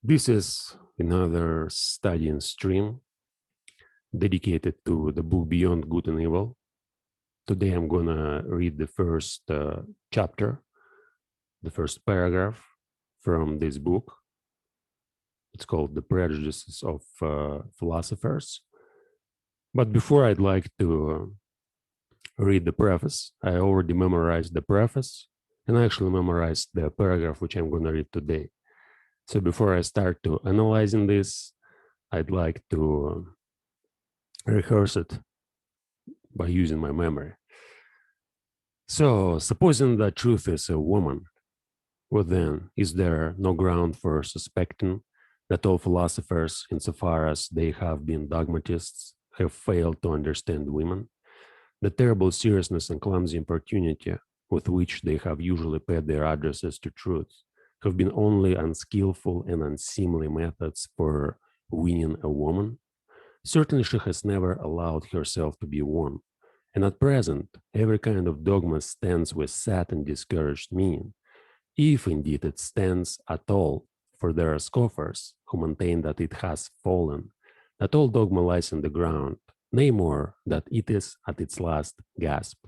This is another studying stream dedicated to the book Beyond Good and Evil. Today I'm going to read the first chapter, the first paragraph from this book. It's called The Prejudices of Philosophers. But before I'd like to read the preface, I already memorized the preface and I actually memorized the paragraph which I'm going to read today. So before I start to analyzing this, I'd like to rehearse it by using my memory. So, supposing that truth is a woman, what then? Is there no ground for suspecting that all philosophers, insofar as they have been dogmatists, have failed to understand women? The terrible seriousness and clumsy importunity with which they have usually paid their addresses to truth have been only unskillful and unseemly methods for winning a woman. Certainly, she has never allowed herself to be won. And at present, every kind of dogma stands with sad and discouraged mien, if indeed it stands at all, for there are scoffers who maintain that it has fallen, that all dogma lies in the ground, nay more, that it is at its last gasp.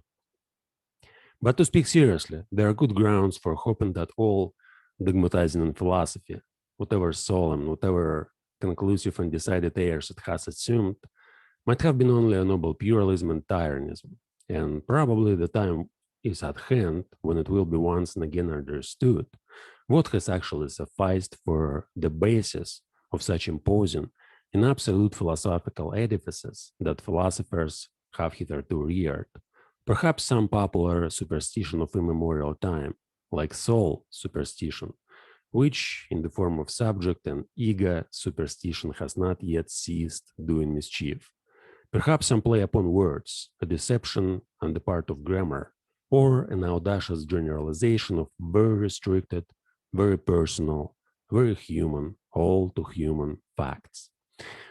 But to speak seriously, there are good grounds for hoping that all dogmatizing in philosophy, whatever solemn, whatever conclusive and decided airs it has assumed, might have been only a noble pluralism and tyrannism, and probably the time is at hand when it will be once and again understood what has actually sufficed for the basis of such imposing and absolute philosophical edifices that philosophers have hitherto reared. Perhaps some popular superstition of immemorial time, like soul superstition, which in the form of subject and ego superstition has not yet ceased doing mischief. Perhaps some play upon words, a deception on the part of grammar, or an audacious generalization of very restricted, very personal, very human, all too human facts.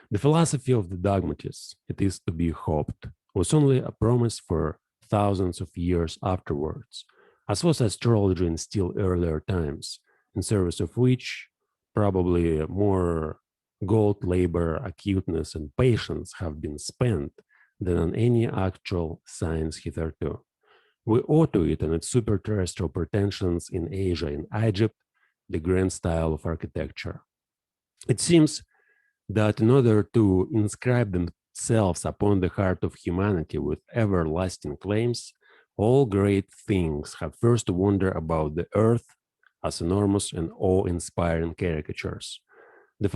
The philosophy of the dogmatists, it is to be hoped, was only a promise for thousands of years afterwards, as was astrology in still earlier times, in service of which probably more gold, labor, acuteness, and patience have been spent than on any actual science hitherto. We owe to it and its super-terrestrial pretensions in Asia and Egypt the grand style of architecture. It seems that in order to inscribe themselves upon the heart of humanity with everlasting claims, all great things have first to wonder about the earth as enormous and awe-inspiring caricatures. The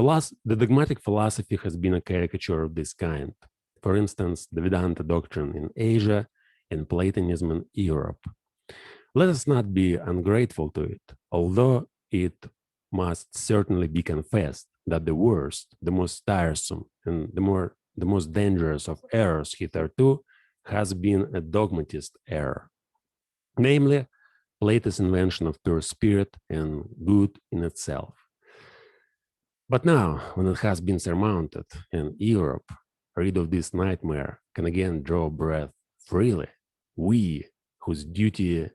dogmatic philosophy has been a caricature of this kind. For instance, the Vedanta doctrine in Asia and Platonism in Europe. Let us not be ungrateful to it, although it must certainly be confessed that the worst, the most tiresome, and the most dangerous of errors hitherto has been a dogmatist error, namely Plato's invention of pure spirit and good in itself. But now, when it has been surmounted and Europe, rid of this nightmare, can again draw breath freely, we, whose duty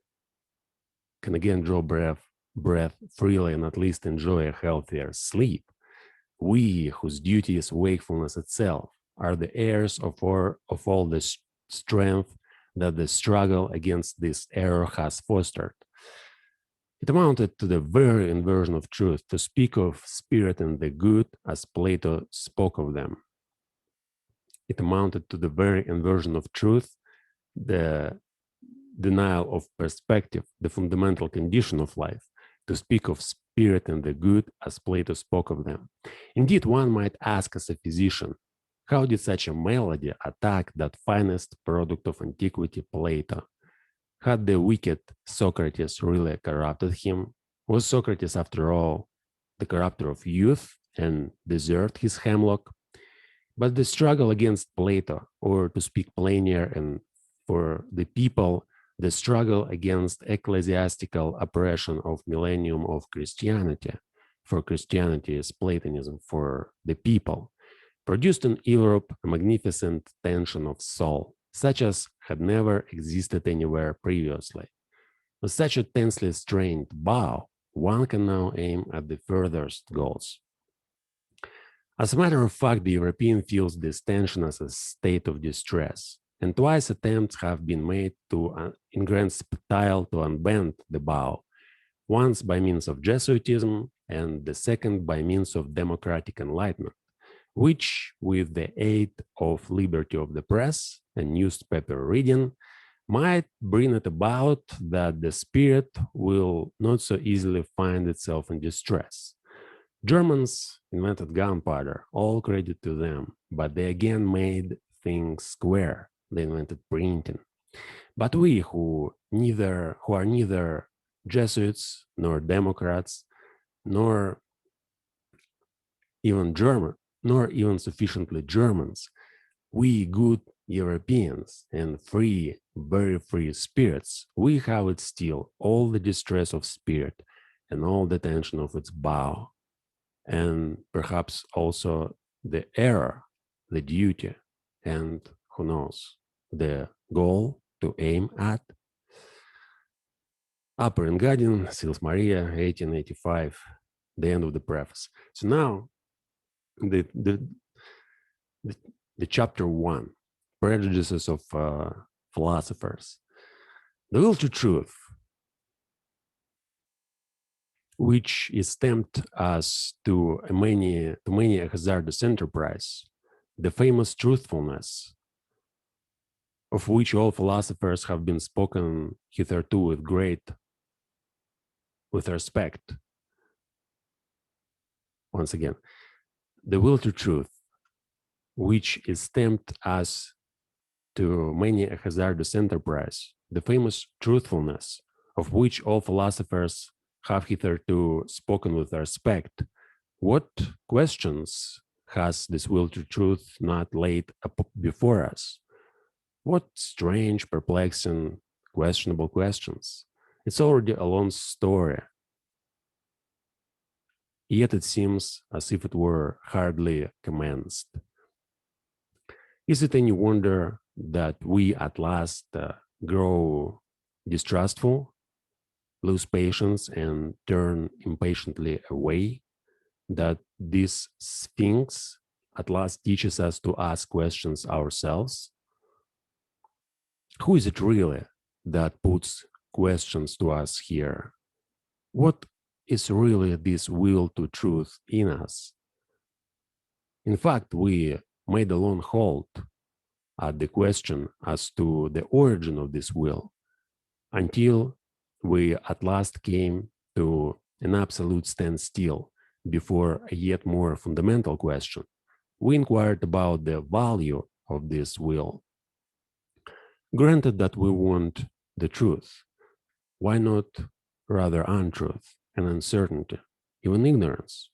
can again draw breath freely and at least enjoy a healthier sleep, we, whose duty is wakefulness itself, are the heirs of all the strength that the struggle against this error has fostered. It amounted to the very inversion of truth to speak of spirit and the good as Plato spoke of them. It amounted to the very inversion of truth, the denial of perspective, the fundamental condition of life, to speak of spirit and the good as Plato spoke of them. Indeed, one might ask as a physician, how did such a malady attack that finest product of antiquity, Plato? Had the wicked Socrates really corrupted him? Was Socrates, after all, the corrupter of youth and deserved his hemlock? But the struggle against Plato, or to speak plainer and for the people, the struggle against ecclesiastical oppression of millennium of Christianity, for Christianity is Platonism for the people, produced in Europe a magnificent tension of soul, such as had never existed anywhere previously. With such a tensely strained bow, one can now aim at the furthest goals. As a matter of fact, the European feels this tension as a state of distress, and twice attempts have been made to in grand style to unbend the bow, once by means of Jesuitism and the second by means of democratic enlightenment, which, with the aid of liberty of the press and newspaper reading, might bring it about that the spirit will not so easily find itself in distress. Germans invented gunpowder, all credit to them, but they again made things square. They invented printing. But we who are neither Jesuits nor Democrats, nor even German, nor even sufficiently Germans, we good Europeans and free, very free spirits, we have it still, all the distress of spirit and all the tension of its bow, and perhaps also the error, the duty, and who knows, the goal to aim at. Upper Engadin, Sils Maria, 1885, the end of the preface. So now, the, the, the, the chapter one, prejudices of philosophers. The will to truth, which is tempted us to many a hazardous enterprise, the famous truthfulness, of which all philosophers have been spoken hitherto with respect. Once again, the will to truth, which is tempted us to many a hazardous enterprise, the famous truthfulness, of which all philosophers have hitherto spoken with respect. What questions has this will to truth not laid before us? What strange, perplexing, questionable questions. It's already a long story. Yet it seems as if it were hardly commenced. Is it any wonder that we at last grow distrustful, lose patience, and turn impatiently away? That this Sphinx at last teaches us to ask questions ourselves? Who is it really that puts questions to us here? What is really this will to truth in us? In fact, we made a long halt at the question as to the origin of this will until we at last came to an absolute standstill before a yet more fundamental question. We inquired about the value of this will. Granted that we want the truth, why not rather untruth and uncertainty, even ignorance?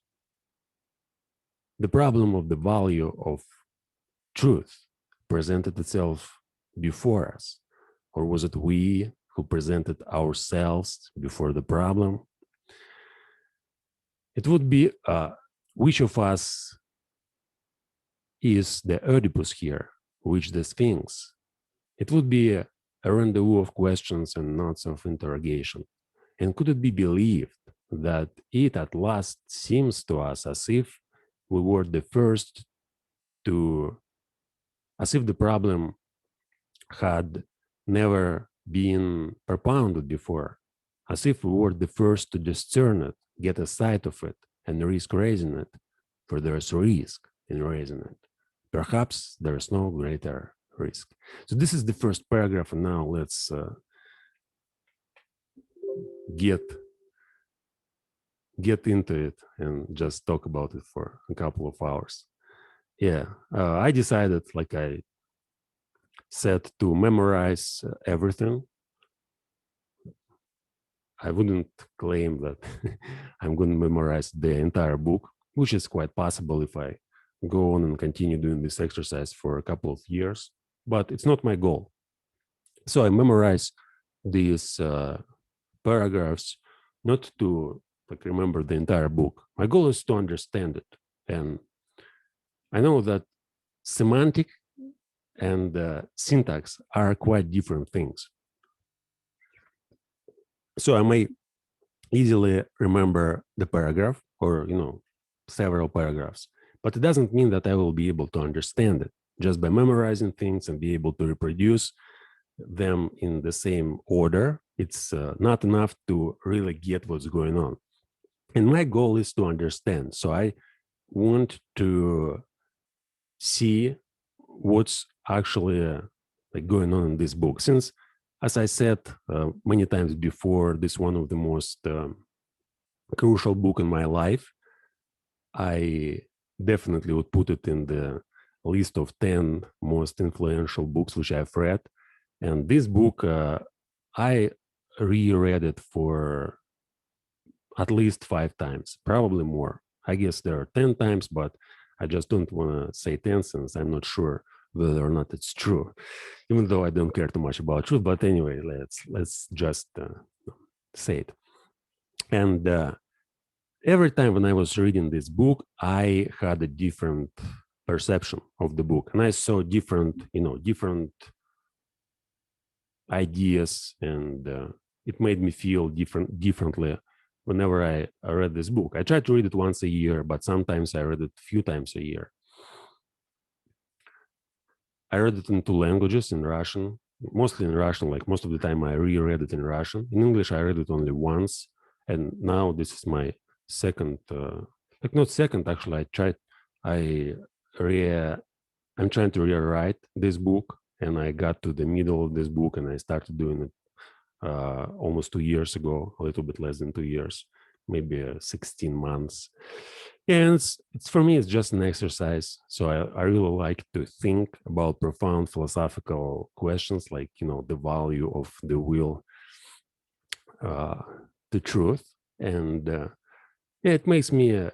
The problem of the value of truth presented itself before us, or was it we who presented ourselves before the problem? It would be which of us is the Oedipus here, which the Sphinx? It would be a rendezvous of questions and knots of interrogation. And could it be believed that it at last seems to us as if we were the first to, as if the problem had never been propounded before, as if we were the first to discern it, get a sight of it, and risk raising it, for there's risk in raising it. Perhaps there's no greater risk. So this is the first paragraph, and now let's get into it and just talk about it for a couple of hours. Yeah, I decided, like I said, to memorize everything. I wouldn't claim that I'm going to memorize the entire book, which is quite possible if I go on and continue doing this exercise for a couple of years, but it's not my goal. So I memorize these paragraphs not to remember the entire book. My goal is to understand it. And I know that semantic and syntax are quite different things. So I may easily remember the paragraph or, several paragraphs, But it doesn't mean that I will be able to understand it just by memorizing things and be able to reproduce them in the same order. It's not enough to really get what's going on. And my goal is to understand. So I want to see what's actually like going on in this book. Since, as I said many times before, this is one of the most crucial book in my life. I definitely would put it in the list of 10 most influential books which I've read. And this book, I reread it for at least 5 times, probably more. I guess there are 10 times, but I just don't want to say 10 since I'm not sure whether or not it's true, even though I don't care too much about truth. But anyway, let's just say it. And every time when I was reading this book, I had a different perception of the book, and I saw different ideas, and it made me feel differently whenever I read this book. I try to read it once a year, but sometimes I read it a few times a year. I read it in 2 languages, in Russian, mostly in Russian. Like most of the time I reread it in Russian. In English, I read it only once. And now this is my second, like not second, actually, I'm trying to rewrite this book, and I got to the middle of this book and I started doing it almost 2 years ago, a little bit less than 2 years, maybe 16 months. And it's for me, it's just an exercise. So I really like to think about profound philosophical questions, like, the value of the will, the truth. And it makes me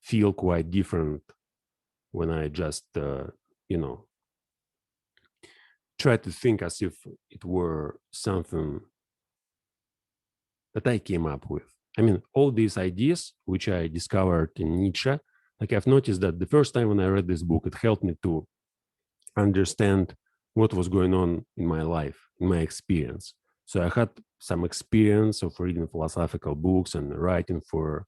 feel quite different when I just, try to think as if it were something that I came up with. I mean, all these ideas, which I discovered in Nietzsche, like I've noticed that the first time when I read this book, it helped me to understand what was going on in my life, in my experience. So I had some experience of reading philosophical books and writing for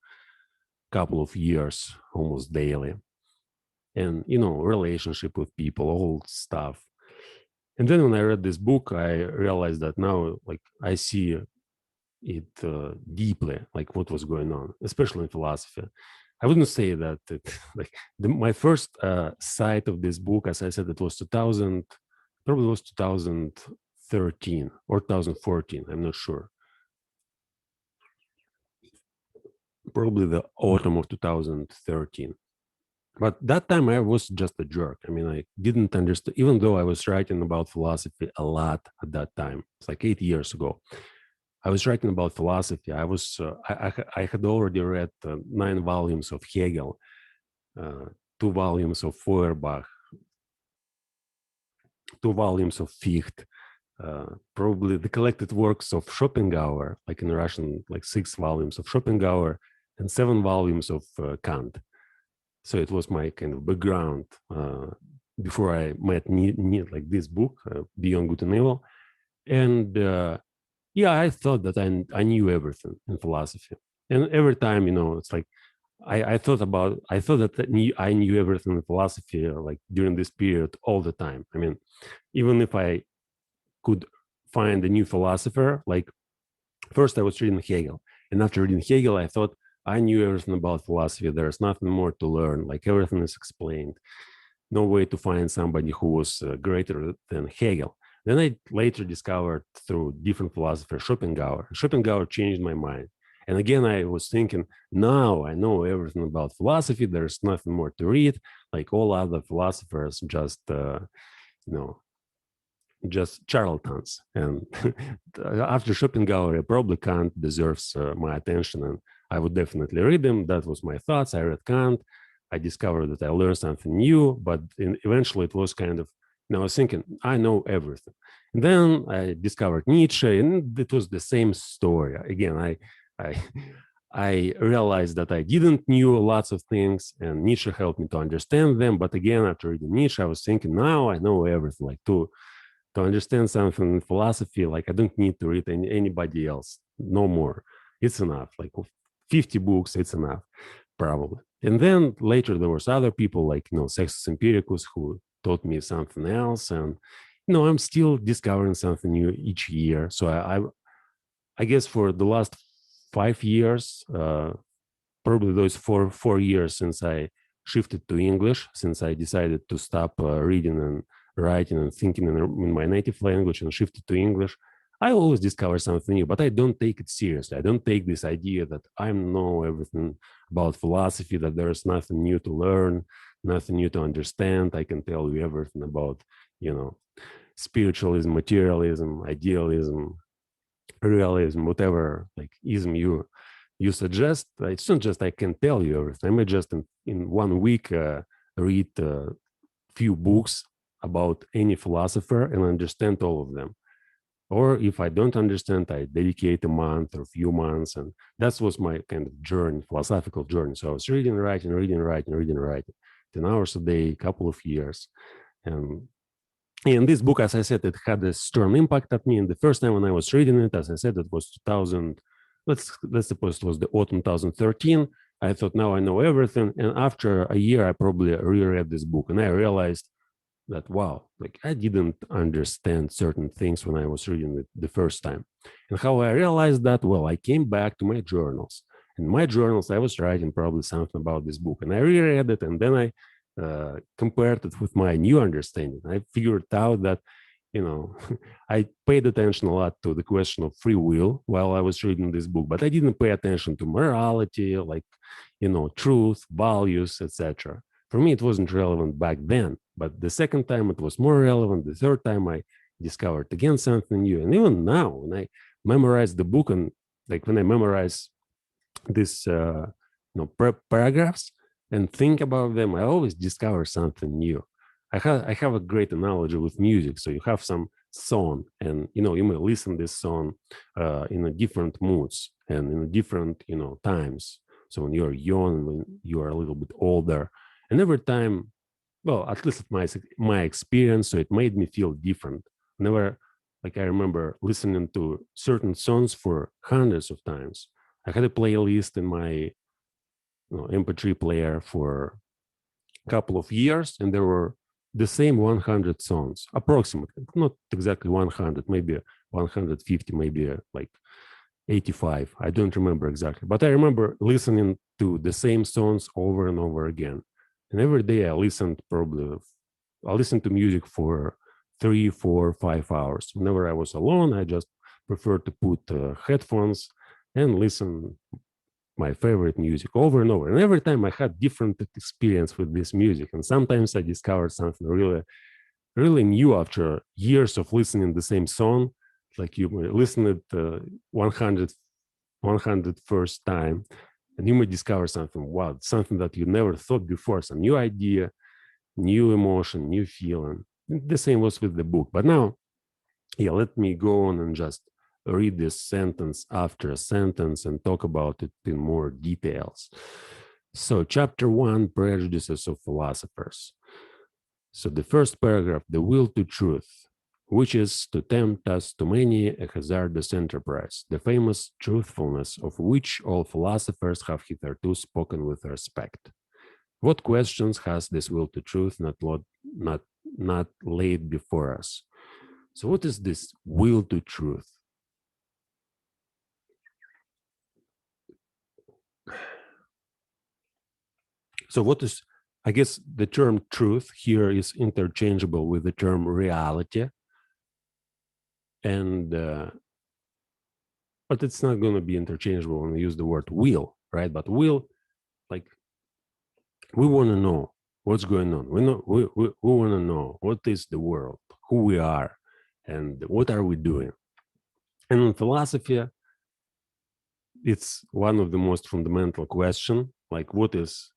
a couple of years, almost daily. And, relationship with people, all stuff. And then when I read this book, I realized that now, like, I see it deeply, like what was going on, especially in philosophy. I wouldn't say that like my first sight of this book, as I said, it was 2000, probably was 2013 or 2014. I'm not sure. Probably the autumn of 2013. But that time I was just a jerk. I mean, I didn't understand, even though I was writing about philosophy a lot at that time. It's like 8 years ago. I was writing about philosophy. I had already read 9 volumes of Hegel, 2 volumes of Feuerbach, 2 volumes of Fichte, probably the collected works of Schopenhauer, like in Russian, like 6 volumes of Schopenhauer, and 7 volumes of Kant. So it was my kind of background before I met like this book, Beyond Good and Evil. And yeah, I thought that I knew everything in philosophy. And every time, it's like I thought that I knew everything in philosophy, like during this period all the time. I mean, even if I could find a new philosopher, like first I was reading Hegel. And after reading Hegel, I thought I knew everything about philosophy. There's nothing more to learn. Like everything is explained. No way to find somebody who was greater than Hegel. Then I later discovered through different philosophers Schopenhauer. Schopenhauer changed my mind. And again, I was thinking, now I know everything about philosophy. There's nothing more to read. Like all other philosophers, just charlatans. And after Schopenhauer, probably Kant deserves my attention, and I would definitely read him. That was my thoughts. I read Kant. I discovered that I learned something new, but eventually it was kind of, I was thinking, I know everything. And then I discovered Nietzsche, and it was the same story. Again, I realized that I didn't knew lots of things, and Nietzsche helped me to understand them. But again, after reading Nietzsche, I was thinking, now I know everything. Like to understand something in philosophy, like I don't need to read anybody else, no more. It's enough. Like 50 books, it's enough. probably. And then later there was other people like, Sextus Empiricus, who taught me something else. And, I'm still discovering something new each year. So I guess for the last 5 years, probably those four years since I shifted to English, since I decided to stop reading and writing and thinking in my native language and shifted to English, I always discover something new, but I don't take it seriously. I don't take this idea that I know everything about philosophy, that there's nothing new to learn, nothing new to understand. I can tell you everything about, spiritualism, materialism, idealism, realism, whatever like ism you suggest. It's not just I can tell you everything. I may just in 1 week read a few books about any philosopher and understand all of them. Or if I don't understand, I dedicate a month or a few months. And that was my kind of journey, philosophical journey. So I was reading, writing, 10 hours a day, couple of years. And in this book, as I said, it had a strong impact at me. And the first time when I was reading it, as I said, it was 2000, let's suppose it was the autumn 2013. I thought, now I know everything. And after a year, I probably reread this book. And I realized that, wow, like I didn't understand certain things when I was reading it the first time. And how I realized that, well, I came back to my journals. In my journals, I was writing probably something about this book. And I reread it, and then I compared it with my new understanding. I figured out that, I paid attention a lot to the question of free will while I was reading this book, but I didn't pay attention to morality, like, truth, values, etc. For me, it wasn't relevant back then, but the second time it was more relevant. The third time I discovered again something new. And even now, when I memorize the book and like when I memorize these paragraphs and think about them, I always discover something new. I have a great analogy with music. So you have some song, and you may listen this song in a different moods and in different times. So when you're young, when you are a little bit older, and every time, well, at least my experience, so it made me feel different. Never, like I remember listening to certain songs for hundreds of times. I had a playlist in my MP3 player for a couple of years, and there were the same 100 songs, approximately, not exactly 100, maybe 150, maybe like 85. I don't remember exactly, but I remember listening to the same songs over and over again. And every day I listened to music for 3, 4, 5 hours. Whenever I was alone, I just preferred to put headphones and listen my favorite music over and over. And every time I had different experience with this music. And sometimes I discovered something really, really new after years of listening the same song. Like you listen it 100 first time, and you may discover something, wow, something that you never thought before, some new idea, new emotion, new feeling. The same was with the book. But now, let me go on and just read this sentence after a sentence and talk about it in more details. So chapter 1, prejudices of philosophers. So the first paragraph, the will to truth, which is to tempt us to many a hazardous enterprise, the famous truthfulness of which all philosophers have hitherto spoken with respect. What questions has this will to truth not laid before us? So what is this will to truth? So what is, I guess the term truth here is interchangeable with the term reality. And, but it's not going to be interchangeable when we use the word will, right? But will, like, we want to know what's going on. We want to know what is the world, who we are, and what are we doing. And in philosophy, it's one of the most fundamental questions, like what is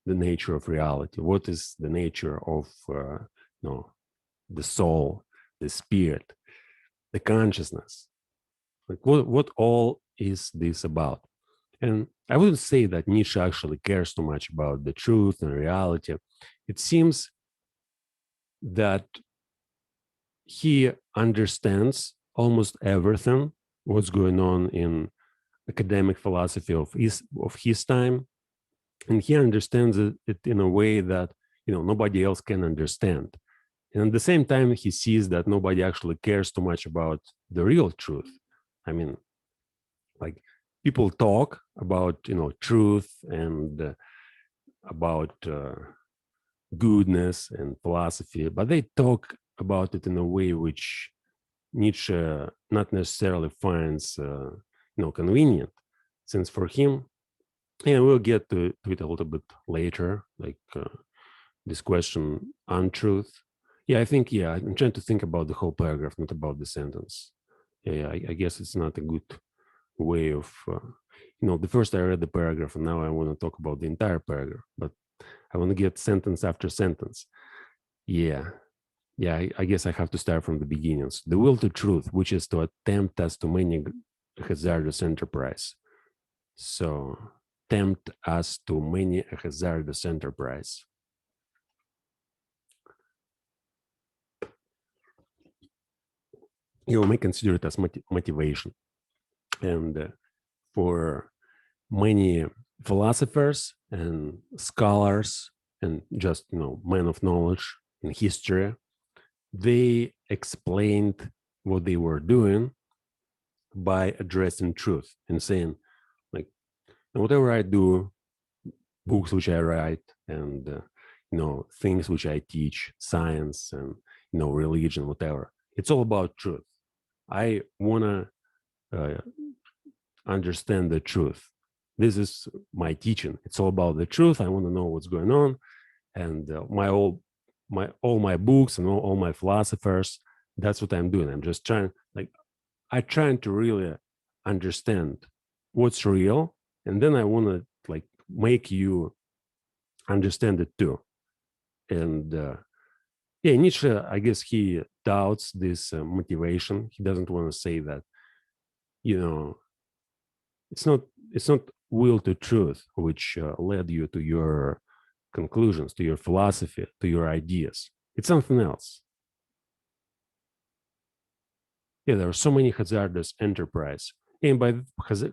the nature of reality? What is the nature of the soul, the spirit, the consciousness? Like what all is this about? And I wouldn't say that Nietzsche actually cares too much about the truth and reality. It seems that he understands almost everything what's going on in academic philosophy of his time. and he understands it in a way that nobody else can understand. And at the same time, he sees that nobody actually cares too much about the real truth. I mean, like, people talk about truth and about goodness and philosophy, but they talk about it in a way which Nietzsche not necessarily finds convenient, since for him, and we'll get to it a little bit later, like this question, untruth. Yeah, I think, I'm trying to think about the whole paragraph, not about the sentence. Yeah, I guess it's not a good way of, the first I read the paragraph, and now I want to talk about the entire paragraph, but I want to get sentence after sentence. Yeah, I guess I have to start from the beginnings. The will to truth, which is to attempt us to many hazardous enterprise. So, tempt us to many a hazardous enterprise. You may consider it as motivation. And for many philosophers and scholars and just, men of knowledge in history, they explained what they were doing by addressing truth and saying, like, whatever I do, books which I write, and things which I teach, science and religion, whatever, it's all about truth. I wanna understand the truth. This is my teaching. It's all about the truth. I want to know what's going on, and all my books and all my philosophers. That's what I'm doing. I'm just trying, I'm trying to really understand what's real, and then I want to make you understand it too. And Nietzsche, I guess he doubts this motivation. He doesn't want to say that, it's not will to truth which led you to your conclusions, to your philosophy, to your ideas. It's something else. Yeah, there are so many hazardous enterprise. And by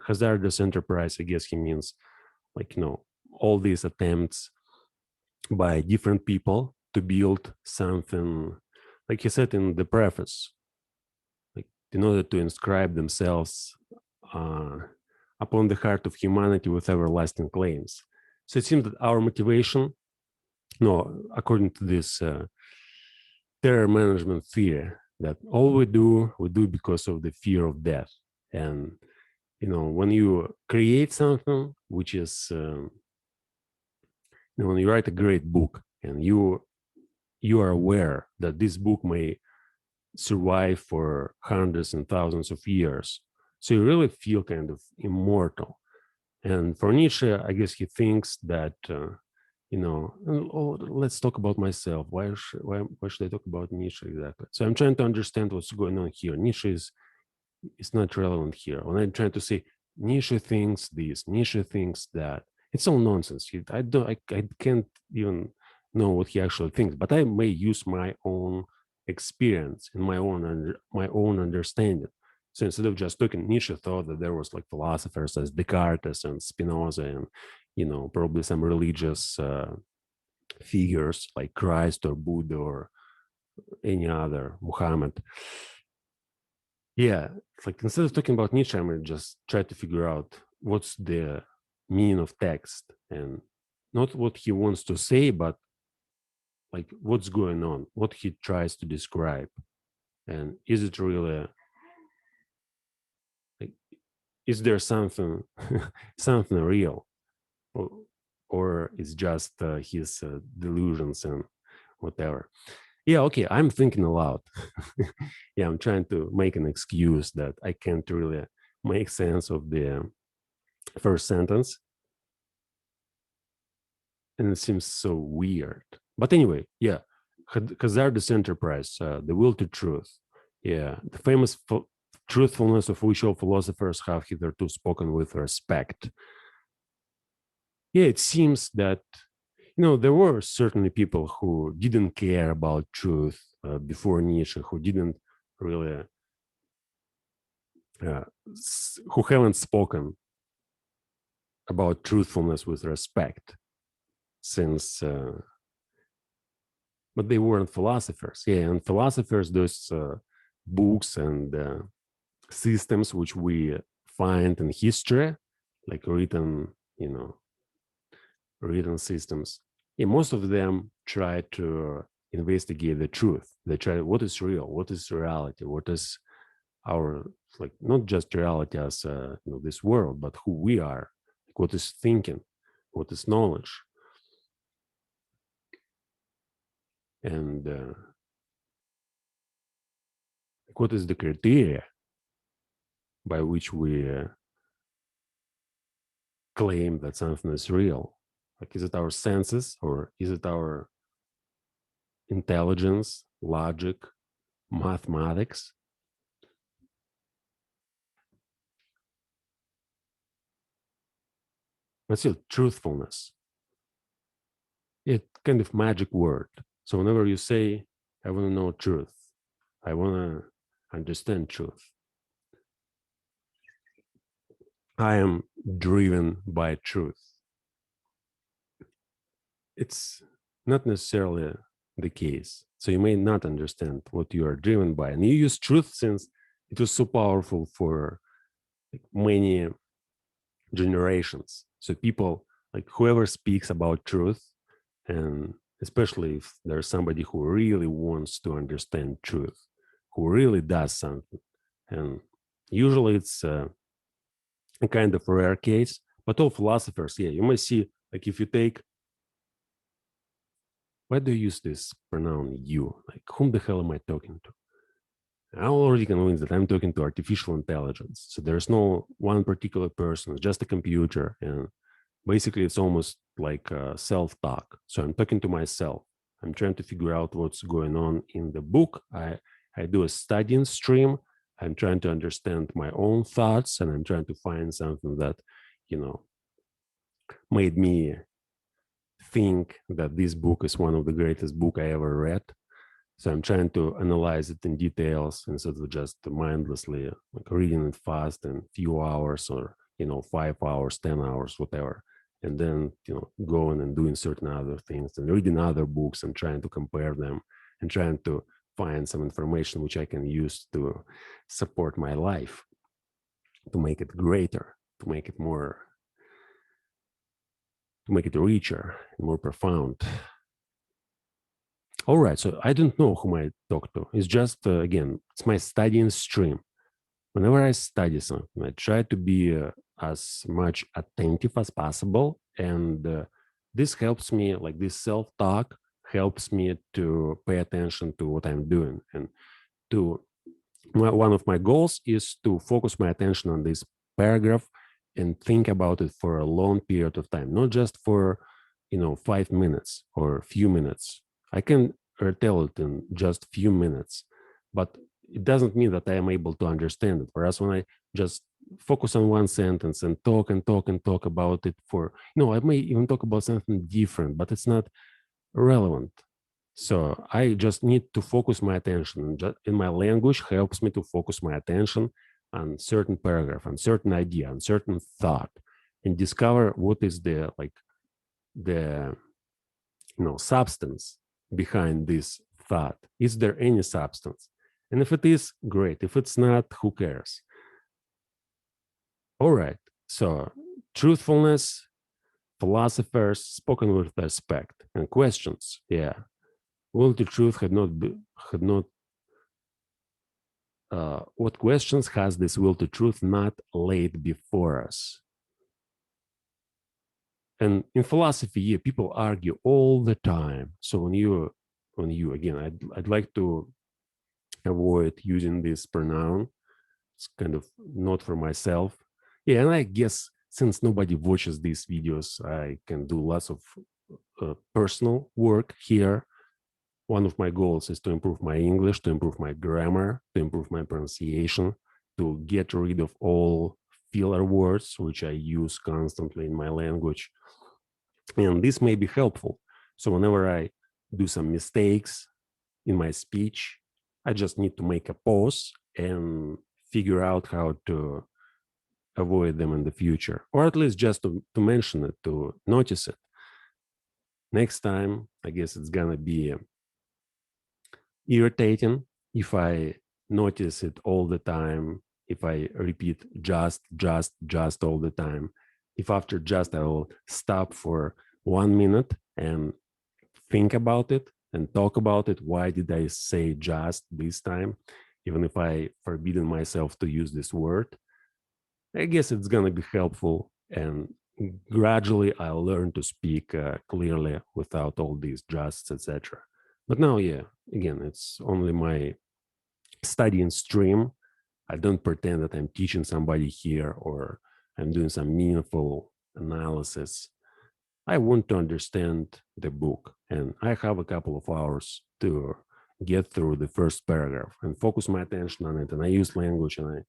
hazardous enterprise, I guess he means all these attempts by different people to build something, like he said in the preface, like in order to inscribe themselves upon the heart of humanity with everlasting claims. So it seems that our motivation, according to this terror management theory, that all we do because of the fear of death. And when you create something which is, when you write a great book and you are aware that this book may survive for hundreds and thousands of years, so you really feel kind of immortal. And for Nietzsche, I guess he thinks that, let's talk about myself. Why should I talk about Nietzsche exactly? So I'm trying to understand what's going on here. Nietzsche is not relevant here. When I'm trying to say Nietzsche thinks this, Nietzsche thinks that, it's all nonsense. I can't even know what he actually thinks, but I may use my own experience and my own understanding. So instead of just talking, Nietzsche thought that there was philosophers as Descartes and Spinoza and probably some religious figures like Christ or Buddha or any other, Muhammad. Yeah, it's instead of talking about Nietzsche, I'm gonna just try to figure out what's the meaning of text, and not what he wants to say, but what's going on, what he tries to describe, and is it really is there something something real, or it's just his delusions and whatever. Yeah, okay, I'm thinking aloud. Yeah, I'm trying to make an excuse that I can't really make sense of the first sentence, and it seems so weird. But anyway, yeah, hazardous enterprise, the will to truth. Yeah, the famous truthfulness of which all philosophers have hitherto spoken with respect. Yeah, it seems that there were certainly people who didn't care about truth before Nietzsche, who didn't really, who haven't spoken about truthfulness with respect, since but they weren't philosophers. Yeah, and philosophers, those books and systems which we find in history, like written, written systems. Yeah, most of them try to investigate the truth. They try what is real, what is reality, what is our, like, not just reality as this world, but who we are, like what is thinking, what is knowledge, and like what is the criteria by which we claim that something is real. Like, is it our senses or is it our intelligence, logic, mathematics? But still, truthfulness, it kind of magic word. So whenever you say, I want to know truth, I want to understand truth, I am driven by truth, it's not necessarily the case. So you may not understand what you are driven by. And you use truth since it was so powerful for like many generations. So people, like whoever speaks about truth, and especially if there's somebody who really wants to understand truth, who really does something, and usually it's a kind of rare case, but all philosophers, yeah, you may see, like if you take, why do you use this pronoun you? Like, whom the hell am I talking to? I'm already convinced that I'm talking to artificial intelligence. So there's no one particular person, it's just a computer. And basically, it's almost like self-talk. So I'm talking to myself. I'm trying to figure out what's going on in the book. I do a studying stream. I'm trying to understand my own thoughts, and I'm trying to find something that, made me think that this book is one of the greatest book I ever read. So I'm trying to analyze it in details instead of just mindlessly like reading it fast in few hours or 5 hours, 10 hours, whatever, and then going and doing certain other things and reading other books and trying to compare them and trying to find some information which I can use to support my life, to make it greater, to make it more, to make it richer and more profound. All right, so I don't know whom I talk to. It's just, again, it's my studying stream. Whenever I study something, I try to be as much attentive as possible. And this helps me, like this self-talk helps me to pay attention to what I'm doing. And to one of my goals is to focus my attention on this paragraph and think about it for a long period of time, not just for 5 minutes or a few minutes. I can retell it in just few minutes, but it doesn't mean that I am able to understand it. Whereas when I just focus on one sentence and talk and talk and talk about it for, I may even talk about something different, but it's not relevant. So I just need to focus my attention. In my language helps me to focus my attention on certain paragraph, on certain idea, on certain thought, and discover what is the substance behind this thought. Is there any substance? And if it is, great. If it's not, who cares? All right. So truthfulness, philosophers, spoken with respect, and questions. Yeah. Will the truth had not what questions has this will to truth not laid before us? And in philosophy, yeah, people argue all the time. So when you again, I'd like to avoid using this pronoun. It's kind of not for myself. Yeah, and I guess since nobody watches these videos, I can do lots of personal work here. One of my goals is to improve my English, to improve my grammar, to improve my pronunciation, to get rid of all filler words, which I use constantly in my language. And this may be helpful. So whenever I do some mistakes in my speech, I just need to make a pause and figure out how to avoid them in the future, or at least just to mention it, to notice it. Next time, I guess it's gonna be irritating if I notice it all the time, if I repeat just all the time, if after just I will stop for 1 minute and think about it and talk about it. Why did I say just this time? Even if I forbidden myself to use this word, I guess it's gonna be helpful, and gradually I'll learn to speak clearly without all these justs, etc. But now, yeah, again, it's only my studying stream. I don't pretend that I'm teaching somebody here or I'm doing some meaningful analysis. I want to understand the book, and I have a couple of hours to get through the first paragraph and focus my attention on it. And I use language, and I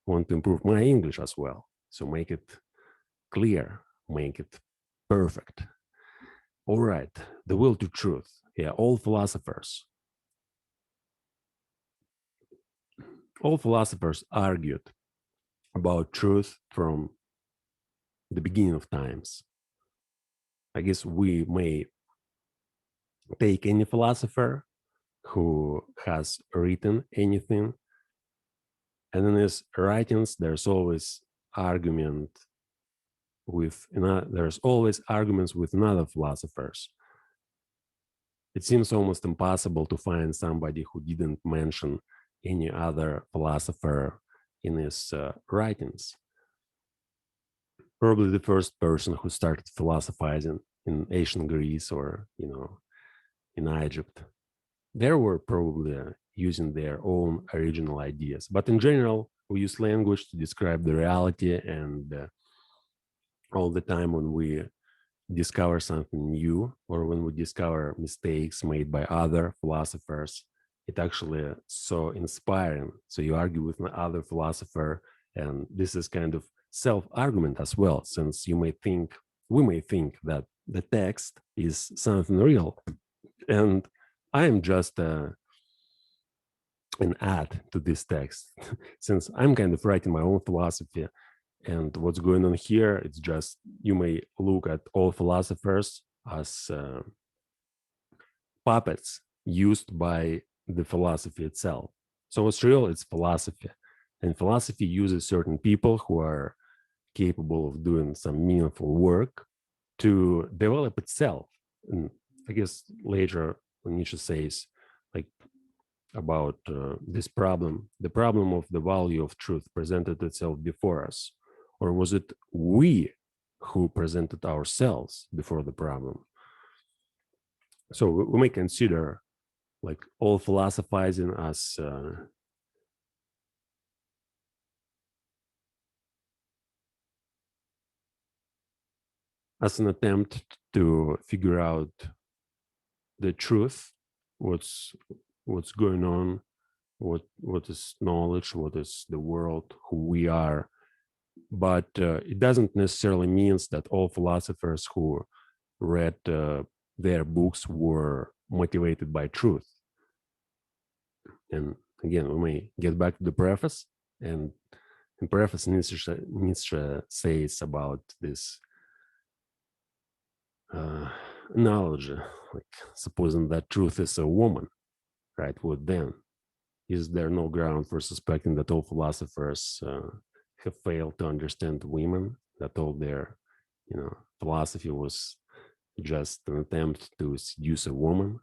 want to improve my English as well. So make it clear, make it perfect. All right, the will to truth. Yeah, all philosophers argued about truth from the beginning of times. I guess we may take any philosopher who has written anything, and in his writings, there's always arguments with another philosophers. It seems almost impossible to find somebody who didn't mention any other philosopher in his writings. Probably the first person who started philosophizing in ancient Greece or in Egypt, they were probably using their own original ideas. But in general, we use language to describe the reality, and all the time when we discover something new or when we discover mistakes made by other philosophers, it actually so inspiring. So you argue with another philosopher, and this is kind of self-argument as well, since we may think that the text is something real, and I am just an add to this text, since I'm kind of writing my own philosophy. And what's going on here, it's just you may look at all philosophers as puppets used by the philosophy itself. So what's real, it's philosophy. And philosophy uses certain people who are capable of doing some meaningful work to develop itself. And I guess later when Nietzsche says, like, about this problem, the problem of the value of truth presented itself before us, or was it we who presented ourselves before the problem? So we may consider like all philosophizing as an attempt to figure out the truth, what's going on, what is knowledge, what is the world, who we are. But it doesn't necessarily mean that all philosophers who read their books were motivated by truth. And again, we may get back to the preface. And in preface, Nietzsche says about this analogy, like supposing that truth is a woman, right? What then? Is there no ground for suspecting that all philosophers have failed to understand women, that all their philosophy was just an attempt to seduce a woman,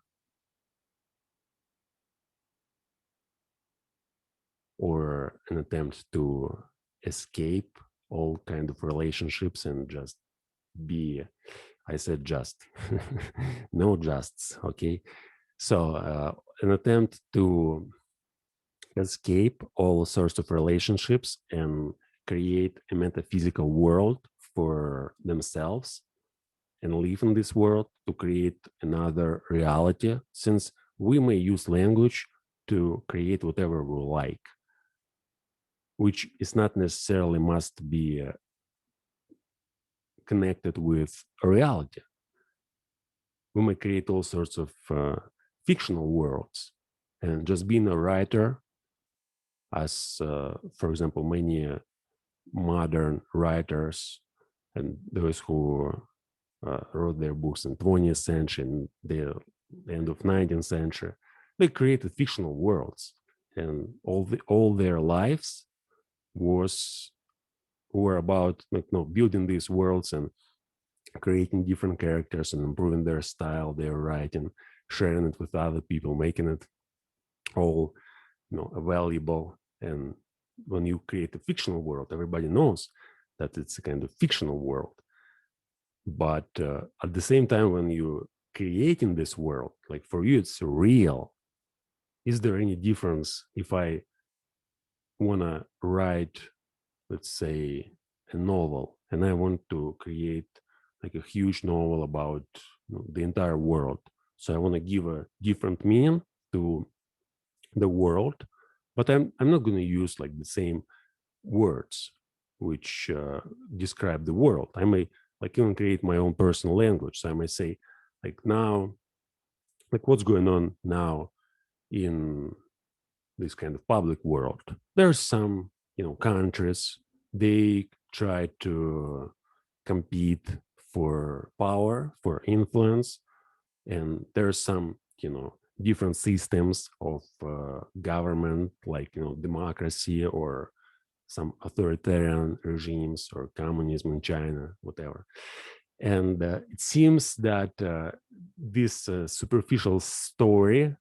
or an attempt to escape all kind of relationships and just be, I said just, no justs, okay? So an attempt to escape all sorts of relationships and create a metaphysical world for themselves and live in this world to create another reality, since we may use language to create whatever we like, which is not necessarily must be connected with a reality. We may create all sorts of fictional worlds, and just being a writer, as for example many modern writers and those who wrote their books in 20th century and the end of 19th century, they created fictional worlds, and all their lives was were about building these worlds and creating different characters and improving their style, their writing, sharing it with other people, making it all valuable. And when you create a fictional world, everybody knows that it's a kind of fictional world. But at the same time, when you're creating this world, like for you, it's real. Is there any difference if I want to write, let's say, a novel, and I want to create like a huge novel about the entire world? So I want to give a different meaning to the world, but I'm not going to use like the same words which describe the world. I may like even create my own personal language. So I may say like now, like what's going on now in this kind of public world. There's some countries, they try to compete for power, for influence, and there's some different systems of government, like democracy or some authoritarian regimes or communism in China, whatever. And it seems that this superficial story,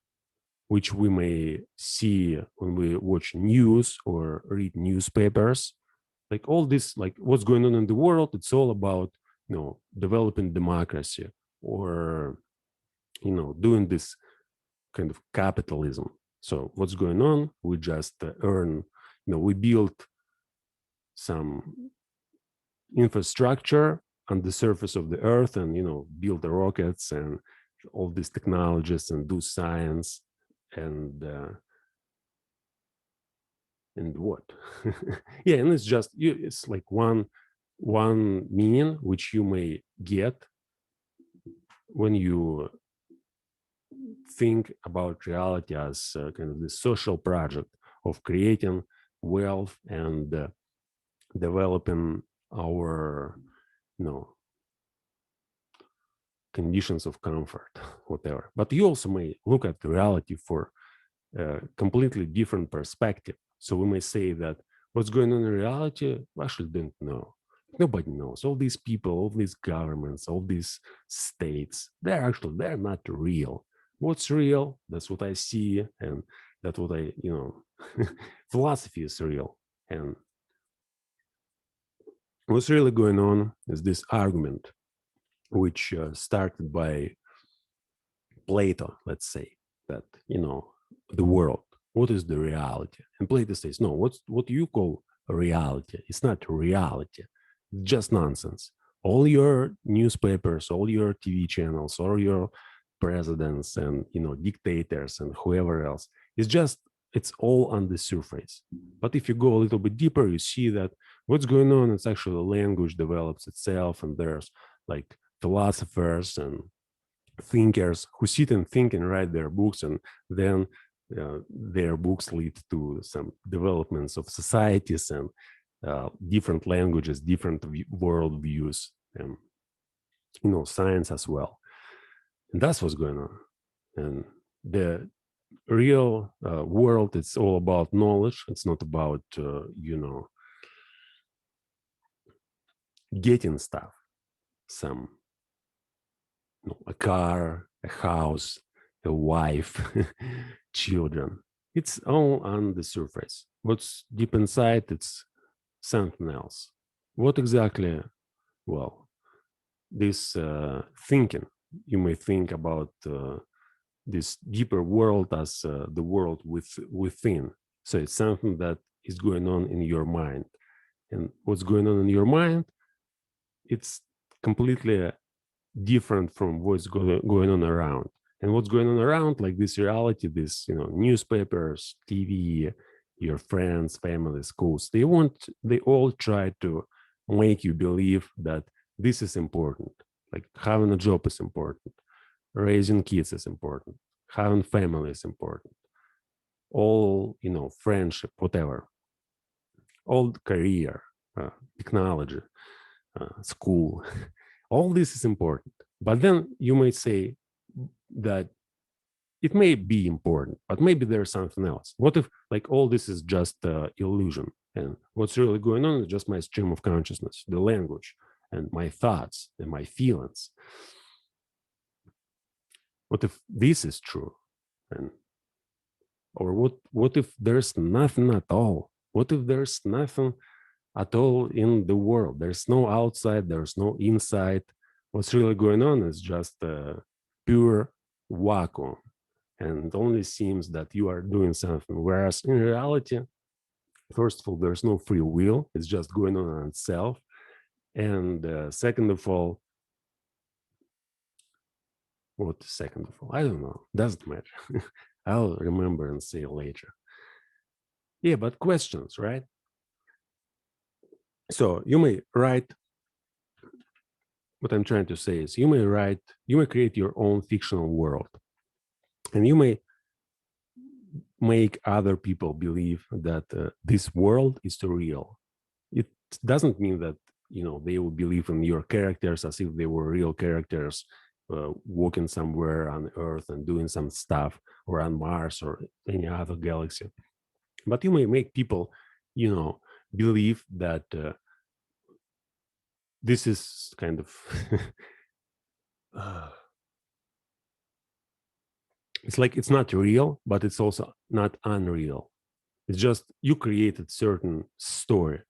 which we may see when we watch news or read newspapers, like all this, like what's going on in the world, it's all about developing democracy or doing this kind of capitalism. So what's going on? We just earn, we build some infrastructure on the surface of the earth and build the rockets and all these technologies and do science and what. Yeah, and it's just it's like one meaning which you may get when you think about reality as kind of the social project of creating wealth and developing our conditions of comfort, whatever. But you also may look at reality for a completely different perspective. So we may say that what's going on in reality, we actually don't know. Nobody knows. All these people, all these governments, all these states, they're not real. What's real? That's what I see, and that's what I, philosophy is real. And what's really going on is this argument, which started by Plato, let's say, that, the world, what is the reality? And Plato says, no, what you call reality? It's not reality, just nonsense. All your newspapers, all your TV channels, all your presidents and, dictators and whoever else, it's all on the surface. But if you go a little bit deeper, you see that what's going on, it's actually language develops itself, and there's like philosophers and thinkers who sit and think and write their books, and then their books lead to some developments of societies and different languages, different world views, and science as well. And that's what's going on. And the real world, it's all about knowledge. It's not about getting stuff, some a car, a house, a wife, children. It's all on the surface. What's deep inside, it's something else. What exactly? Well, this thinking, you may think about this deeper world as the world within. So it's something that is going on in your mind. And what's going on in your mind, it's completely different from what's going on around. And what's going on around, like this reality, this newspapers, TV, your friends, family, schools, they all try to make you believe that this is important. Like having a job is important, raising kids is important, having family is important, all friendship, whatever, all career, technology, school. All this is important. But then you might say that it may be important, but maybe there's something else. What if like all this is just illusion, and what's really going on is just my stream of consciousness, the language, and my thoughts and my feelings? What if this is true? And or what if there's nothing at all? What if there's nothing at all in the world? There's no outside, there's no inside. What's really going on is just a pure vacuum. And it only seems that you are doing something. Whereas in reality, first of all, there's no free will. It's just going on itself. And second of all, what second of all? I don't know. Doesn't matter. I'll remember and say later. Yeah, but questions, right? So you may write, what I'm trying to say is you may create your own fictional world. And you may make other people believe that this world is real. It doesn't mean that, they will believe in your characters as if they were real characters, walking somewhere on Earth and doing some stuff, or on Mars or any other galaxy. But you may make people, believe that this is kind of it's like it's not real, but it's also not unreal. It's just you created certain story.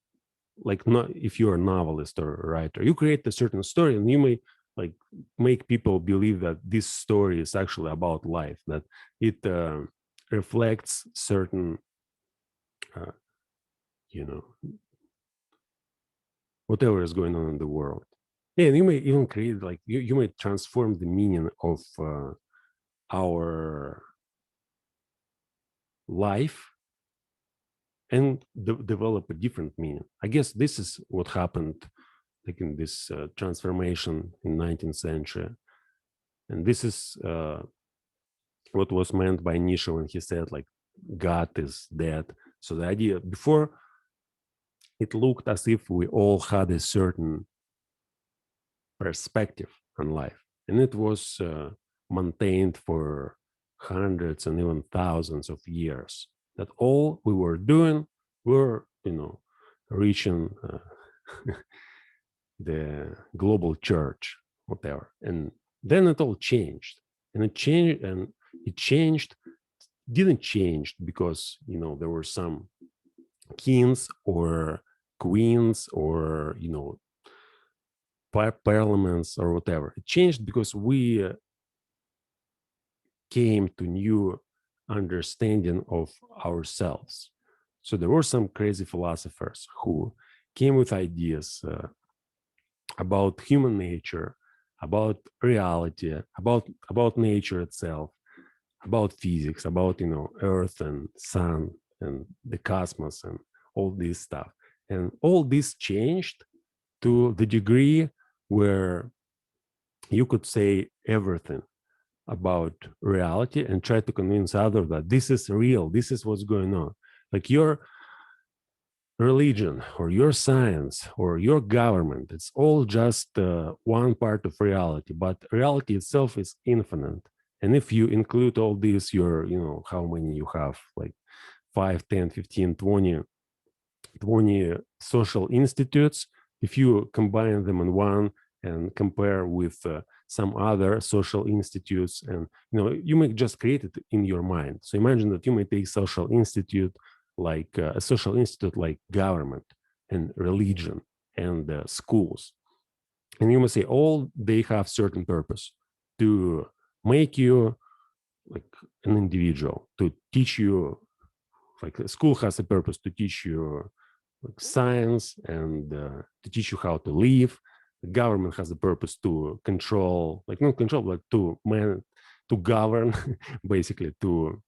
Like, not if you're a novelist or a writer, you create a certain story, and you may like make people believe that this story is actually about life, that it reflects certain, uh, you know, whatever is going on in the world. Yeah, and you may even create like you may transform the meaning of our life and develop a different meaning. I guess this is what happened like in this transformation in 19th century. And this is what was meant by Nietzsche when he said like God is dead. So the idea before, it looked as if we all had a certain perspective on life, and it was maintained for hundreds and even thousands of years, that all we were doing were, reaching the global church, whatever. And then it all changed, and it changed, didn't change because, there were some kings or queens or, parliaments or whatever. It changed because we came to new understanding of ourselves. So there were some crazy philosophers who came with ideas about human nature, about reality, about nature itself, about physics, about Earth and Sun and the cosmos and all this stuff. And all this changed to the degree where you could say everything about reality and try to convince others that this is real, this is what's going on. Like your religion or your science or your government, it's all just one part of reality, but reality itself is infinite. And if you include all these, your, how many you have, like 5, 10, 15, 20 social institutes, if you combine them in one and compare with some other social institutes, and you may just create it in your mind. So imagine that you may take social institute like a social institute like government and religion and schools, and you must say all they have certain purpose to make you like an individual, to teach you, like a school has a purpose to teach you like science and to teach you how to live. The government has a purpose to control, like not control, but to govern, basically to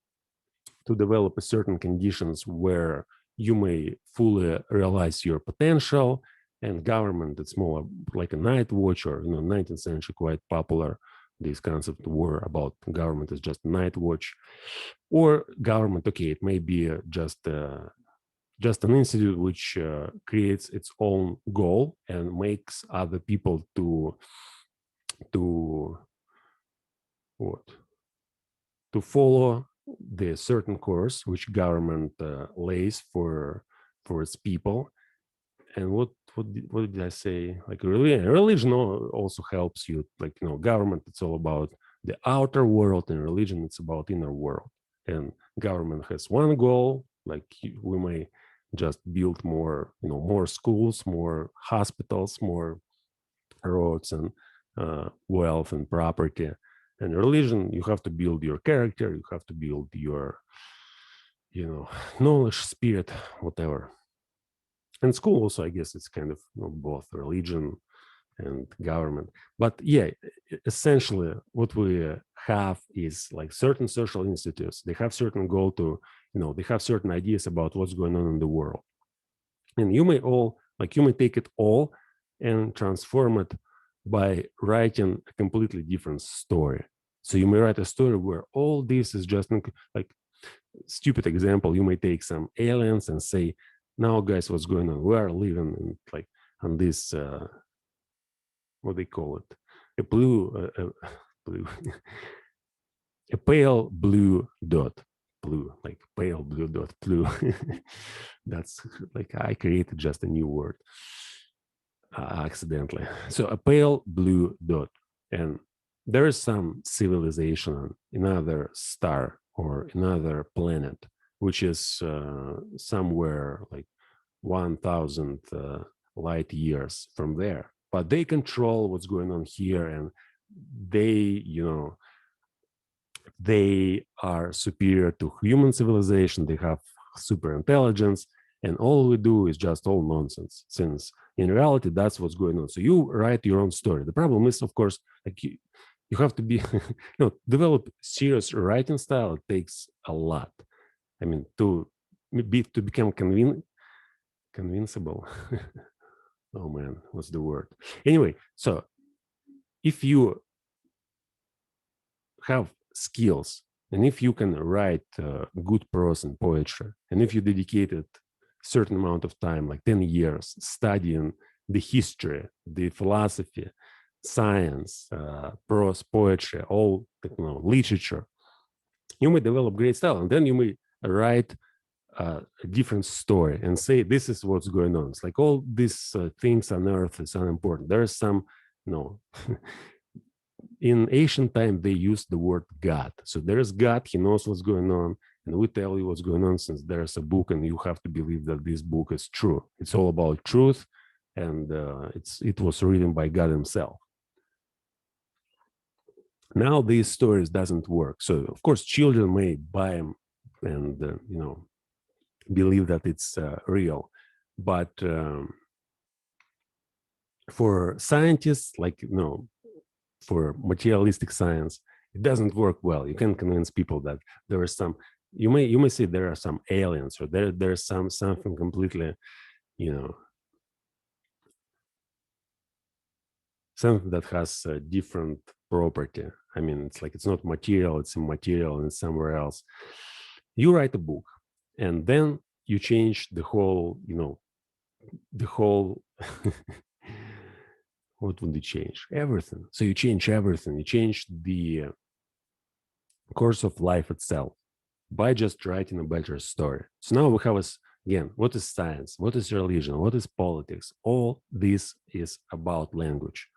develop a certain conditions where you may fully realize your potential. And government, it's more like a night watch, or 19th century quite popular. These concepts were about government is just night watch, or government. Okay, it may be just just an institute which creates its own goal and makes other people to what to follow the certain course which government lays for its people. And what did I say? Like religion also helps you. Like, government, it's all about the outer world, and religion, it's about inner world. And government has one goal, like we may just build more, more schools, more hospitals, more roads, and wealth and property. And religion, you have to build your character, you have to build your, knowledge, spirit, whatever. And school also, I guess, it's kind of both religion and government. But yeah, essentially what we have is like certain social institutes. They have certain goal to, they have certain ideas about what's going on in the world. And you may take it all and transform it by writing a completely different story. So you may write a story where all this is just like, stupid example, you may take some aliens and say, now guys, what's going on? We are living in, like, on this what they call it, a blue a pale blue dot, blue, like pale blue dot, blue. That's like I created just a new word accidentally. So a pale blue dot, and there is some civilization on another star or another planet, which is somewhere like 1,000 light years from there. But they control what's going on here, and they, they are superior to human civilization. They have super intelligence, and all we do is just all nonsense, since in reality that's what's going on. So you write your own story. The problem is, of course, like you have to be develop serious writing style. It takes a lot. I mean, to become convincible. Oh man, what's the word? Anyway, so if you have skills, and if you can write good prose and poetry, and if you dedicated certain amount of time, like 10 years, studying the history, the philosophy, science, prose, poetry, all literature, you may develop great style, and then you may write a different story and say, this is what's going on. It's like all these things on earth is unimportant. There is some, in ancient time, they used the word God. So there is God, he knows what's going on, and we tell you what's going on since there's a book, and you have to believe that this book is true. It's all about truth, and it was written by God himself. Now these stories doesn't work. So of course, children may buy them and believe that it's real, but for scientists, like for materialistic science, it doesn't work well. You can convince people that there are some, you may say there are some aliens, or there's something completely, something that has a different property. I mean, it's like it's not material, it's immaterial, and it's somewhere else. You write a book, and then you change the whole, the whole. What would you change? Everything. So you change everything. You change the course of life itself by just writing a better story. So now we have again, what is science? What is religion? What is politics? All this is about language.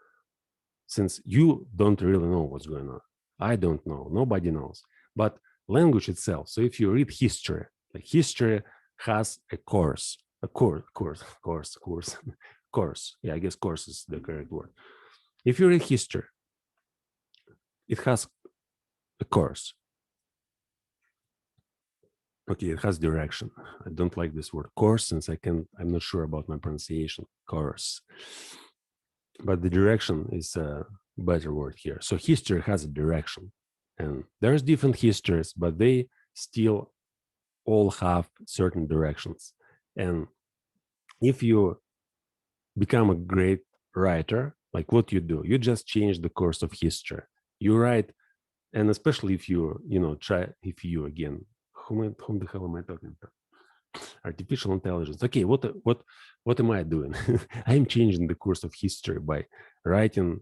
Since you don't really know what's going on, I don't know, nobody knows, but language itself. So if you read history, like history has a course. Yeah, I guess course is the correct word. If you read history, it has a course. Okay, it has direction. I don't like this word course, since I'm not sure about my pronunciation. Course. But the direction is a better word here. So history has a direction, and there's different histories, but they still all have certain directions. And if you become a great writer, like what you do, you just change the course of history. You write, and especially if you, again, whom the hell am I talking about? artificial intelligence. Okay, what am I doing? I'm changing the course of history writing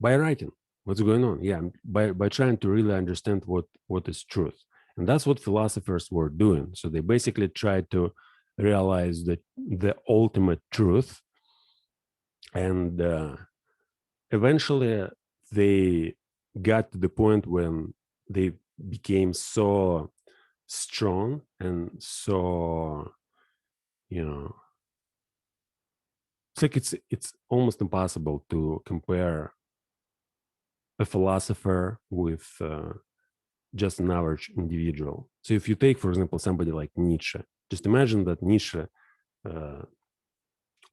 writing what's going on. Yeah, by trying to really understand what is truth, and that's what philosophers were doing. So they basically tried to realize the ultimate truth, and eventually they got to the point when they became so strong and so, you know, it's like it's almost impossible to compare a philosopher with just an average individual. So if you take, for example, somebody like Nietzsche, just imagine that Nietzsche, uh,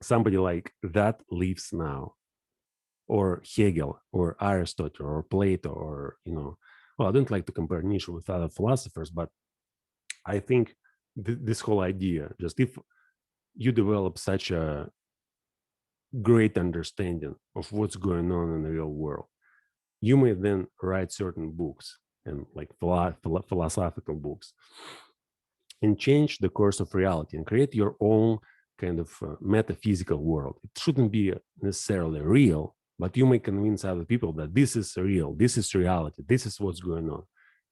somebody like that lives now, or Hegel, or Aristotle, or Plato, or, well, I don't like to compare Nietzsche with other philosophers, but I think this whole idea, just if you develop such a great understanding of what's going on in the real world, you may then write certain books and like philosophical books and change the course of reality and create your own kind of metaphysical world. It shouldn't be necessarily real, but you may convince other people that this is real, this is reality, this is what's going on.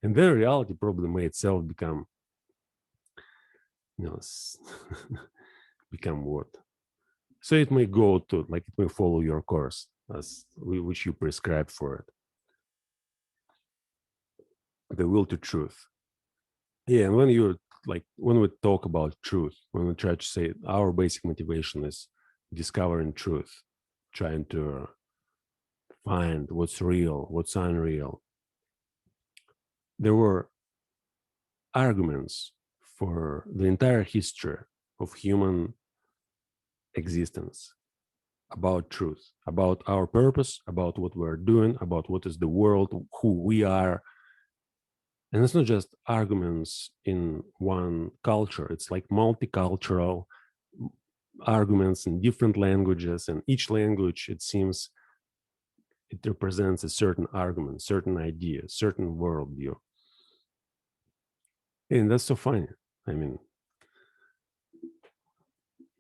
And then reality probably may itself become, you know, become what? So it may go to, like, it may follow your course as which you prescribe for it. The will to truth. Yeah, and when we talk about truth, when we try to say our basic motivation is discovering truth, trying to find what's real, what's unreal, there were arguments for the entire history of human existence about truth, about our purpose, about what we're doing, about what is the world, who we are. And it's not just arguments in one culture, it's like multicultural arguments in different languages, and each language, it seems, it represents a certain argument, certain idea, certain worldview. And that's so funny. I mean,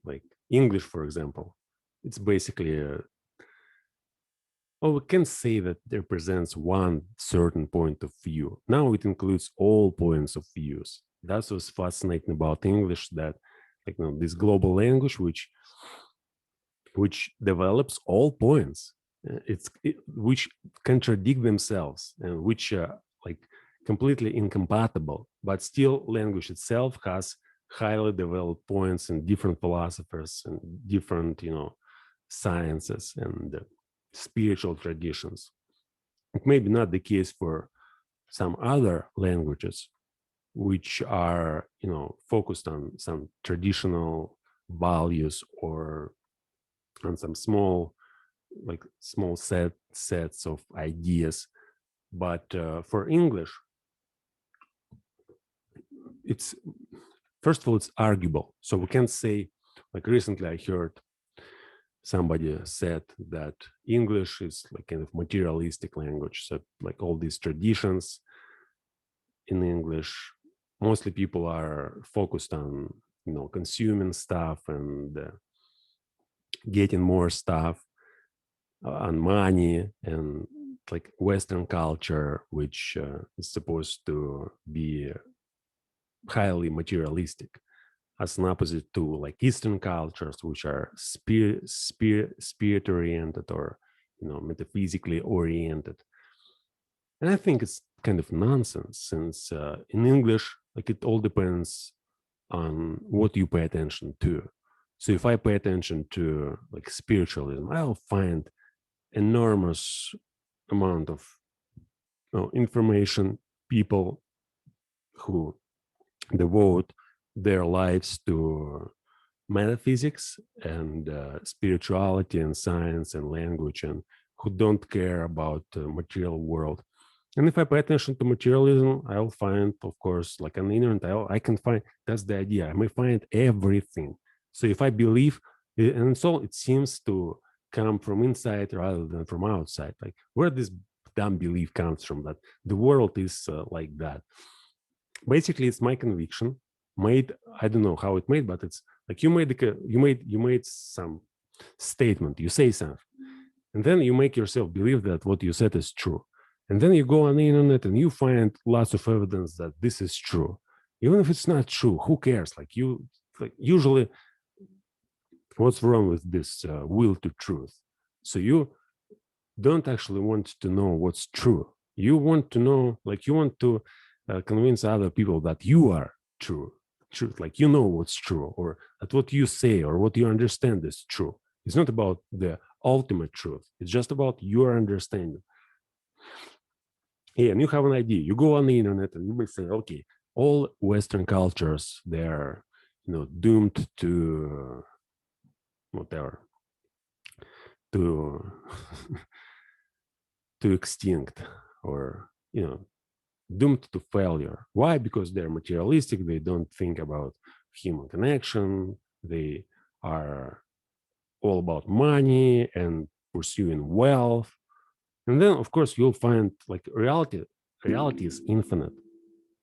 like English, for example, it's basically we can say that it represents one certain point of view. Now it includes all points of views. That's what's fascinating about English, that, like, this global language which develops all points, which contradict themselves and which are like completely incompatible, but still language itself has highly developed points in different philosophers and different, sciences and spiritual traditions. It may be not the case for some other languages which are, focused on some traditional values or on some small sets of ideas. But for English, it's, first of all, it's arguable. So we can say, like, recently I heard somebody said that English is like kind of materialistic language. So like all these traditions in English, mostly people are focused on, consuming stuff and getting more stuff, on money, and like Western culture, which is supposed to be highly materialistic, as an opposite to like Eastern cultures, which are spirit oriented, or, metaphysically oriented. And I think it's kind of nonsense, since in English, like, it all depends on what you pay attention to. So if I pay attention to like spiritualism, I'll find enormous amount of information, people who devote their lives to metaphysics and spirituality and science and language, and who don't care about the material world. And if I pay attention to materialism, I'll find, of course, like on the internet, I can find, that's the idea, I may find everything. So if I believe, and so it seems to come from inside rather than from outside, like where this dumb belief comes from, that the world is like that. Basically, it's my conviction made, I don't know how it made, but it's like you made some statement, you say something, and then you make yourself believe that what you said is true. And then you go on the internet and you find lots of evidence that this is true. Even if it's not true, who cares? Like usually, what's wrong with this will to truth? So you don't actually want to know what's true. You want to know, like you want to convince other people that you are true, truth, like you know what's true, or that what you say or what you understand is true. It's not about the ultimate truth. It's just about your understanding. Yeah, and you have an idea. You go on the internet and you may say, okay, all Western cultures, they're, doomed to whatever, to to extinct, or doomed to failure. Why? Because they're materialistic. They don't think about human connection. They are all about money and pursuing wealth. And then, of course, you'll find like reality is infinite.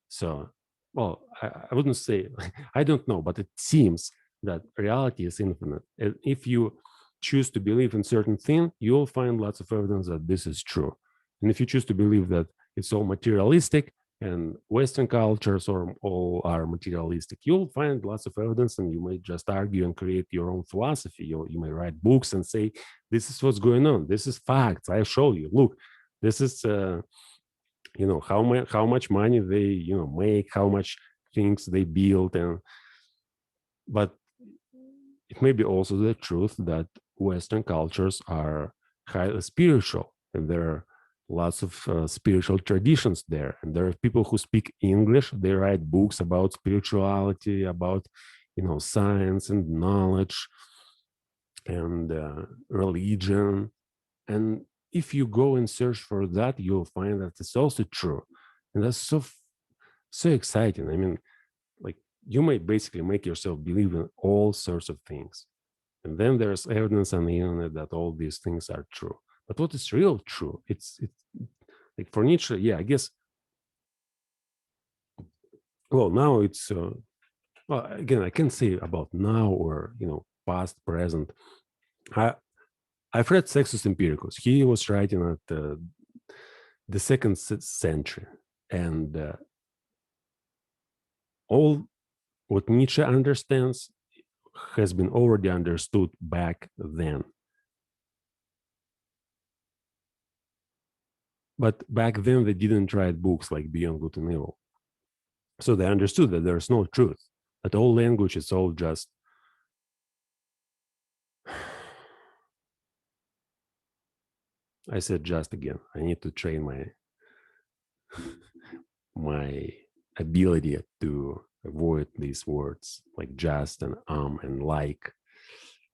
So, well, I wouldn't say, I don't know, but it seems that reality is infinite. And if you choose to believe in certain thing, you'll find lots of evidence that this is true. And if you choose to believe that it's all materialistic and Western cultures or all are materialistic, you'll find lots of evidence, and you may just argue and create your own philosophy. You may write books and say, this is what's going on. This is facts. I show you. Look, this is how much money they make, how much things they build. And but it may be also the truth that Western cultures are highly spiritual, and there are lots of spiritual traditions there, and there are people who speak English. They write books about spirituality, about science and knowledge and religion. And if you go and search for that, you'll find that it's also true. And that's so exciting. I mean, like, you might basically make yourself believe in all sorts of things. And then there's evidence on the internet that all these things are true. But what is real true? It's like for Nietzsche, yeah, I guess. Well, now it's well, again, I can't say about now or past, present. I I've read Sextus Empiricus. He was writing at the second century, and all what Nietzsche understands has been already understood back then. But back then, they didn't write books like Beyond Good and Evil. So they understood that there's no truth, that all language is all just I said just again. I need to train my ability to avoid these words like just and and like.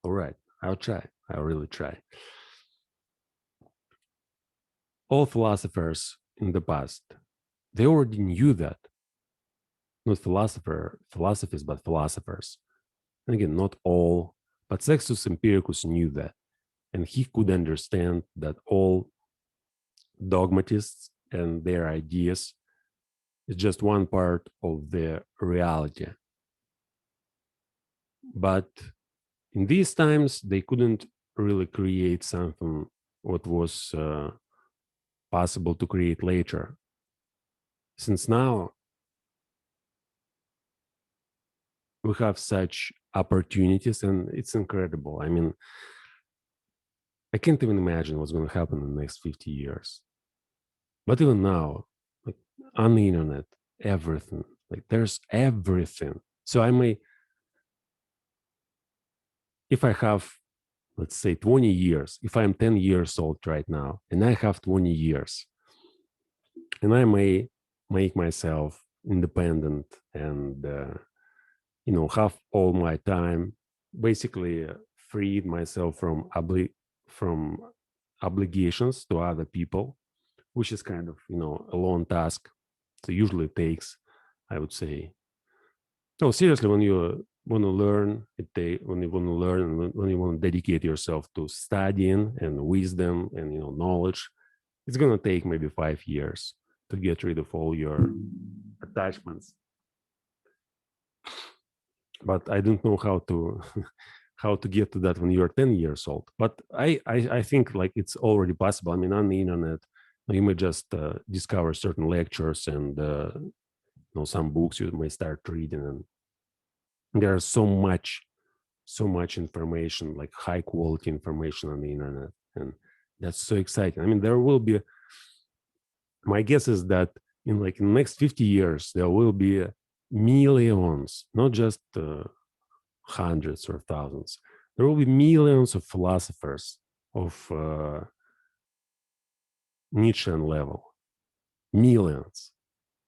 All right, I'll try. I'll really try. All philosophers in the past, they already knew that. Not philosophies, but philosophers. And again, not all, but Sextus Empiricus knew that. And he could understand that all dogmatists and their ideas is just one part of the reality. But in these times, they couldn't really create something what was possible to create later. Since now we have such opportunities, and it's incredible. I mean, I can't even imagine what's going to happen in the next 50 years. But even now, like on the internet, everything, like there's everything. So I may, if I have, let's say 20 years, if I'm 10 years old right now, and I have 20 years, and I may make myself independent and, have all my time, basically freed myself from from obligations to other people, which is kind of, a long task. So usually it takes, I would say, no, seriously, when you want to learn, when you want to learn, and when you want to dedicate yourself to studying and wisdom and knowledge, it's gonna take maybe 5 years to get rid of all your attachments. but I don't know how to how to get to that when you're 10 years old. But I think like it's already possible. I mean, on the internet, you may just discover certain lectures and some books you may start reading, and there's so much information, like high quality information on the internet, and that's so exciting. I mean, there will be, my guess is that in like the next 50 years there will be millions, not just hundreds or thousands. There will be millions of philosophers of Nietzschean level, millions,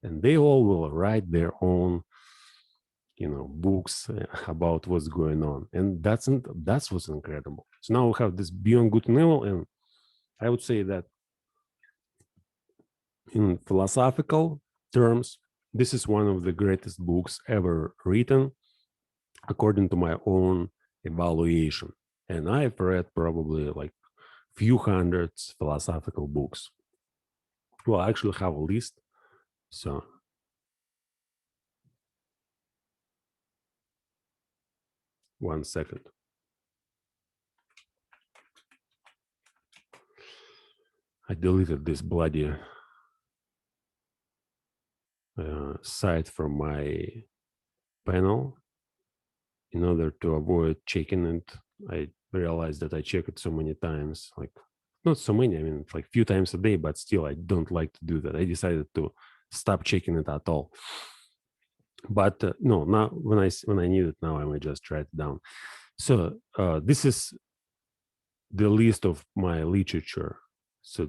and they all will write their own, books about what's going on, and that's what's incredible. So now we have this Beyond Good and Evil, and I would say that in philosophical terms, this is one of the greatest books ever written, according to my own evaluation. And I've read probably like few hundreds philosophical books. Well, I actually have a list. So one second. I deleted this bloody site from my panel in order to avoid checking it. I realized that I check it so many times, like not so many, I mean, it's like a few times a day, but still I don't like to do that. I decided to stop checking it at all. But no, now when I need it now, I may just write it down. So this is the list of my literature. So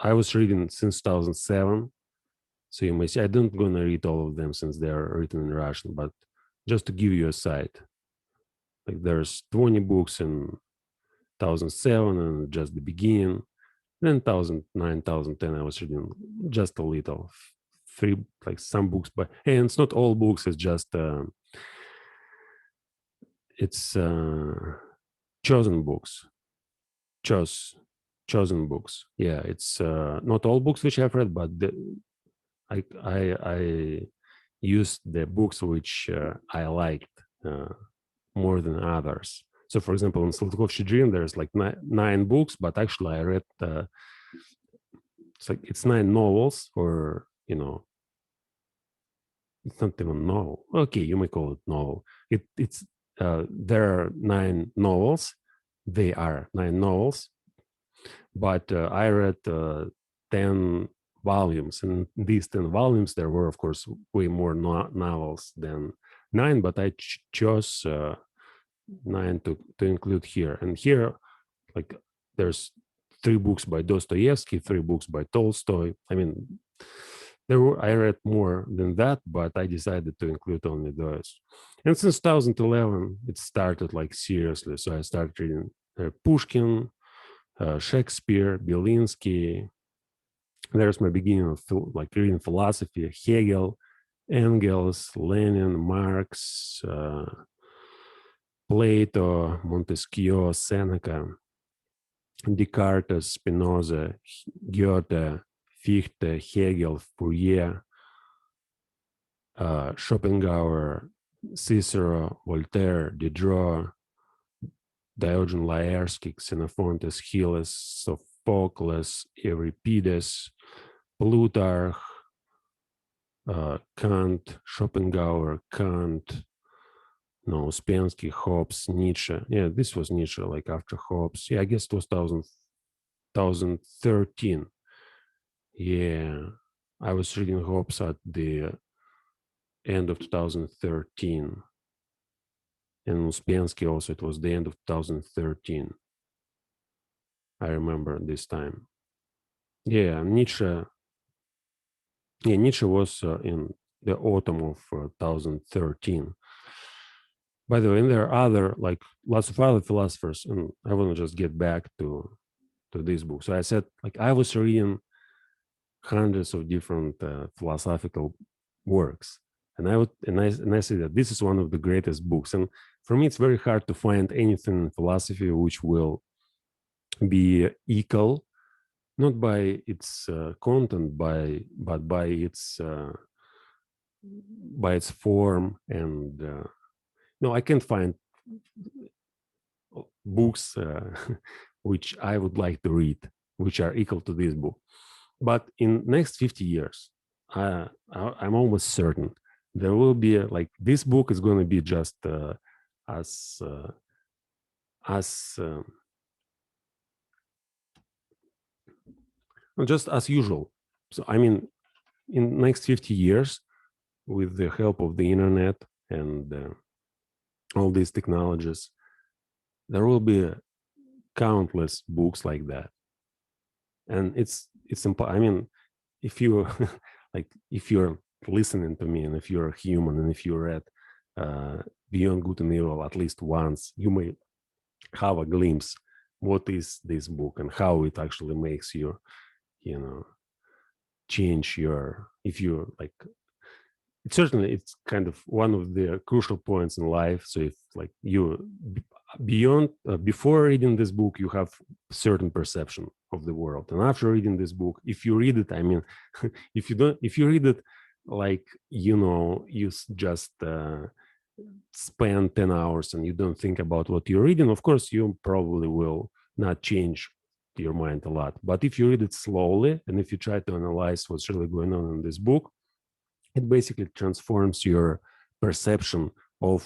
I was reading since 2007. So you may say I don't gonna read all of them since they are written in Russian, but just to give you a sight, like there's 20 books in 2007 and just the beginning. Then 2009, 2010, I was reading just a little, three, like some books, but and it's not all books. It's just it's chosen books, chosen books. Yeah, it's not all books which I've read, but I used the books which I liked more than others. So, for example, in Slatkovsky Dream, there's like nine books, but actually I read it's nine novels, or it's not even novel. Okay, you may call it novel. It's there are nine novels. They are nine novels, but I read 10 volumes, and these 10 volumes there were, of course, way more novels than nine, but I chose nine to include here. And here, like, there's three books by Dostoevsky, three books by Tolstoy. I mean, I read more than that, but I decided to include only those. And since 2011, it started like seriously. So I started reading Pushkin, Shakespeare, Belinsky. There's my beginning of like reading philosophy: Hegel, Engels, Lenin, Marx, Plato, Montesquieu, Seneca, Descartes, Spinoza, Goethe, Fichte, Hegel, Fourier, Schopenhauer, Cicero, Voltaire, Diderot, Diogenes Laerski, Xenophon, Aeschylus, Sophocles, Euripides, Plutarch, Kant, Schopenhauer, Kant, no, Uspensky, Hobbes, Nietzsche. Yeah, this was Nietzsche, like after Hobbes. Yeah, I guess it was 2013. Yeah, I was reading Hobbes at the end of 2013. And Uspensky also, it was the end of 2013. I remember this time. Yeah, Nietzsche. Yeah, Nietzsche was in the autumn of 2013. By the way, and there are other, like lots of other philosophers, and I want to just get back to this book. So I said, like, I was reading hundreds of different philosophical works, and I say that this is one of the greatest books. And for me, it's very hard to find anything in philosophy which will be equal, not by its content, but by its form and No, I can't find books which I would like to read, which are equal to this book. But in next 50 years, I'm almost certain there will be like this book is going to be just as as just as usual. So I mean, in next 50 years, with the help of the internet and all these technologies, there will be countless books like that. And it's I mean, if you like, if you're listening to me, and if you're a human, and if you read uh, Beyond Good and Evil at least once, you may have a glimpse what is this book and how it actually makes you, you know, change your, if you like, it certainly it's kind of one of the crucial points in life. So if like you beyond before reading this book, you have certain perception of the world, and after reading this book, if you read it, I mean, if you read it like, you know, you just spend 10 hours and you don't think about what you're reading, of course you probably will not change your mind a lot. But if you read it slowly, and if you try to analyze what's really going on in this book, it basically transforms your perception of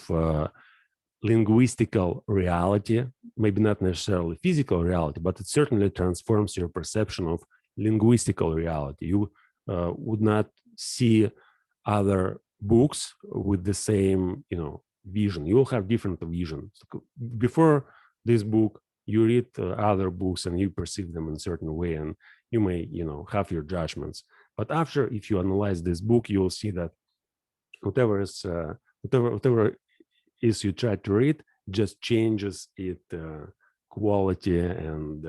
linguistical reality, maybe not necessarily physical reality, but it certainly transforms your perception of linguistical reality. You would not see other books with the same, you know, vision. You will have different visions. Before this book, you read other books and you perceive them in a certain way, and you may, you know, have your judgments. But after, if you analyze this book, you will see that whatever is whatever is you try to read just changes it quality, and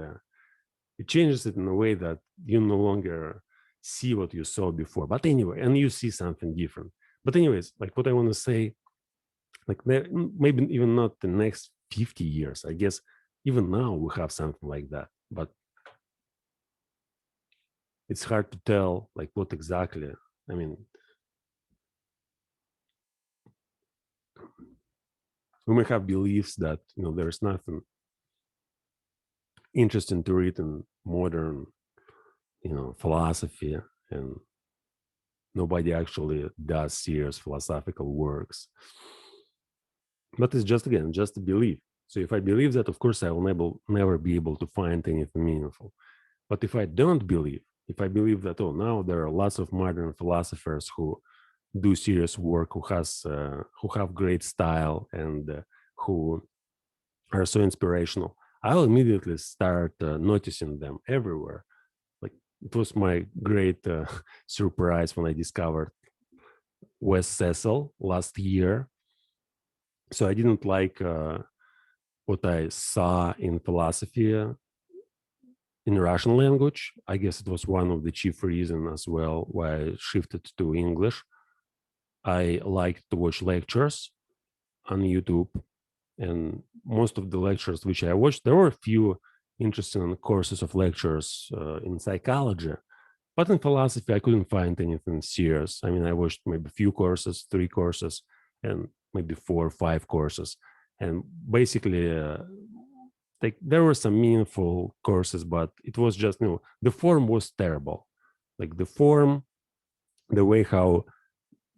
it changes it in a way that you no longer see what you saw before. But anyway, and you see something different. But anyways, like what I want to say, like maybe even not the next 50 years, I guess even now we have something like that. But it's hard to tell like what exactly. I mean, we may have beliefs that, you know, there's nothing interesting to read in modern, you know, philosophy, and nobody actually does serious philosophical works. But it's just, again, just a belief. So if I believe that, of course I will never be able to find anything meaningful. But if I don't believe, if I believe that, oh, now there are lots of modern philosophers who do serious work, who have great style, and who are so inspirational, I'll immediately start noticing them everywhere. Like, it was my great surprise when I discovered Wes Cecil last year. So I didn't like what I saw in philosophy in Russian language. I guess it was one of the chief reasons as well why I shifted to English. I liked to watch lectures on YouTube, and most of the lectures which I watched, there were a few interesting courses of lectures in psychology, but in philosophy, I couldn't find anything serious. I mean, I watched maybe a few courses, 3 courses, and maybe 4 or 5 courses. And basically, like there were some meaningful courses, but it was just, you know, the form was terrible. Like the form, the way how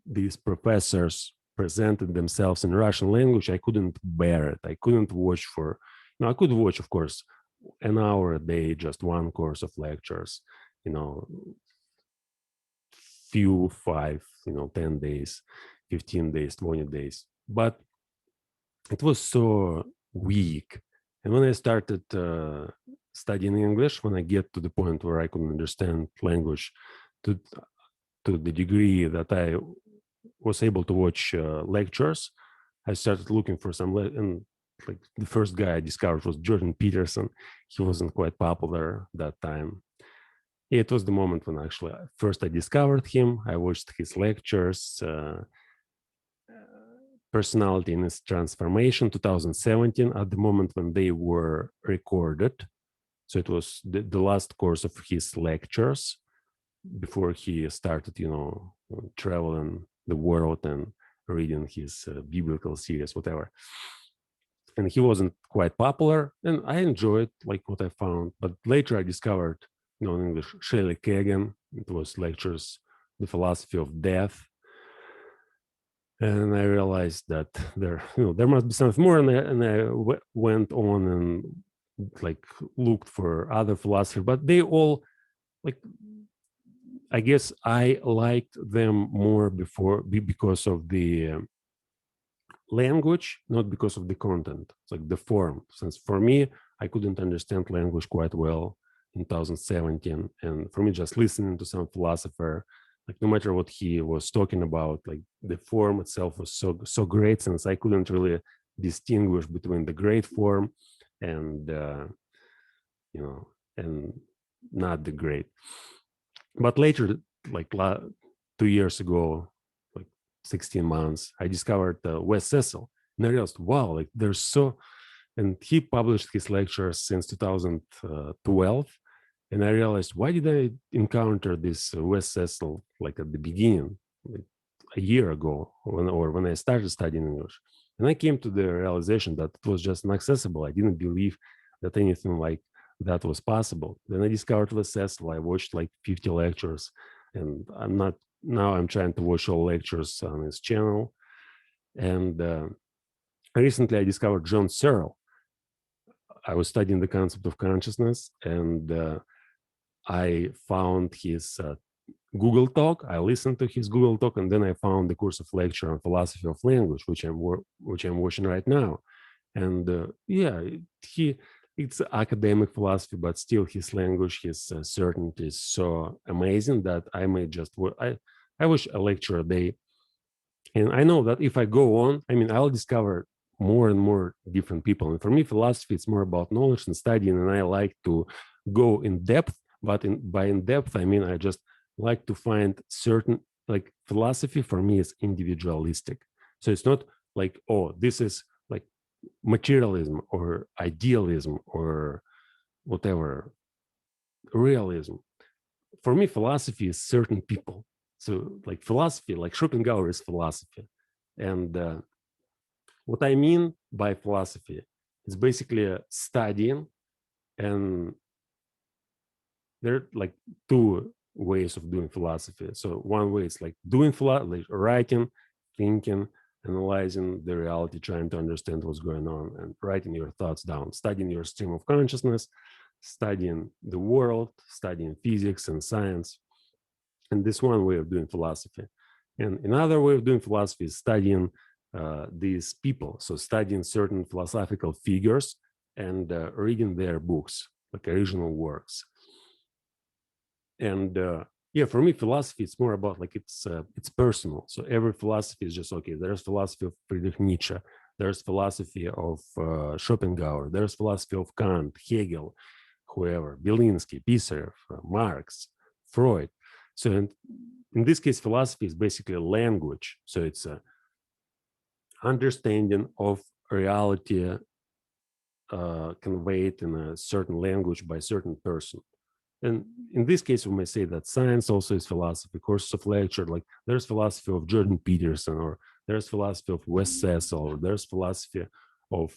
these professors presented themselves in Russian language, I couldn't bear it. I couldn't watch for, you know, I could watch, of course, an hour a day, just one course of lectures, you know, few 5, you know, 10 days, 15 days, 20 days. But it was so weak. And when I started studying English, when I get to the point where I could understand language to, to the degree that I was able to watch lectures, I started looking for some, and like the first guy I discovered was Jordan Peterson. He wasn't quite popular that time. It was the moment when actually first I discovered him. I watched his lectures, Personality in its Transformation, 2017, at the moment when they were recorded. So it was the last course of his lectures before he started, you know, traveling the world and reading his biblical series, whatever. And he wasn't quite popular, and I enjoyed like what I found. But later I discovered, in English, Shelley Kagan. It was lectures, The Philosophy of Death, and I realized that there must be something more. And I went on and like looked for other philosophers, but they all like, I guess I liked them more because of the language, not because of the content. It's like the form. Since for me, I couldn't understand language quite well in 2017, and for me, just listening to some philosopher, like no matter what he was talking about, like the form itself was so great, since I couldn't really distinguish between the great form and and not the great. But later, like 2 years ago, like 16 months, I discovered Wes Cecil, and I realized, wow, like there's and he published his lectures since 2012. And I realized, why did I encounter this Wes Cecil like at the beginning, like a year ago, when I started studying English? And I came to the realization that it was just inaccessible. I didn't believe that anything like that was possible. Then I discovered Wes Cecil. I watched like 50 lectures, and I'm trying to watch all lectures on his channel. And recently I discovered John Searle. I was studying the concept of consciousness, and I found his Google Talk. I listened to his Google Talk, and then I found the course of lecture on philosophy of language, which I'm watching right now. And it's academic philosophy, but still his language, his certainty is so amazing that I may I watch a lecture a day. And I know that if I go on, I'll discover more and more different people. And for me, philosophy, it's more about knowledge and studying. And I like to go in depth, but by in depth, I just like to find certain, like philosophy for me is individualistic. So it's not like, oh, this is like materialism or idealism or whatever, realism. For me, philosophy is certain people. So like philosophy, like Schopenhauer is philosophy. And what I mean by philosophy is basically studying, and there are like two ways of doing philosophy. So one way is like doing philosophy, like writing, thinking, analyzing the reality, trying to understand what's going on, and writing your thoughts down, studying your stream of consciousness, studying the world, studying physics and science. And this one way of doing philosophy. And another way of doing philosophy is studying these people. So studying certain philosophical figures and reading their books, like original works. And for me, philosophy, it's more about like it's personal. So every philosophy is just, okay, there's philosophy of Friedrich Nietzsche, there's philosophy of Schopenhauer, there's philosophy of Kant, Hegel, whoever, Belinsky, Pisarev, Marx, Freud. So in this case, philosophy is basically a language. So it's a understanding of reality conveyed in a certain language by a certain person. And in this case, we may say that science also is philosophy. Courses of lecture, like there's philosophy of Jordan Peterson, or there's philosophy of Wes Cecil, or there's philosophy of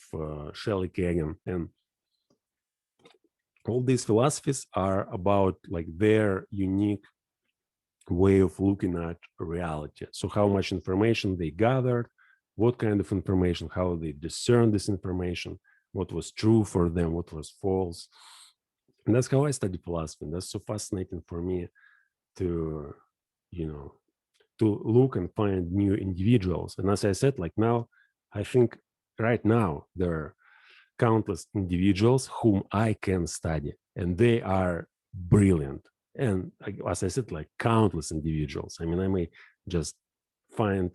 Shelley Kagan. And all these philosophies are about like their unique way of looking at reality. So how much information they gathered, what kind of information, how they discern this information, what was true for them, what was false. And that's how I study philosophy. And that's so fascinating for me to, to look and find new individuals. And as I said, like now, I think right now there are countless individuals whom I can study, and they are brilliant. And as I said, like countless individuals. I may just find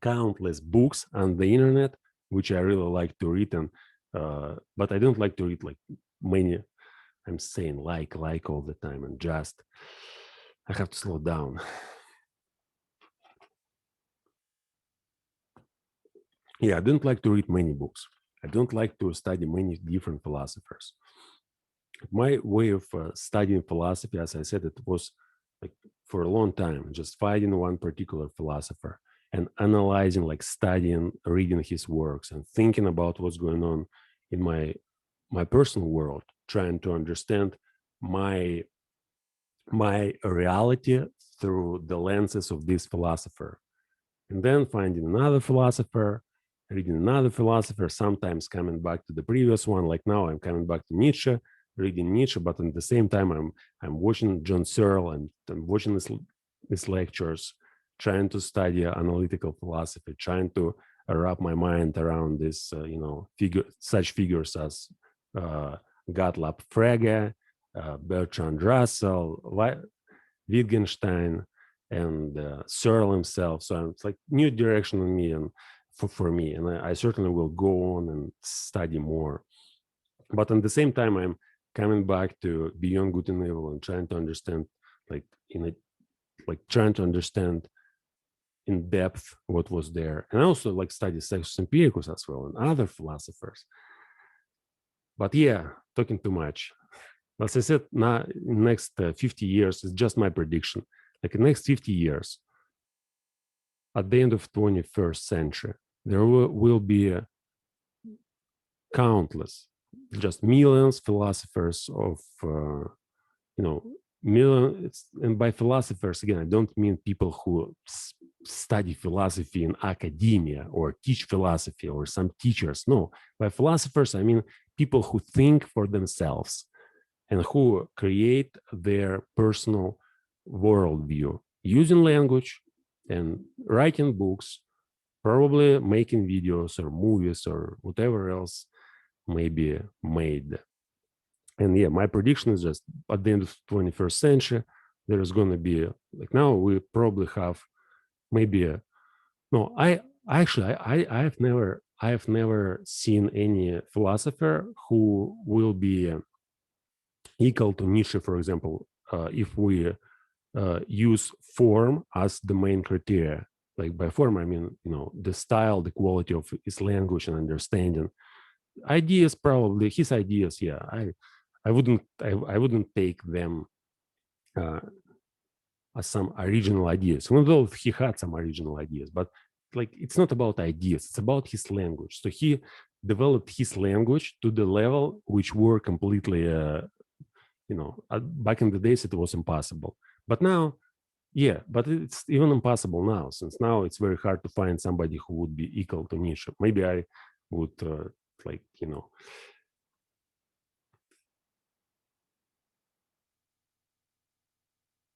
countless books on the internet, which I really like to read, and but I don't like to read like many. I'm saying like all the time, and just I have to slow down. I don't like to read many books. I don't like to study many different philosophers. My way of studying philosophy, as I said, it was like for a long time, just finding one particular philosopher. and analyzing, like studying, reading his works, and thinking about what's going on in my personal world, trying to understand my reality through the lenses of this philosopher, and then finding another philosopher, reading another philosopher, sometimes coming back to the previous one. Like now I'm coming back to Nietzsche, reading Nietzsche, but at the same time I'm watching John Searle, and I'm watching these lectures, trying to study analytical philosophy, trying to wrap my mind around this, such figures as Gottlob Frege, Bertrand Russell, Wittgenstein, and Searle himself. So it's like new direction in me, and for me, and I certainly will go on and study more. But at the same time, I'm coming back to Beyond Good and Evil and trying to understand, trying to understand in depth what was there, and I also like study Sextus Empiricus as well and other philosophers. But yeah, talking too much. As I said, now in the next 50 years, it's just my prediction. Like in the next 50 years, at the end of 21st century, there will be countless, just millions philosophers of, millions. And by philosophers, again, I don't mean people who study philosophy in academia or teach philosophy or some teachers. No, by philosophers, I mean people who think for themselves and who create their personal worldview using language and writing books, probably making videos or movies or whatever else may be made. And yeah, my prediction is just at the end of 21st century, there is going to be, like now we probably have maybe I have never seen any philosopher who will be equal to Nietzsche, for example, if we use form as the main criteria. Like by form, I mean, the style, the quality of his language and understanding. Ideas, probably his ideas. Yeah, I wouldn't take them as some original ideas. Although he had some original ideas, but like it's not about ideas; it's about his language. So he developed his language to the level which were completely, back in the days it was impossible. But now, yeah, but it's even impossible now, since now it's very hard to find somebody who would be equal to Nietzsche. Maybe I would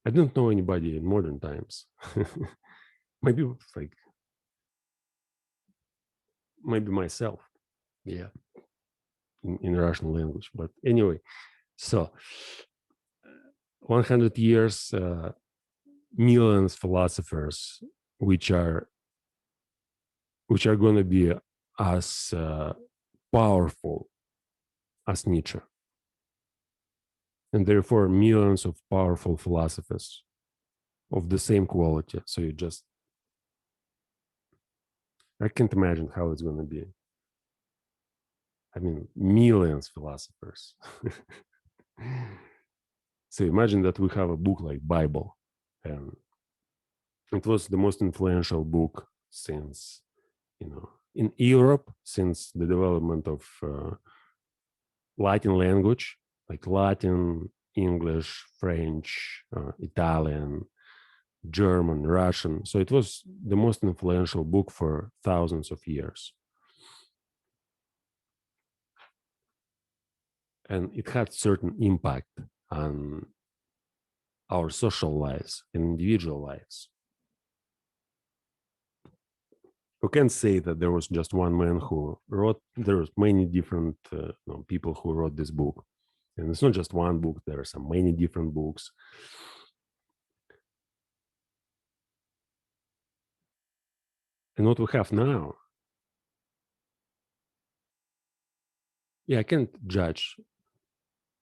I don't know anybody in modern times. Maybe maybe myself, yeah, in Russian language. But anyway, so 100 years, millions philosophers, which are going to be as powerful as Nietzsche, and therefore millions of powerful philosophers of the same quality. So I can't imagine how it's going to be. I mean, millions philosophers. So imagine that we have a book like Bible, and it was the most influential book since, in Europe, since the development of Latin language, like Latin, English, French, Italian, German, Russian. So it was the most influential book for thousands of years. And it had certain impact on our social lives and individual lives. We can't say that there was just one man who wrote. There was many different people who wrote this book, and it's not just one book. There are some many different books. And what we have now, yeah, I can't judge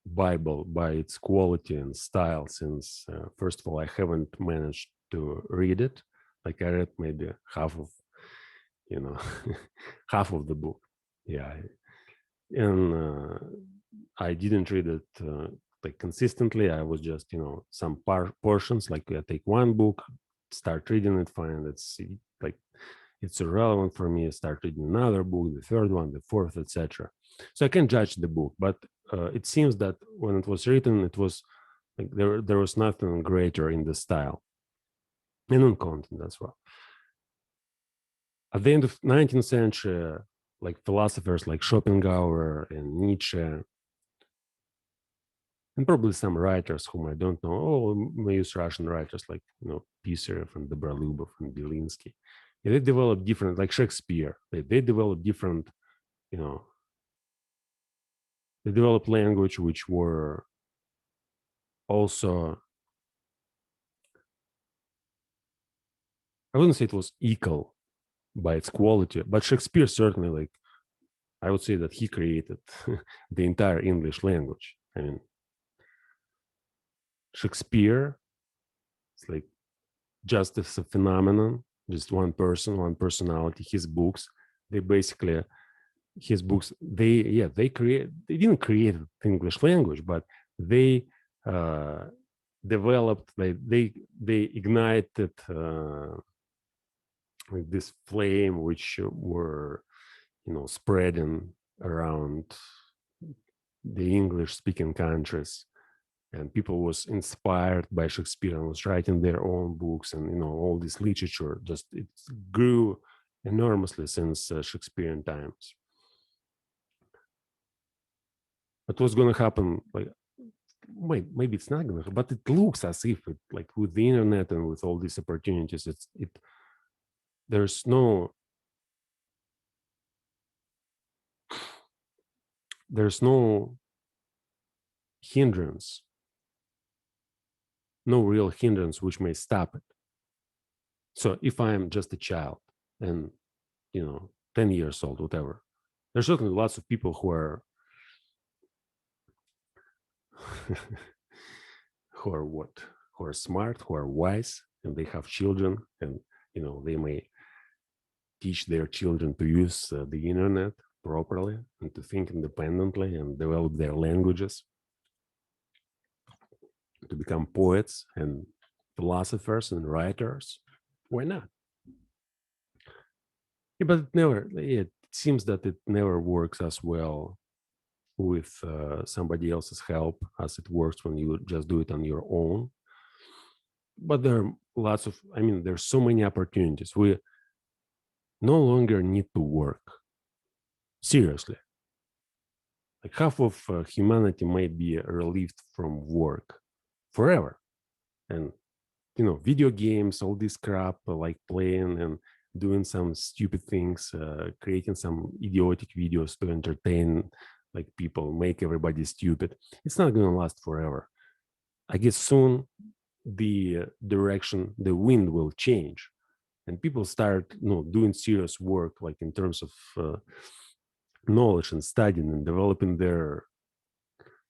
Bible by its quality and style, since first of all, I haven't managed to read it. Like I read maybe half of, half of the book. Yeah, and I didn't read it like consistently. I was just, some portions. Like I take one book, start reading it, find it's like it's irrelevant for me. I start reading another book, the third one, the fourth, etc. So I can judge the book, but it seems that when it was written, it was like there was nothing greater in the style and in content as well. At the end of 19th century, like philosophers like Schopenhauer and Nietzsche, and probably some writers whom I don't know. Oh, we use Russian writers like Pisarev and Dobrolubov and Belinsky. Yeah, they developed different, like Shakespeare. They developed different, you know, they developed language which were also, I wouldn't say it was equal by its quality, but Shakespeare certainly, like, I would say that he created the entire English language. I mean, Shakespeare, it's like just as a phenomenon, just one person, one personality. His books, they basically, his books, they didn't create the English language, but they developed, they ignited like this flame which were spreading around the English speaking countries, and people was inspired by Shakespeare and was writing their own books, and all this literature just it grew enormously since Shakespearean times. But what's going to happen, like, maybe it's not going to, but it looks as if it, like, with the internet and with all these opportunities, there's no hindrance, no real hindrance which may stop it. So if I'm just a child and 10 years old, whatever, there's certainly lots of people who are who are what who are smart, who are wise, and they have children, and they may teach their children to use the internet properly and to think independently and develop their languages, to become poets and philosophers and writers. Why not? Yeah, but it seems that it never works as well with somebody else's help as it works when you just do it on your own. But there are there's so many opportunities. We no longer need to work. Seriously. Like half of humanity might be relieved from work forever. And, video games, all this crap, like playing and doing some stupid things, creating some idiotic videos to entertain like people, make everybody stupid. It's not going to last forever. I guess soon the direction, the wind will change, and people start doing serious work, like in terms of knowledge and studying and developing their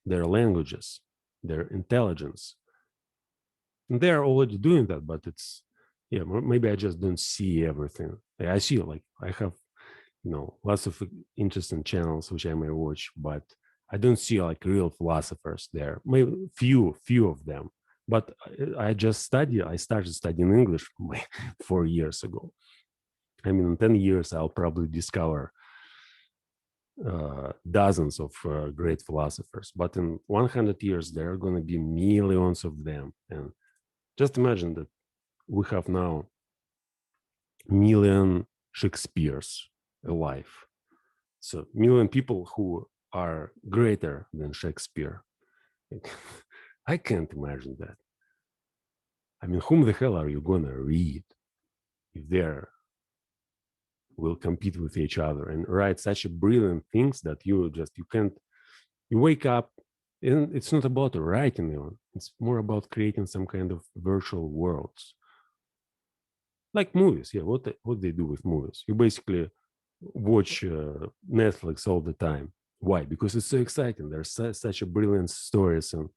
languages, their intelligence. And they're already doing that, but it's maybe I just don't see everything. I see, like, I have lots of interesting channels which I may watch, but I don't see like real philosophers there. Maybe few of them. But I started studying English 4 years ago. I mean, in 10 years, I'll probably discover dozens of great philosophers. But in 100 years, there are going to be millions of them. And just imagine that we have now million Shakespeares alive. So million people who are greater than Shakespeare. I can't imagine that. I mean, whom the hell are you going to read if they will compete with each other and write such brilliant things that you wake up, and it's not about writing even. It's more about creating some kind of virtual worlds. Like movies, yeah. What they do with movies? You basically watch Netflix all the time. Why? Because it's so exciting. There's such a brilliant stories, and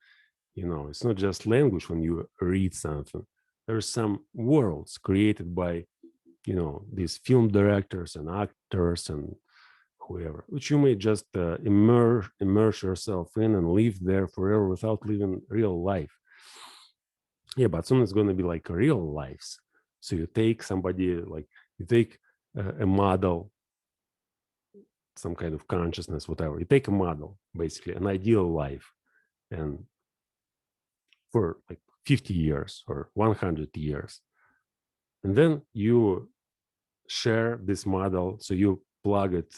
it's not just language when you read something. There's some worlds created by these film directors and actors and whoever, which you may just immerse yourself in and live there forever without living real life. Yeah, but soon it's going to be like real lives. So you take somebody, like, you take a model, some kind of consciousness, whatever. You take a model, basically, an ideal life, and for like 50 years or 100 years. And then you share this model. So you plug it,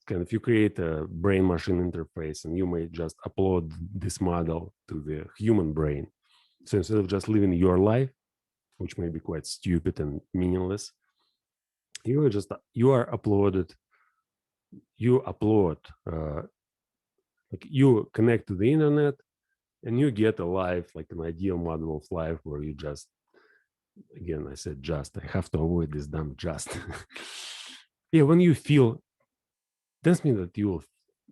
kind of, you create a brain machine interface, and you may just upload this model to the human brain. So instead of just living your life, which may be quite stupid and meaningless, you upload, like you connect to the internet, and you get a life, like an ideal model of life, where you just, again, I said just, I have to avoid this dumb just. Yeah, when you feel, doesn't mean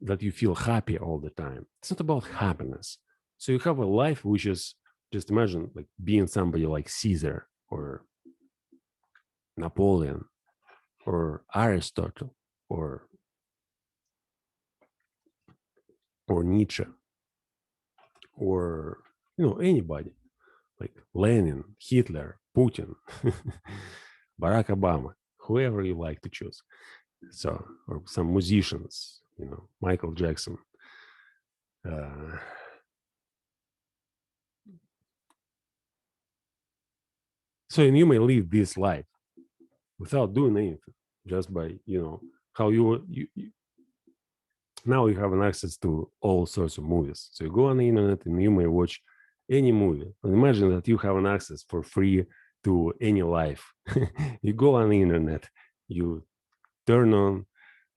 that you feel happy all the time. It's not about happiness. So you have a life which is, just imagine like being somebody like Caesar or Napoleon or Aristotle or Nietzsche or anybody like Lenin, Hitler, Putin, Barack Obama, whoever you like to choose. So, or some musicians, Michael Jackson. So, and you may live this life without doing anything, just by, how you now you have an access to all sorts of movies. So you go on the internet and you may watch any movie. And imagine that you have an access for free to any life. You go on the internet, you turn on,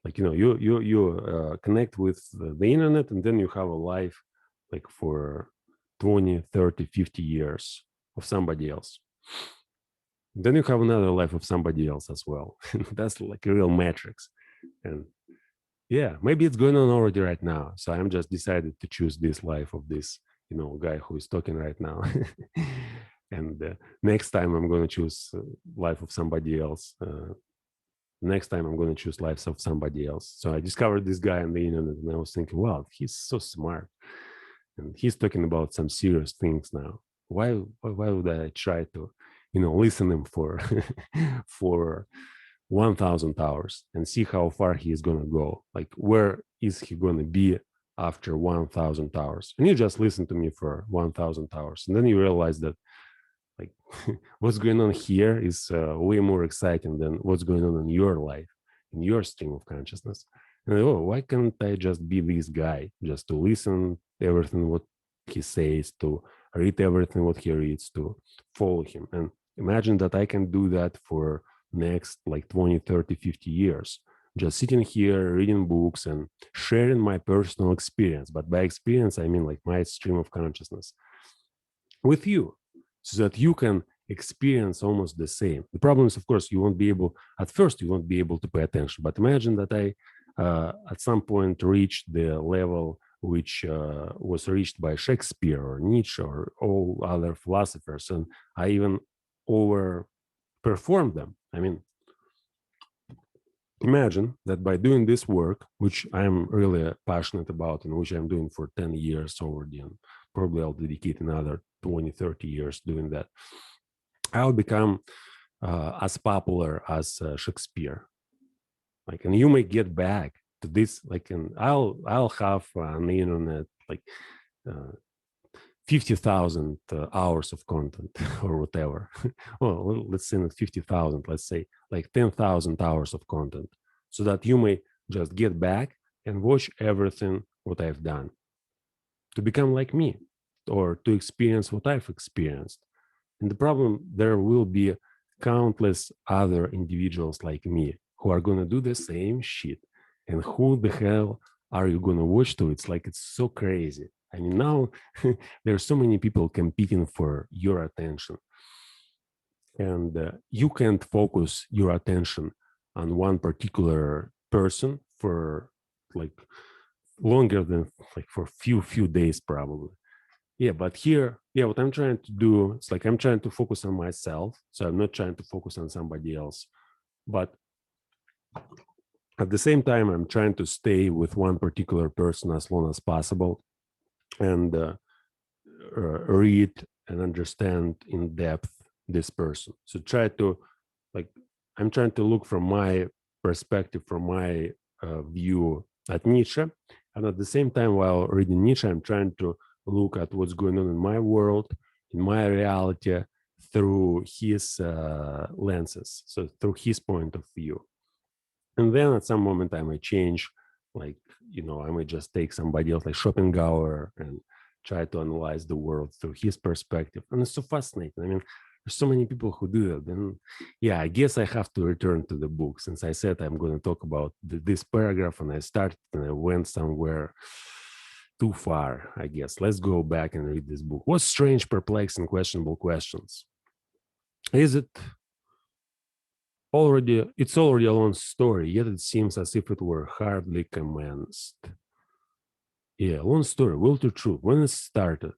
like, you connect with the internet, and then you have a life like for 20, 30, 50 years of somebody else. Then you have another life of somebody else as well. That's like a real matrix. And yeah, maybe it's going on already right now. So I'm just decided to choose this life of this, guy who is talking right now. And next time I'm going to choose life of somebody else. Next time I'm going to choose lives of somebody else. So I discovered this guy on the internet, and I was thinking, wow, he's so smart. And he's talking about some serious things now. Why would I try to, listen him for, for 1,000 hours and see how far he is going to go? Like, where is he going to be after 1,000 hours? And you just listen to me for 1,000 hours. And then you realize that, like, what's going on here is way more exciting than what's going on in your life, in your stream of consciousness. And why can't I just be this guy, just to listen everything what he says, to read everything what he reads, to follow him? And imagine that I can do that for next like 20, 30, 50 years, just sitting here reading books and sharing my personal experience. But by experience, I mean like my stream of consciousness with you, so that you can experience almost the same. The problem is, of course, you won't be able to pay attention. But imagine that I, at some point, reached the level which was reached by Shakespeare or Nietzsche or all other philosophers, and I even overperformed them. I mean, imagine that by doing this work, which I'm really passionate about and which I'm doing for 10 years already, and probably I'll dedicate another 20, 30 years doing that, I'll become as popular as Shakespeare. Like, and you may get back to this, like, and I'll have on the internet like 50,000 hours of content or whatever. Well, let's say not 50,000, let's say like 10,000 hours of content, so that you may just get back and watch everything what I've done, to become like me or to experience what I've experienced. And the problem, there will be countless other individuals like me who are going to do the same shit. And who the hell are you going to watch to? It's like, it's so crazy. I mean, now there are so many people competing for your attention. And you can't focus your attention on one particular person for like longer than like for few days probably. Yeah, but here, what I'm trying to do, it's like I'm trying to focus on myself. So I'm not trying to focus on somebody else. But at the same time, I'm trying to stay with one particular person as long as possible, and read and understand in depth this person. So try to like I'm trying to look from my perspective, from my view at Nietzsche. And at the same time, while reading Nietzsche, I'm trying to look at what's going on in my world, in my reality, through his lenses, so through his point of view. And then at some moment, I might change, like, I might just take somebody else, like Schopenhauer, and try to analyze the world through his perspective. And it's so fascinating. I mean, there's so many people who do that. And yeah, I guess I have to return to the book, since I said I'm going to talk about this paragraph, and I started and I went somewhere too far, I guess. Let's go back and read this book. What strange, perplexing, questionable questions? Is it it's already a long story, yet it seems as if it were hardly commenced. Yeah, long story, will to truth. When it started,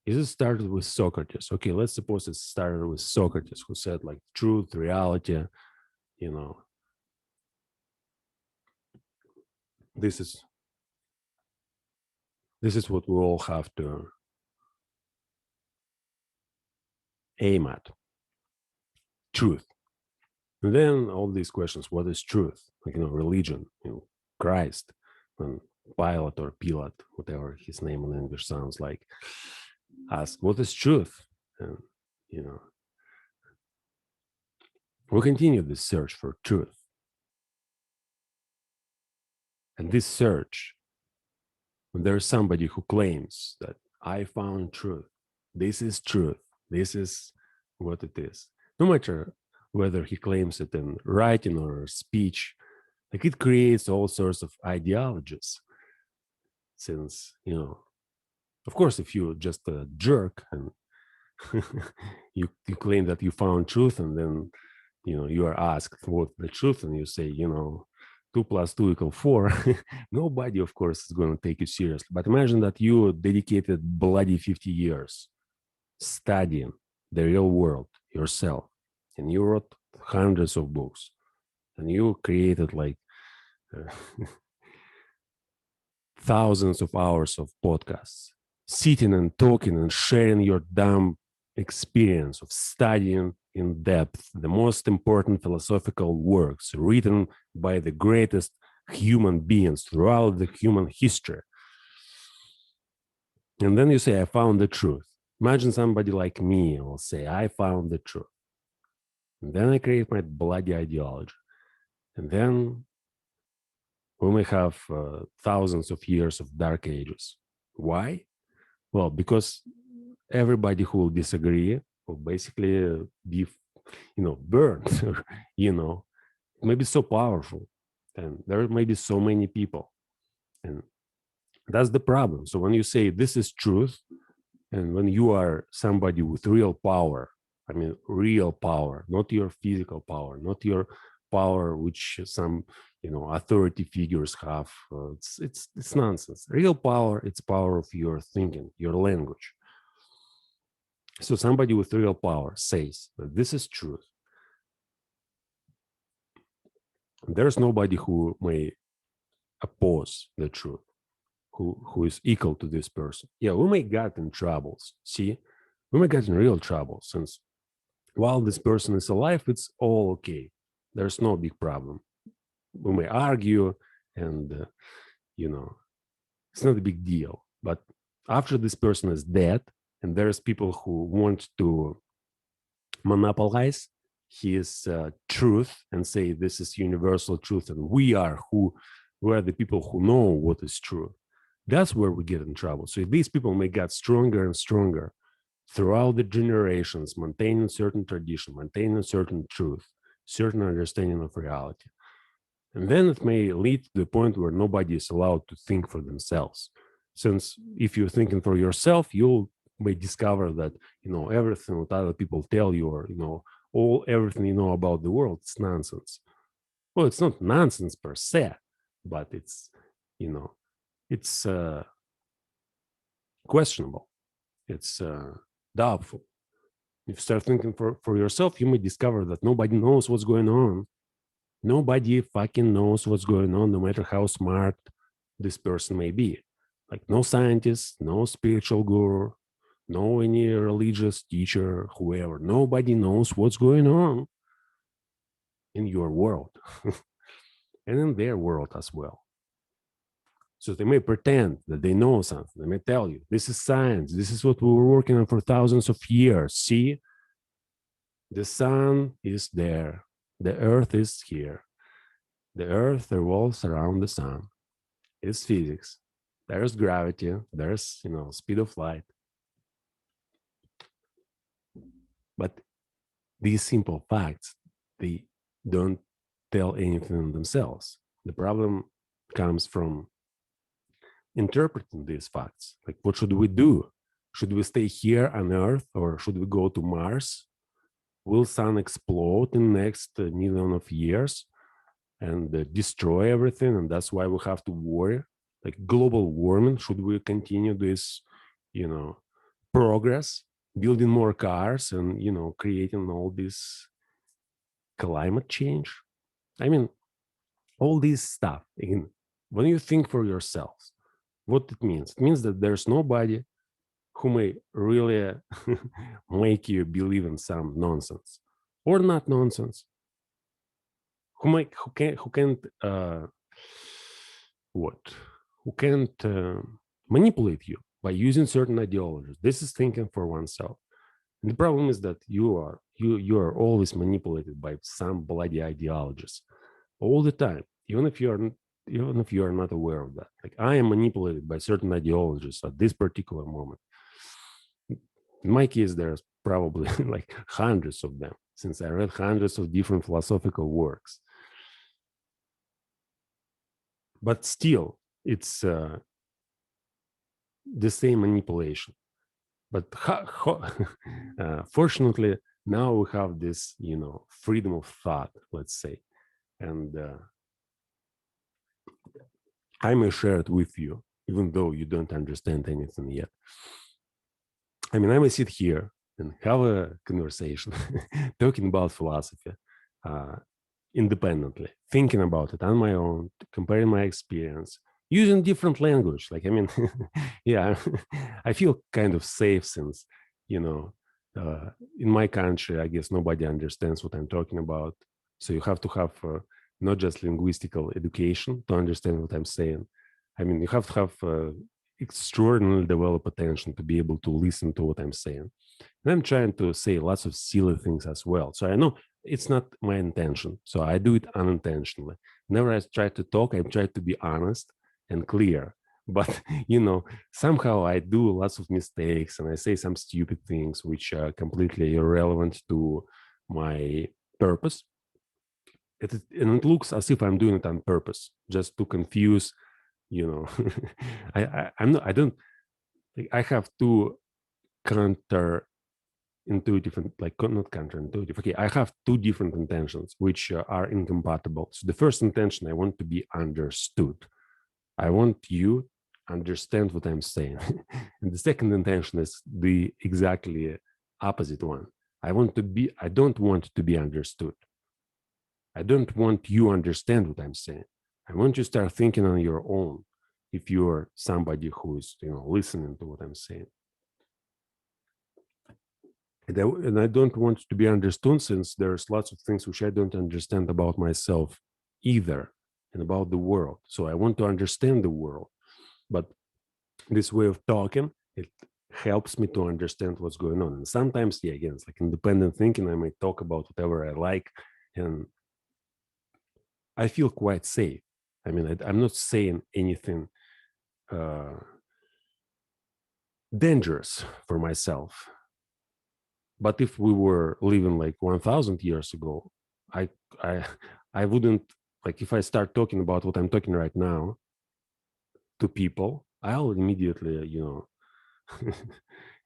is it started with Socrates? Okay, let's suppose it started with Socrates, who said like truth, reality, you know, this is what we all have to aim at. Truth. And then all these questions, what is truth? Like, religion, Christ, and Pilate or Pilate, whatever his name in English sounds like, ask, what is truth? And, we continue this search for truth. And this search, when there's somebody who claims that I found truth, this is truth, this is what it is, no matter whether he claims it in writing or speech, like it creates all sorts of ideologies. Since, of course, if you're just a jerk and you claim that you found truth, and then, you are asked what the truth, and you say, 2 + 2 = 4, nobody, of course, is going to take you seriously. But imagine that you dedicated bloody 50 years studying the real world yourself, and you wrote hundreds of books, and you created like thousands of hours of podcasts, sitting and talking and sharing your dumb experience of studying in depth the most important philosophical works written by the greatest human beings throughout the human history. And then you say, I found the truth. Imagine somebody like me will say, I found the truth. And then I create my bloody ideology. And then we may have thousands of years of dark ages. Why? Well, because everybody who will disagree will basically be, burned, maybe so powerful. And there may be so many people. And that's the problem. So when you say this is truth, and when you are somebody with real power, I mean, real power, not your physical power, not your power which some, authority figures have. It's nonsense. Real power, it's power of your thinking, your language. So somebody with real power says that this is truth. There's nobody who may oppose the truth, who is equal to this person. Yeah, we may get in troubles. See, we may get in real trouble, since while this person is alive, it's all okay. There's no big problem. We may argue, and it's not a big deal. But after this person is dead, and there's people who want to monopolize his truth and say this is universal truth, and we are the people who know what is true, that's where we get in trouble. So these people may get stronger and stronger throughout the generations, maintaining certain tradition, maintaining certain truth, certain understanding of reality. And then it may lead to the point where nobody is allowed to think for themselves. Since if you're thinking for yourself, you may discover that, everything that other people tell you, or, everything you know about the world, it's nonsense. Well, it's not nonsense per se, but it's, it's questionable. It's doubtful. If you start thinking for yourself, you may discover that nobody knows what's going on. Nobody fucking knows what's going on, no matter how smart this person may be. Like no scientist, no spiritual guru, no any religious teacher, whoever. Nobody knows what's going on. in your world and in their world as well. So they may pretend that they know something. They may tell you, this is science. This is what we were working on for thousands of years. See, the sun is there. The earth is here. The earth revolves around the sun. It's physics. There's gravity. There's, speed of light. But these simple facts, they don't tell anything themselves. The problem comes from interpreting these facts. Like, what should we do? Should we stay here on Earth or should we go to Mars? Will sun explode in the next million of years and destroy everything? And that's why we have to worry. Like global warming, should we continue this, progress, building more cars and, creating all this climate change? I mean, all this stuff, again, when you think for yourselves, what it means that there's nobody who may really make you believe in some nonsense or not nonsense, who can't what who can't manipulate you by using certain ideologies. This is thinking for oneself. And the problem is that you are always manipulated by some bloody ideologies all the time, even if you are not aware of that. Like I am manipulated by certain ideologies at this particular moment. In my case, there's probably like hundreds of them, since I read hundreds of different philosophical works. But still, it's the same manipulation. But fortunately, now we have this, freedom of thought, let's say. And I may share it with you, even though you don't understand anything yet. I mean, I may sit here and have a conversation talking about philosophy independently, thinking about it on my own, comparing my experience, using different language. Like, I mean, yeah, I feel kind of safe since, in my country, I guess nobody understands what I'm talking about. So you have to have not just linguistical education to understand what I'm saying. I mean, you have to have extraordinarily developed attention to be able to listen to what I'm saying. And I'm trying to say lots of silly things as well. So I know it's not my intention. So I do it unintentionally. Whenever I try to talk, I try to be honest and clear. But, somehow I do lots of mistakes and I say some stupid things which are completely irrelevant to my purpose. And it looks as if I'm doing it on purpose, just to confuse, I'm not, I don't, like, I have two counterintuitive, like not counterintuitive. Okay, I have two different intentions which are incompatible. So the first intention, I want to be understood. I want you understand what I'm saying. And the second intention is the exactly opposite one. I don't want to be understood. I don't want you understand what I'm saying. I want you to start thinking on your own if you're somebody who's, listening to what I'm saying. And I don't want to be understood since there's lots of things which I don't understand about myself either and about the world. So I want to understand the world. But this way of talking, it helps me to understand what's going on. And sometimes, yeah, again, it's like independent thinking. I may talk about whatever I like and I feel quite safe. I mean, I'm not saying anything dangerous for myself. But if we were living like 1,000 years ago, I I wouldn't, like, if I start talking about what I'm talking right now to people, I'll immediately,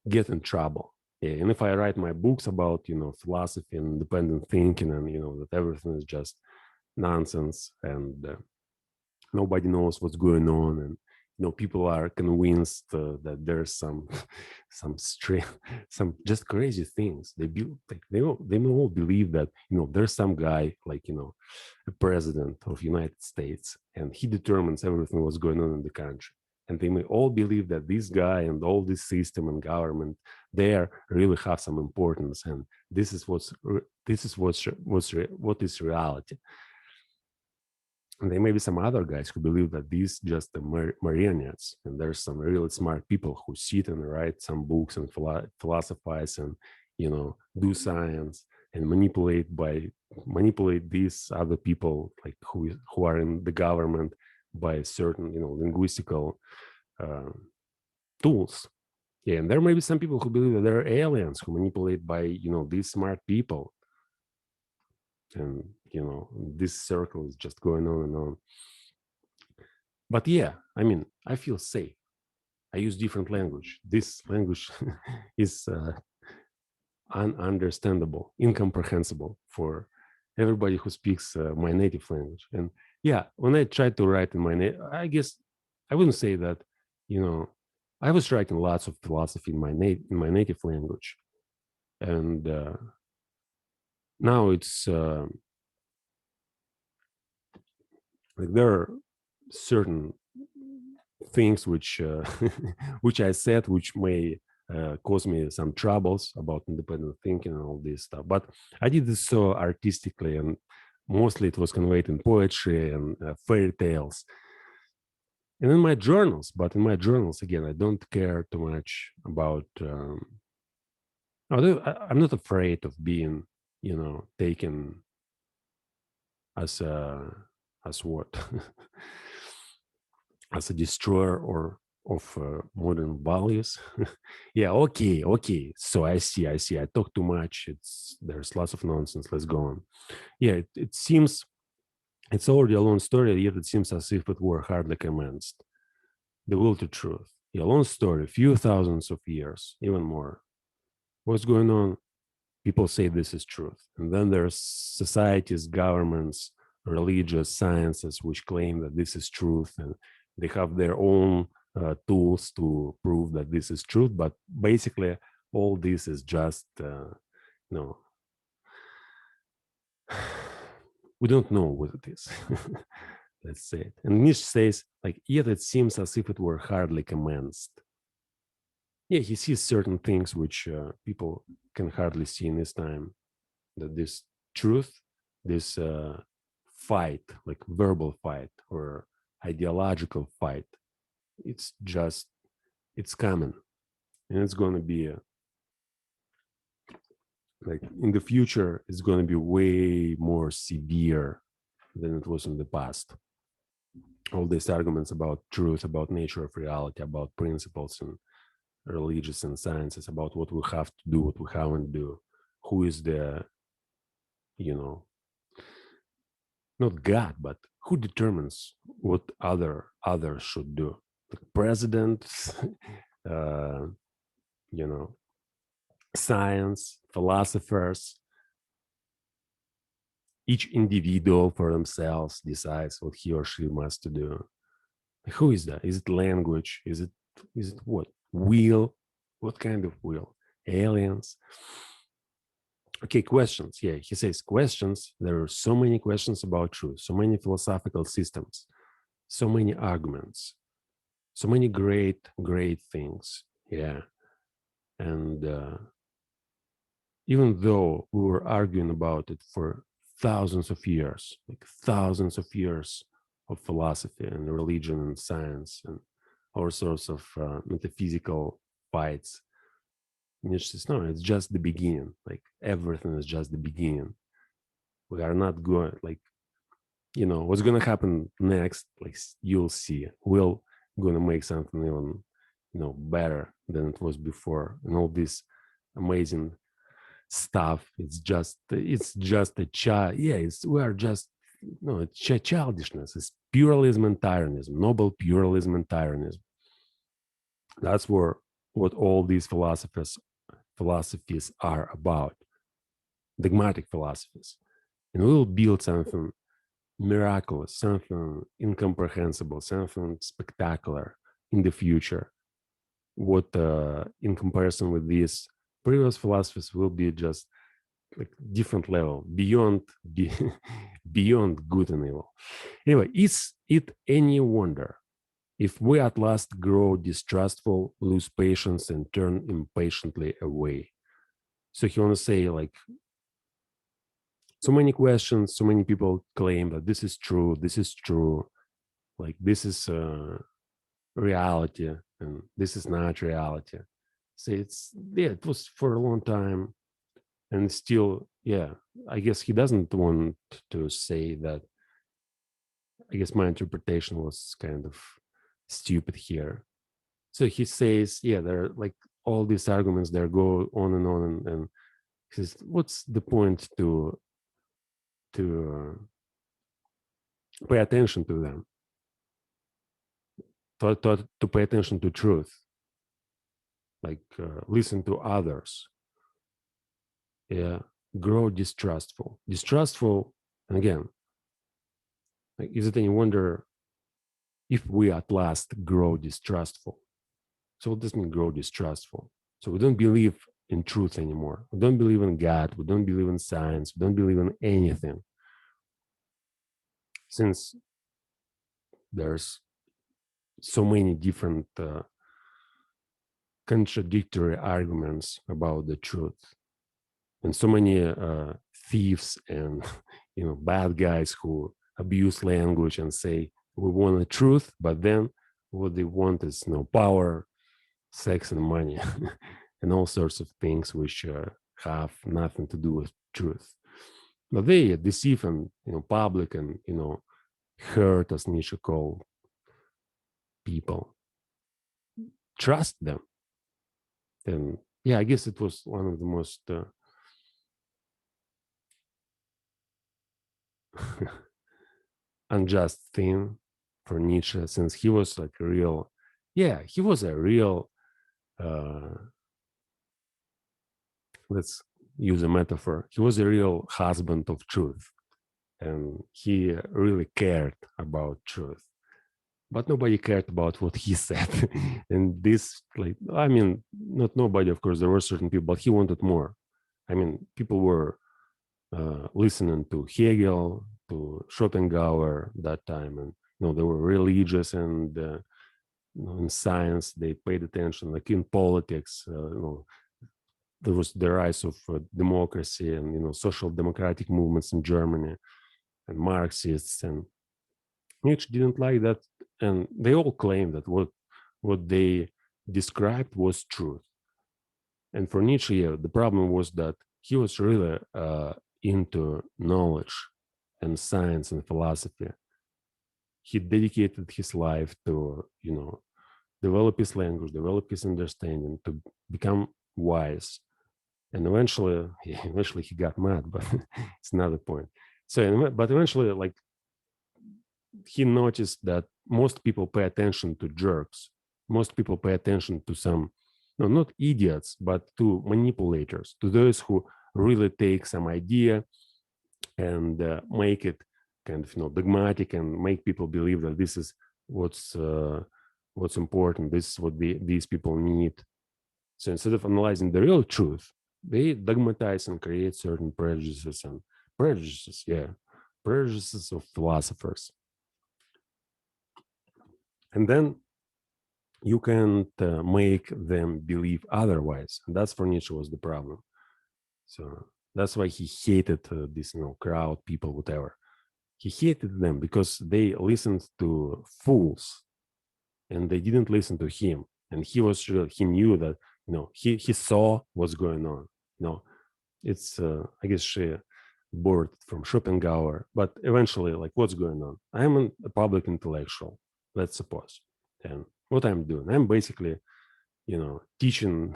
get in trouble. Yeah, and if I write my books about, philosophy and independent thinking and, that everything is just nonsense and nobody knows what's going on, and people are convinced that there's some strange, some just crazy things. They may all believe that there's some guy like a president of United States and he determines everything what's going on in the country. and they may all believe that this guy and all this system and government there really have some importance, and this is what is reality. And there may be some other guys who believe that these just the marionettes, and there's some really smart people who sit and write some books and philosophize and do science and manipulate these other people, like who are in the government, by certain linguistical tools. Yeah, and there may be some people who believe that there are aliens who manipulate by these smart people, and this circle is just going on and on. But yeah, I mean, I feel safe. I use different language. This language is ununderstandable, incomprehensible for everybody who speaks my native language. And yeah, when I tried to write in I guess I wouldn't say that, I was writing lots of philosophy in my native language, and now it's like there are certain things which which I said, which may cause me some troubles about independent thinking and all this stuff. But I did this so artistically, and mostly it was conveyed in poetry and fairy tales. And in my journals, again, I don't care too much about. Although I'm not afraid of being, taken as what, as a destroyer or of modern values. Yeah, okay. So I see. I talk too much. There's lots of nonsense. Let's go on. Yeah, it seems it's already a long story, yet it seems as if it were hardly commenced. The will to truth. Yeah, long story, few thousands of years, even more. What's going on? People say this is truth. And then there's societies, governments, religious sciences, which claim that this is truth, and they have their own tools to prove that this is truth. But basically, all this is just, we don't know what it is. Let's say it. And Nietzsche says, like, yet it seems as if it were hardly commenced. Yeah, he sees certain things which people can hardly see in this time. That this truth, this fight, like verbal fight or ideological fight, it's coming. And it's going to be like in the future, it's going to be way more severe than it was in the past. All these arguments about truth, about nature of reality, about principles and religious and sciences, about what we have to do, what we haven't do, who is the, not God, but who determines what others should do? The president, science, philosophers, each individual for themselves decides what he or she must do. Who is that? Is it language? Is it what? Will? What kind of will? Aliens? Okay, questions. Yeah, he says questions. There are so many questions about truth, so many philosophical systems, so many arguments, so many great things. Yeah. And even though we were arguing about it for thousands of years, like thousands of years of philosophy and religion and science and all sorts of metaphysical fights, Nietzsche says, no, it's just the beginning. Like everything is just the beginning. We are not going, like, what's going to happen next, like you'll see. We're going to make something even, better than it was before. And all this amazing stuff, it's just a child. Yeah, it's childishness. It's pluralism and tyrannism, noble pluralism and tyrannism. That's what all these philosophies are about, dogmatic philosophies. And we'll build something miraculous, something incomprehensible, something spectacular in the future. What, in comparison with these previous philosophies, will be just like different level, beyond good and evil. Anyway, is it any wonder if we at last grow distrustful, lose patience, and turn impatiently away. So he want to say, like, so many questions, so many people claim that this is true, like this is reality, and this is not reality. So it's, yeah, it was for a long time, and still, yeah, I guess he doesn't want to say that. I guess my interpretation was kind of stupid here. So he says, yeah, there are like all these arguments there go on and on, and he says, what's the point to pay attention to them, to pay attention to truth, like listen to others. Yeah, grow distrustful, and again, like, is it any wonder if we at last grow distrustful? So what does mean grow distrustful? So we don't believe in truth anymore. We don't believe in God. We don't believe in science. We don't believe in anything. Since there's so many different contradictory arguments about the truth, and so many thieves and bad guys who abuse language and say we want the truth, but then what they want is power, sex, and money, and all sorts of things which have nothing to do with truth. But they deceive and public and hurt, as Nietzsche called people. Trust them, and yeah, I guess it was one of the most unjust thing for Nietzsche, since he was like a real, yeah, he was a real. Let's use a metaphor. He was a real husband of truth, and he really cared about truth. But nobody cared about what he said. And this, like, I mean, not nobody, of course, there were certain people, but he wanted more. I mean, people were listening to Hegel, to Schopenhauer that time, and they were religious, and in science they paid attention. Like in politics, there was the rise of democracy and social democratic movements in Germany, and Marxists, and Nietzsche didn't like that, and they all claimed that what they described was truth. And for Nietzsche, yeah, the problem was that he was really into knowledge and science and philosophy. He dedicated his life to develop his language, develop his understanding, to become wise. And eventually, eventually he got mad, but it's another point. So, but eventually, like, he noticed that most people pay attention to jerks. Most people pay attention to some, no, not idiots, but to manipulators, to those who really take some idea and make it kind of dogmatic, and make people believe that this is what's important. This is what these people need. So instead of analyzing the real truth, they dogmatize and create certain prejudices prejudices of philosophers. And then you can't make them believe otherwise. And that's for Nietzsche was the problem. So that's why he hated this crowd, people, whatever. He hated them because they listened to fools, and they didn't listen to him. And he knew that he saw what's going on. It's I guess she borrowed from Schopenhauer, but eventually, like, what's going on? I'm a public intellectual, let's suppose, and what I'm doing, I'm basically teaching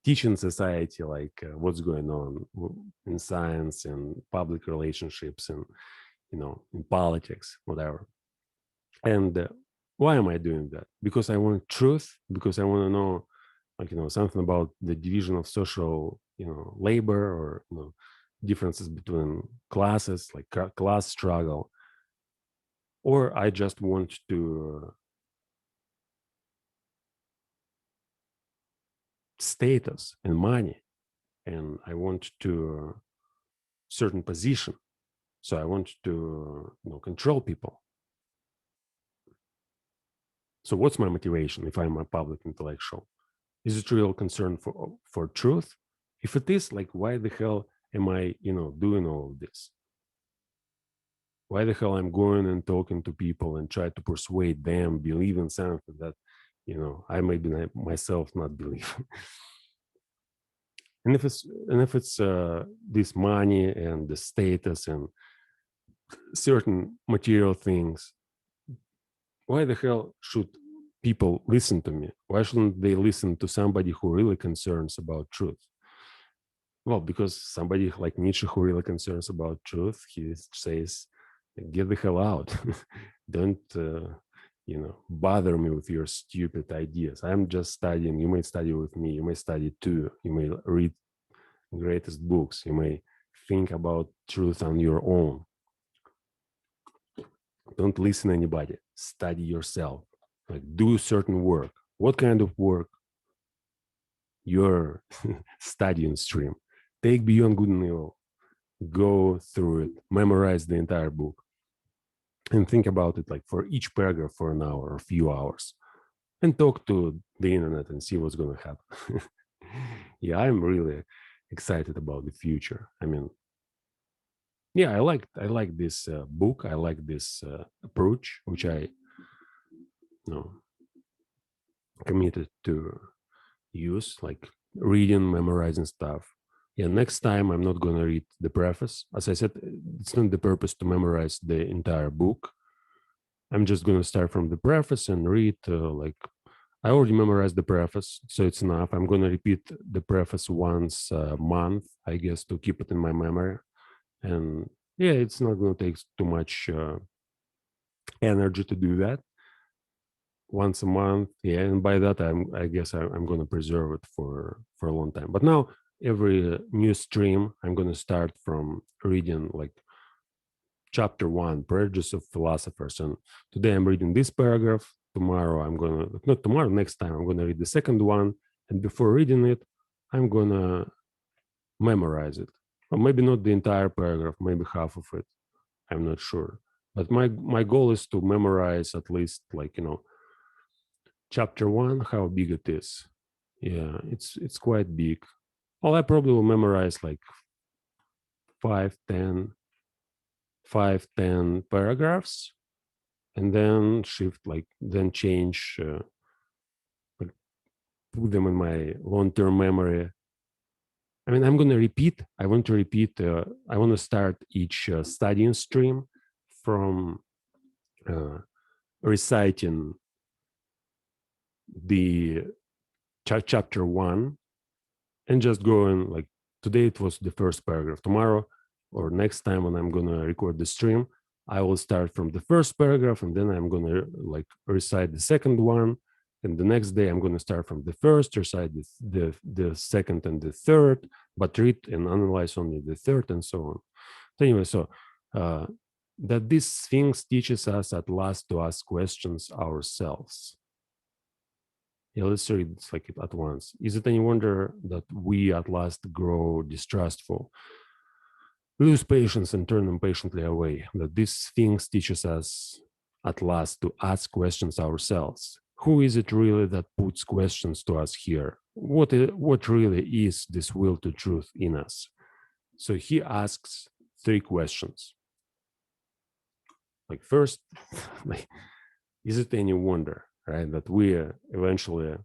teaching society, like, what's going on in science and public relationships, and in politics, whatever. And why am I doing that? Because I want truth, because I want to know, like, something about the division of social labor, or differences between classes, like class struggle, or I just want to status and money, and I want to certain position, so I want to control people. So what's my motivation if I'm a public intellectual? Is it real concern for truth? If it is, like, why the hell am I, doing all of this? Why the hell I'm going and talking to people and try to persuade them believe in something that, I maybe myself not believe. And if it's this money and the status and certain material things, why the hell should people listen to me? Why shouldn't they listen to somebody who really concerns about truth? Well, because somebody like Nietzsche who really concerns about truth, he says, get the hell out. Don't, bother me with your stupid ideas. I'm just studying. You may study with me. You may study too. You may read greatest books. You may think about truth on your own. Don't listen to anybody. Study yourself. Like, do certain work. What kind of work? Your studying stream. Take Beyond Good and Evil. Go through it. Memorize the entire book. And think about it like for each paragraph for an hour or a few hours. And talk to the internet and see what's going to happen. Yeah, I'm really excited about the future. I mean, yeah, I like this book. I like this approach, which I committed to use, like reading, memorizing stuff. Yeah, next time I'm not going to read the preface. As I said, it's not the purpose to memorize the entire book. I'm just going to start from the preface and read like I already memorized the preface, so it's enough. I'm going to repeat the preface once a month, I guess, to keep it in my memory. And yeah, it's not going to take too much energy to do that. Once a month, yeah, and by that I guess I'm going to preserve it for a long time. But now every new stream, I'm going to start from reading like chapter 1, Prejudice of Philosophers, and today I'm reading this paragraph. Tomorrow I'm gonna, not tomorrow, next time I'm gonna read the second one, and before reading it, I'm gonna memorize it, or maybe not the entire paragraph, maybe half of it. I'm not sure, but my goal is to memorize at least like chapter 1, how big it is. Yeah, it's quite big. Well, I probably will memorize like 5, 10, paragraphs, and then then change, like put them in my long-term memory. I mean, I'm going to repeat. I want to repeat. I want to start each studying stream from reciting the chapter 1 and just going like today it was the first paragraph. Tomorrow or next time when I'm going to record the stream, I will start from the first paragraph and then I'm going to like recite the second one. And the next day I'm going to start from the first, recite the second and the third, but read and analyze only the third and so on. So anyway, so that these things teaches us at last to ask questions ourselves. Yeah, let's read it like at once. Is it any wonder that we at last grow distrustful, lose patience and turn impatiently away? That these things teaches us at last to ask questions ourselves. Who is it really that puts questions to us here? What really is this will to truth in us? So he asks 3 questions. Like first, like, is it any wonder, right, that we eventually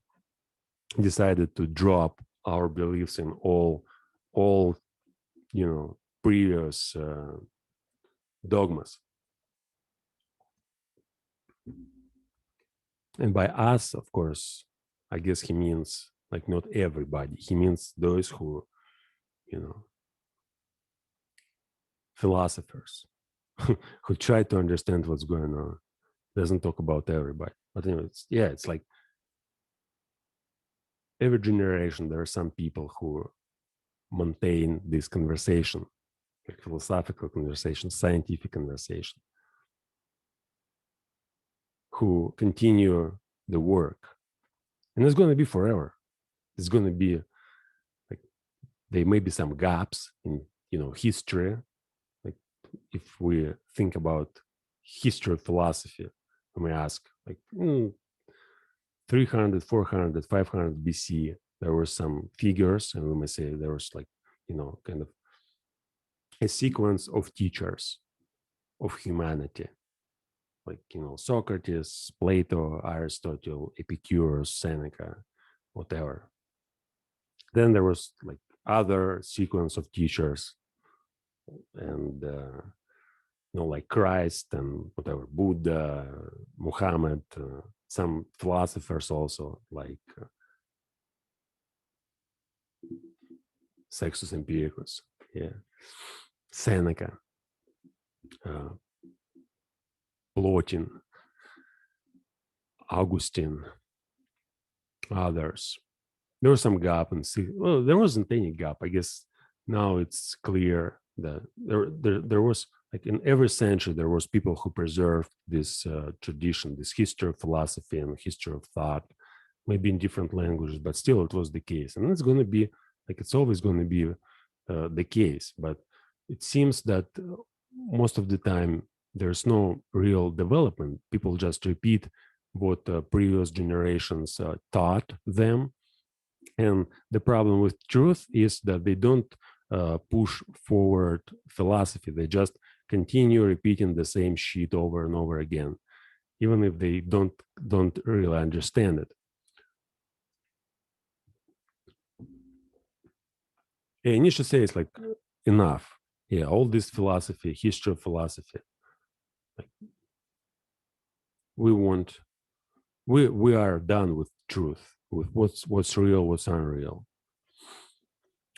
decided to drop our beliefs in all previous dogmas? And by us, of course, I guess he means like not everybody. He means those who, philosophers who try to understand what's going on. Doesn't talk about everybody. But anyway, it's like every generation there are some people who maintain this conversation, like philosophical conversation, scientific conversation, who continue the work. And it's going to be forever. It's going to be like there may be some gaps in history. Like if we think about history of philosophy, we may ask like 300, 400, 500 BC, there were some figures, and we may say there was like, kind of a sequence of teachers of humanity, like, Socrates, Plato, Aristotle, Epicurus, Seneca, whatever. Then there was like other sequence of teachers, and like Christ and whatever, Buddha, Muhammad, some philosophers also like Sextus Empiricus, Seneca, Plotin, Augustine, others. There was some gap, and well, there wasn't any gap. I guess now it's clear that there was, like, in every century there was people who preserved this tradition, this history of philosophy and history of thought, maybe in different languages, but still it was the case, and it's going to be like, it's always going to be the case. But it seems that most of the time there's no real development. People just repeat what previous generations taught them. And the problem with truth is that they don't push forward philosophy. They just continue repeating the same shit over and over again, even if they don't really understand it. And Nietzsche says, like, enough. Yeah, all this philosophy, history of philosophy. Like, we are done with truth, with what's real, what's unreal.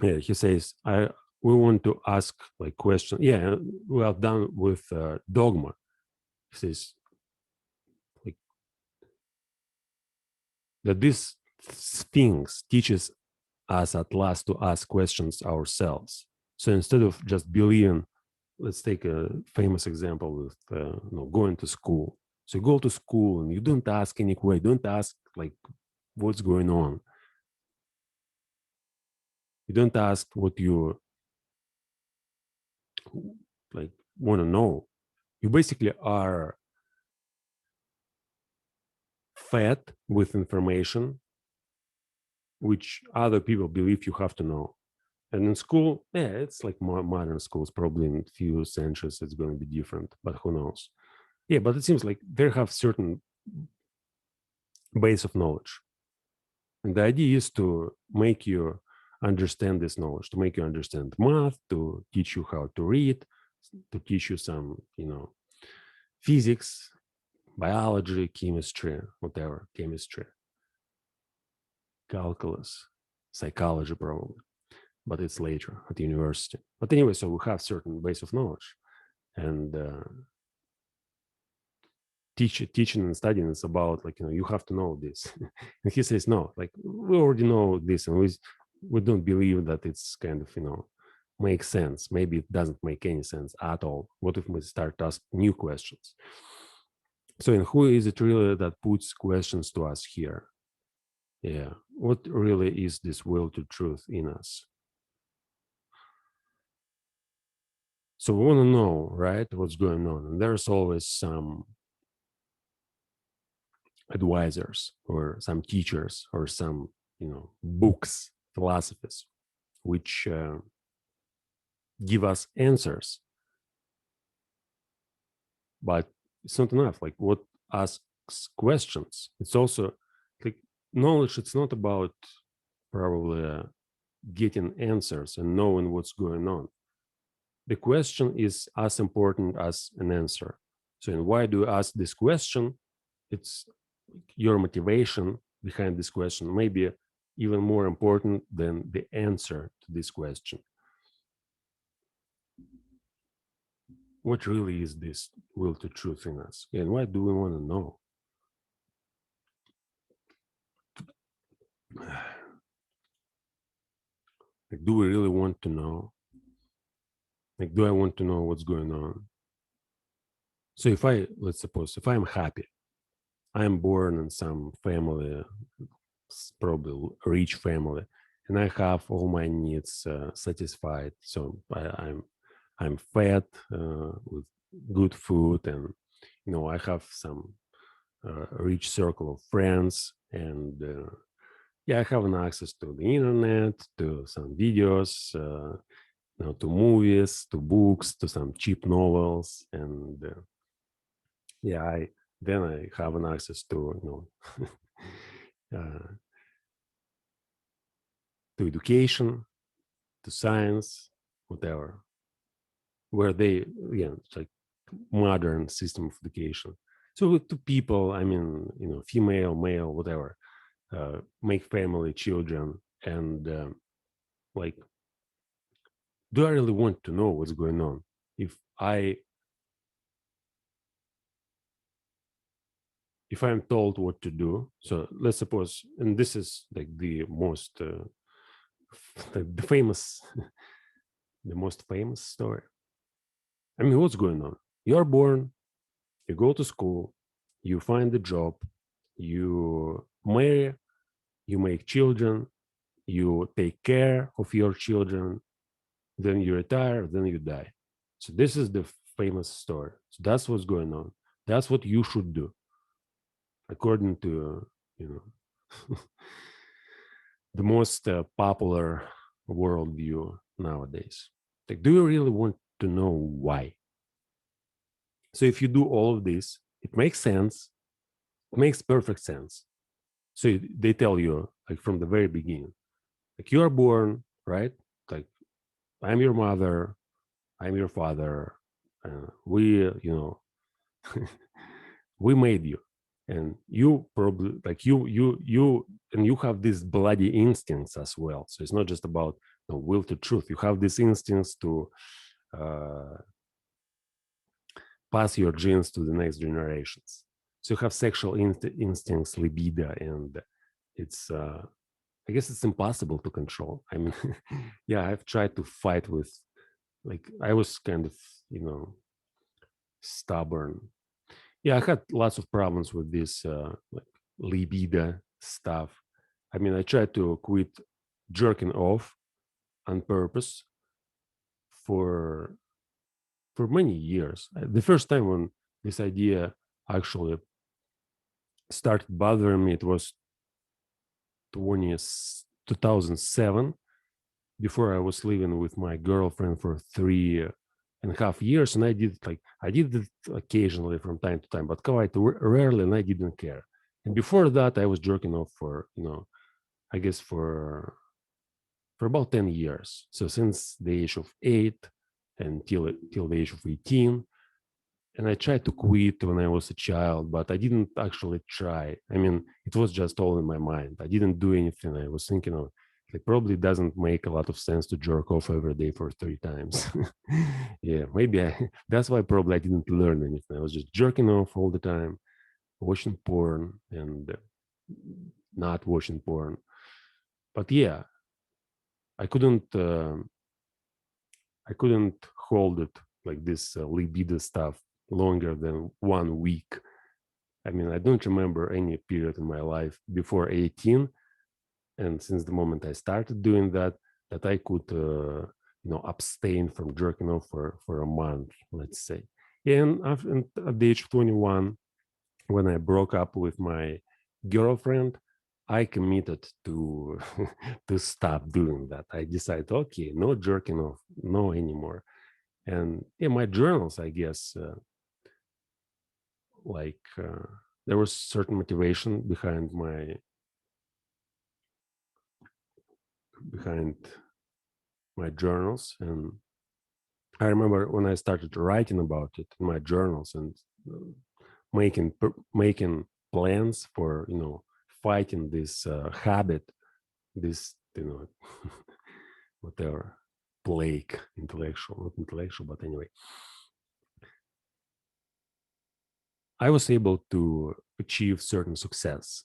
Yeah, he says, we want to ask like questions. Yeah, we are done with dogma. He says, like, that this Sphinx teaches us at last to ask questions ourselves. So instead of just believing, let's take a famous example with going to school. So you go to school and you don't ask any question, don't ask like what's going on. You don't ask what you like want to know. You basically are fed with information which other people believe you have to know. And in school, it's like modern schools, probably in a few centuries it's going to be different, but who knows. Yeah, but it seems like they have certain base of knowledge. And the idea is to make you understand this knowledge, to make you understand math, to teach you how to read, to teach you some, physics, biology, chemistry, whatever, chemistry, calculus, psychology probably, but it's later at university. But anyway, so we have certain base of knowledge, and teaching and studying is about, like, you have to know this. And he says, no, like, we already know this, and we don't believe that it's kind of, makes sense. Maybe it doesn't make any sense at all. What if we start asking new questions? So, and who is it really that puts questions to us here? Yeah, what really is this will to truth in us? So we want to know, right, what's going on. And there's always some advisors or some teachers or some, books, philosophies, which give us answers. But it's not enough. Like, what asks questions? It's also like knowledge. It's not about probably getting answers and knowing what's going on. The question is as important as an answer. So, and why do you ask this question? It's your motivation behind this question, maybe even more important than the answer to this question. What really is this will to truth in us? And why do we want to know? Like, do we really want to know? Like, do I want to know what's going on? So let's suppose, if I'm happy, I'm born in some family, probably rich family, and I have all my needs satisfied. So I'm fed with good food, and I have some a rich circle of friends, and yeah, I have an access to the internet, to some videos, to movies, to books, to some cheap novels, and yeah, I have an access to uh, to education, to science, whatever, where they, yeah, it's like modern system of education. So to people, I mean, female, male, whatever, make family, children, and like, do I really want to know what's going on? If I if I'm told what to do, so let's suppose, and this is like the most the famous, the most famous story. I mean, what's going on? You're born, you go to school, you find a job, you marry, you make children, you take care of your children, then you retire, then you die. So this is the famous story. So that's what's going on. That's what you should do, according to the most popular worldview nowadays. Like, do you really want to know why? So if you do all of this, it makes sense. It makes perfect sense. So they tell you, like, from the very beginning, like, you are born, right? Like, I'm your mother, I'm your father. We, we made you, and you probably, like, and you have these bloody instincts as well. So it's not just about will to truth. You have these instincts to uh, pass your genes to the next generations. So you have sexual instincts, libido, and it's I guess it's impossible to control. I mean, yeah, I've tried to fight with, like, I was kind of, stubborn. Yeah, I had lots of problems with this like libido stuff. I mean, I tried to quit jerking off on purpose for many years. The first time when this idea actually started bothering me, it was 2007, before I was living with my girlfriend for 3.5 years, and I did it occasionally from time to time, but quite rarely, and I didn't care. And before that, I was jerking off for I guess for about 10 years. So since the age of 8 until till the age of 18, and I tried to quit when I was a child, but I didn't actually try. I mean, it was just all in my mind. I didn't do anything. I was thinking of, it probably doesn't make a lot of sense to jerk off every day for 3 times. Yeah, maybe that's why probably I didn't learn anything. I was just jerking off all the time, watching porn and not watching porn. But yeah, I couldn't. I couldn't hold it, like this libido stuff, longer than 1 week. I mean, I don't remember any period in my life before 18, and since the moment I started doing that, that I could, abstain from jerking off for a month, let's say. And at the age of 21, when I broke up with my girlfriend, I committed to to stop doing that. I decided, okay, no jerking off, no anymore. And in my journals, I guess, like there was certain motivation behind my journals. And I remember when I started writing about it in my journals, and making plans for fighting this habit, this whatever, plague, intellectual, not intellectual, but anyway, I was able to achieve certain success.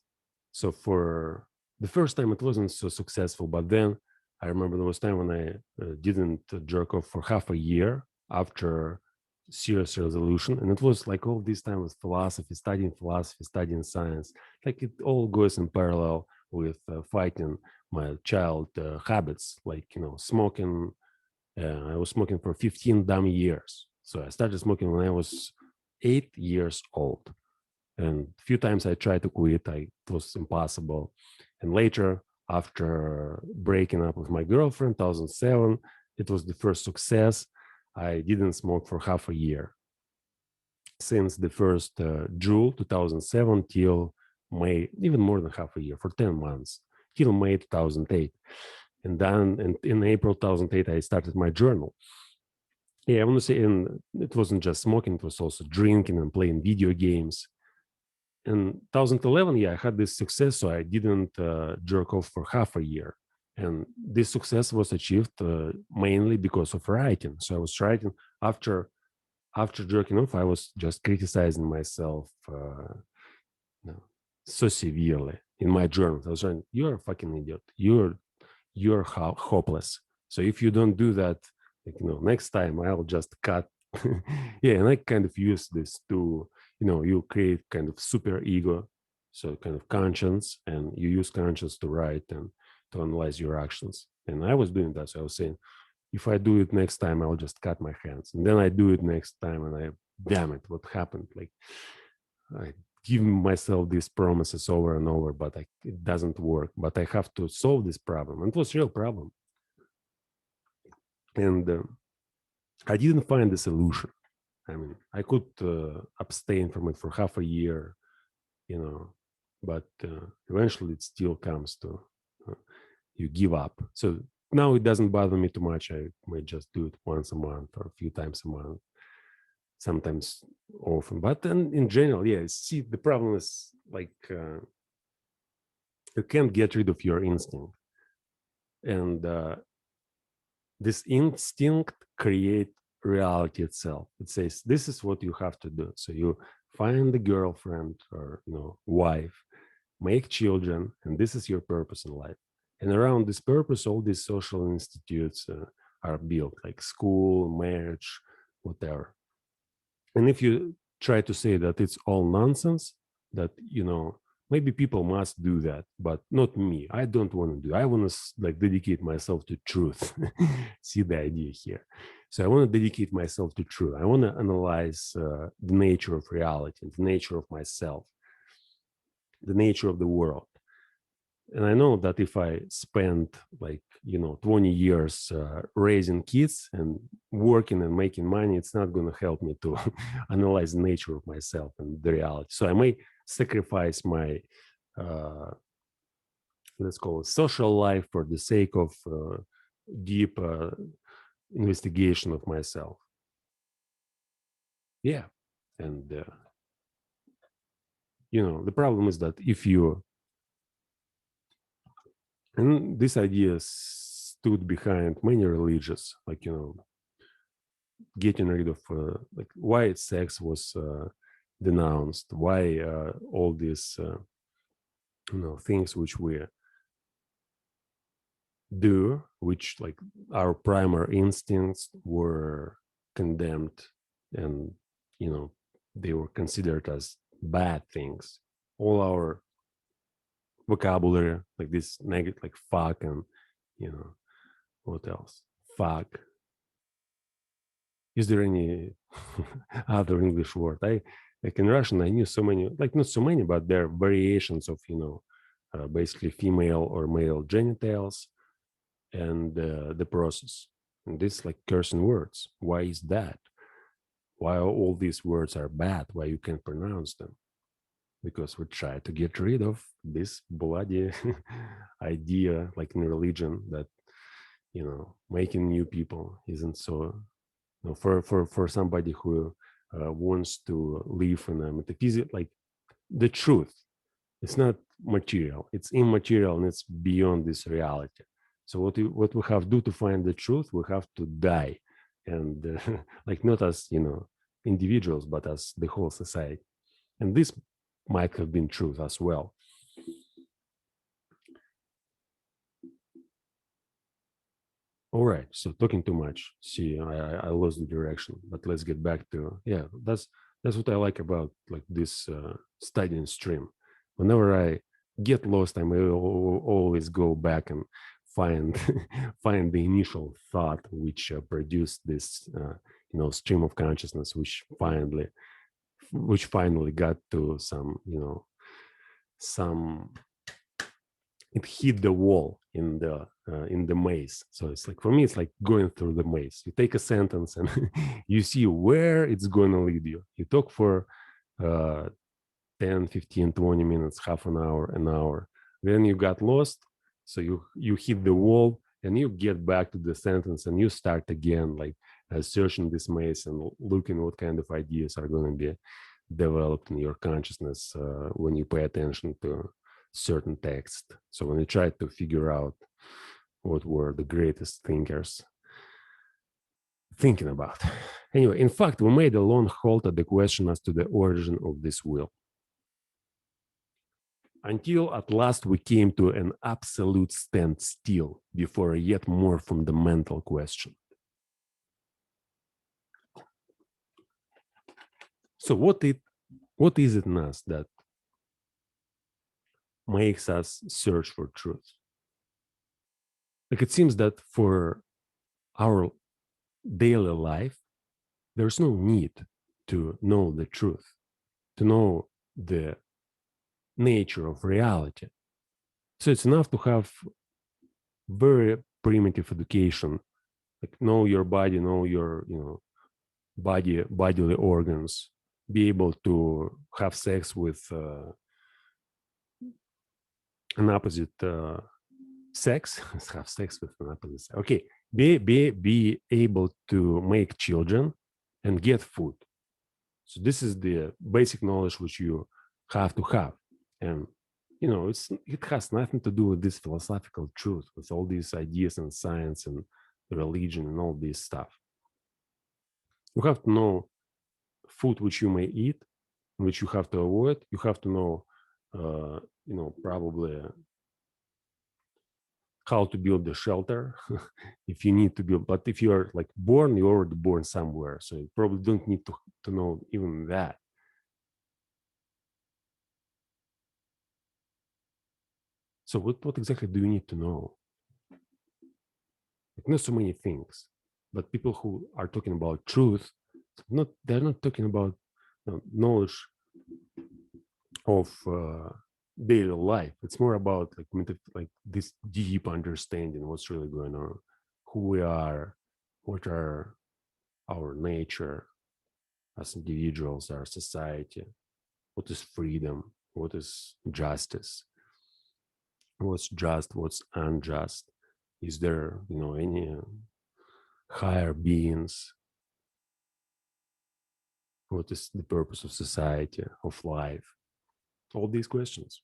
So for the first time, it wasn't so successful, but then I remember there was time when I didn't jerk off for half a year after serious resolution, and it was like all this time with philosophy, studying science. Like, it all goes in parallel with fighting my child habits, like smoking. I was smoking for 15 dumb years. So I started smoking when I was 8 years old. And a few times I tried to quit, it was impossible. And later, after breaking up with my girlfriend, 2007, it was the first success. I didn't smoke for half a year. Since the first June 2007 till May, even more than half a year, for 10 months, till May 2008. And then in April 2008, I started my journal. Yeah, I want to say, and it wasn't just smoking, it was also drinking and playing video games. In 2011, yeah, I had this success, so I didn't jerk off for half a year. And this success was achieved mainly because of writing. So I was writing after jerking off. I was just criticizing myself no, so severely in my journal. I was saying, "You're a fucking idiot. You're hopeless. So if you don't do that, next time I'll just cut." Yeah, and I kind of use this to, you create kind of super ego, so kind of conscience, and you use conscience to write and to analyze your actions. And I was doing that. So I was saying, if I do it next time, I'll just cut my hands. And then I do it next time, and damn it, what happened? Like, I give myself these promises over and over, but it doesn't work. But I have to solve this problem. And it was a real problem. And I didn't find the solution. I mean, I could abstain from it for half a year, but eventually it still comes to you give up. So now it doesn't bother me too much. I might just do it once a month or a few times a month, sometimes often. But then in general, yeah, see, the problem is like you can't get rid of your instinct. And this instinct creates reality itself. It says, this is what you have to do. So you find a girlfriend or wife, make children, and this is your purpose in life. And around this purpose, all these social institutes are built, like school, marriage, whatever. And if you try to say that it's all nonsense, that maybe people must do that, but not me. I don't want to do. I want to dedicate myself to truth. See the idea here. So I want to dedicate myself to truth. I want to analyze the nature of reality, the nature of myself, the nature of the world. And I know that if I spend 20 years raising kids and working and making money, it's not going to help me to analyze the nature of myself and the reality. So I may sacrifice my, let's call it, social life for the sake of deep investigation of myself. Yeah. And, the problem is that if you, and this idea stood behind many religions, getting rid of why sex was denounced, why all these things which we do, which our primary instincts were condemned, and they were considered as bad things. All our vocabulary, like this negative, like fuck, and what else? Fuck. Is there any other English word? Like in Russian, I knew so many, not so many, but there are variations of, basically female or male genitals and the process. And this cursing words. Why is that? Why all these words are bad? Why you can't pronounce them? Because we try to get rid of this bloody idea, like in religion, that, making new people isn't so, for somebody who wants to live in a metaphysical, like the truth. It's not material, it's immaterial, and it's beyond this reality. So what we have to do to find the truth, we have to die, and not as individuals, but as the whole society. And this might have been truth as well. All right, so talking too much. See, I lost the direction, but let's get back to, yeah, that's what I like about this studying stream. Whenever I get lost, I may always go back and find find the initial thought which produced this stream of consciousness, which which finally got to some, some, it hit the wall in the maze. So it's like, for me, it's like going through the maze. You take a sentence and you see where it's going to lead you. You talk for uh, 10, 15, 20 minutes, half an hour. Then you got lost. So you hit the wall and you get back to the sentence and you start again, like searching this maze and looking what kind of ideas are going to be developed in your consciousness when you pay attention to certain text. So when you try to figure out what were the greatest thinkers thinking about. Anyway, in fact, we made a long halt at the question as to the origin of this will, until at last we came to an absolute standstill before a yet more fundamental question. So what is it in us that makes us search for truth? Like, it seems that for our daily life, there's no need to know the truth, to know the nature of reality. So it's enough to have very primitive education, like know your body, know your bodily organs, be able to have sex with an opposite sex, have sex with an opposite sex. Okay, be able to make children and get food. So this is the basic knowledge which you have to have. And it has nothing to do with this philosophical truth, with all these ideas and science and religion and all this stuff. You have to know food which you may eat, which you have to avoid. You have to know, probably how to build a shelter if you need to build. But if you are like born, you're already born somewhere, so you probably don't need to know even that. So what exactly do you need to know? Like, not so many things, but people who are talking about truth, they're not talking about knowledge of daily life. It's more about like this deep understanding what's really going on, who we are, what are our nature as individuals, our society, what is freedom, what is justice, what's just, what's unjust. Is there any higher beings? What is the purpose of society, of life? All these questions.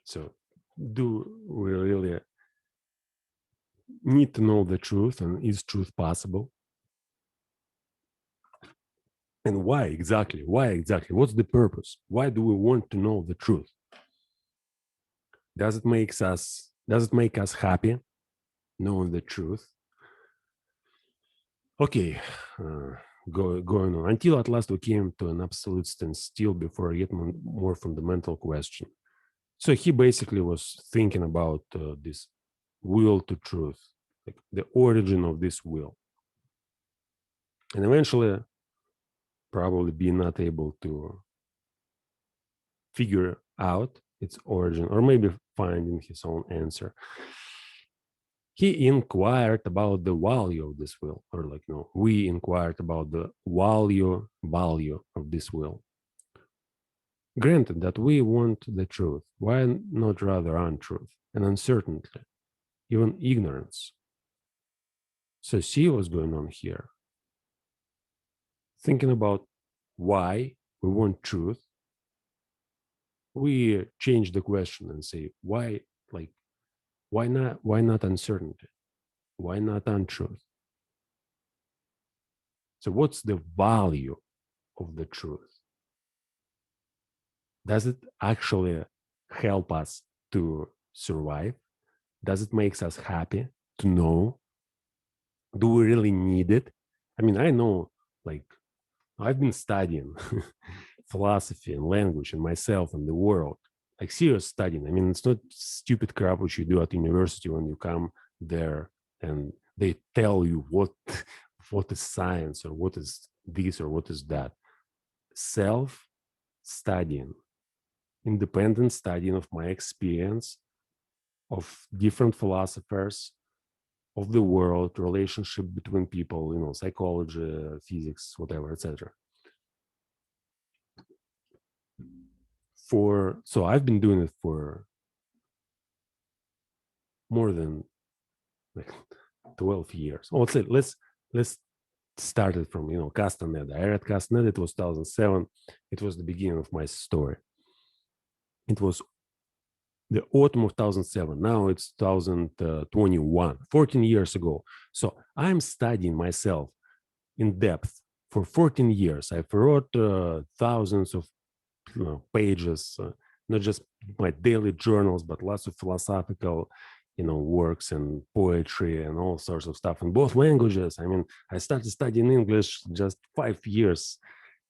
So do we really need to know the truth, and is truth possible? And why exactly? What's the purpose? Why do we want to know the truth? Does it make us happy knowing the truth? Okay, going on, until at last we came to an absolute standstill before a yet more fundamental question. So he basically was thinking about this will to truth, like the origin of this will, and eventually probably be not able to figure out its origin, or maybe finding his own answer. He inquired about the value of this will, or we inquired about the value of this will. Granted that we want the truth, why not rather untruth and uncertainty, even ignorance? So see what's going on here. Thinking about why we want truth, we change the question and say, why not uncertainty? Why not untruth? So what's the value of the truth? Does it actually help us to survive? Does it make us happy to know? Do we really need it? I mean, I know, like, I've been studying philosophy and language and myself and the world, like serious studying. I mean, it's not stupid crap which you do at university when you come there and they tell you what is science, or what is this, or what is that. Self studying, independent studying of my experience, of different philosophers, of the world, relationship between people, psychology, physics, whatever, etc. So I've been doing it for more than like 12 years. Oh, let's start it from Castanet. I read Castanet. It was 2007. It was the beginning of my story. It was the autumn of 2007. Now it's 2021, 14 years ago. So I'm studying myself in depth for 14 years. I've wrote thousands of pages, not just my daily journals, but lots of philosophical, works and poetry and all sorts of stuff in both languages. I mean, I started studying English just 5 years.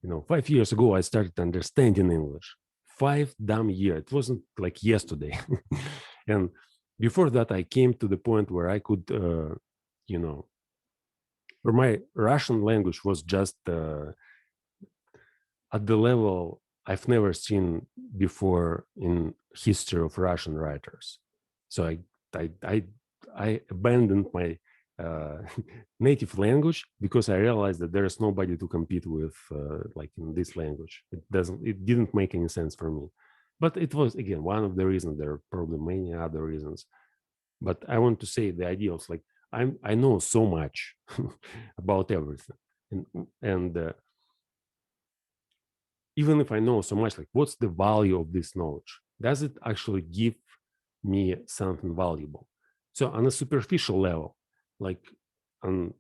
5 years ago, I started understanding English. 5 damn years. It wasn't like yesterday. And before that, I came to the point where I could, where my Russian language was just at the level I've never seen before in history of Russian writers. So I abandoned my native language because I realized that there is nobody to compete with like in this language. It didn't make any sense for me. But it was, again, one of the reasons. There are probably many other reasons. But I want to say the idea of like I know so much about everything, and even if I know so much, like what's the value of this knowledge? Does it actually give me something valuable? So on a superficial level, like on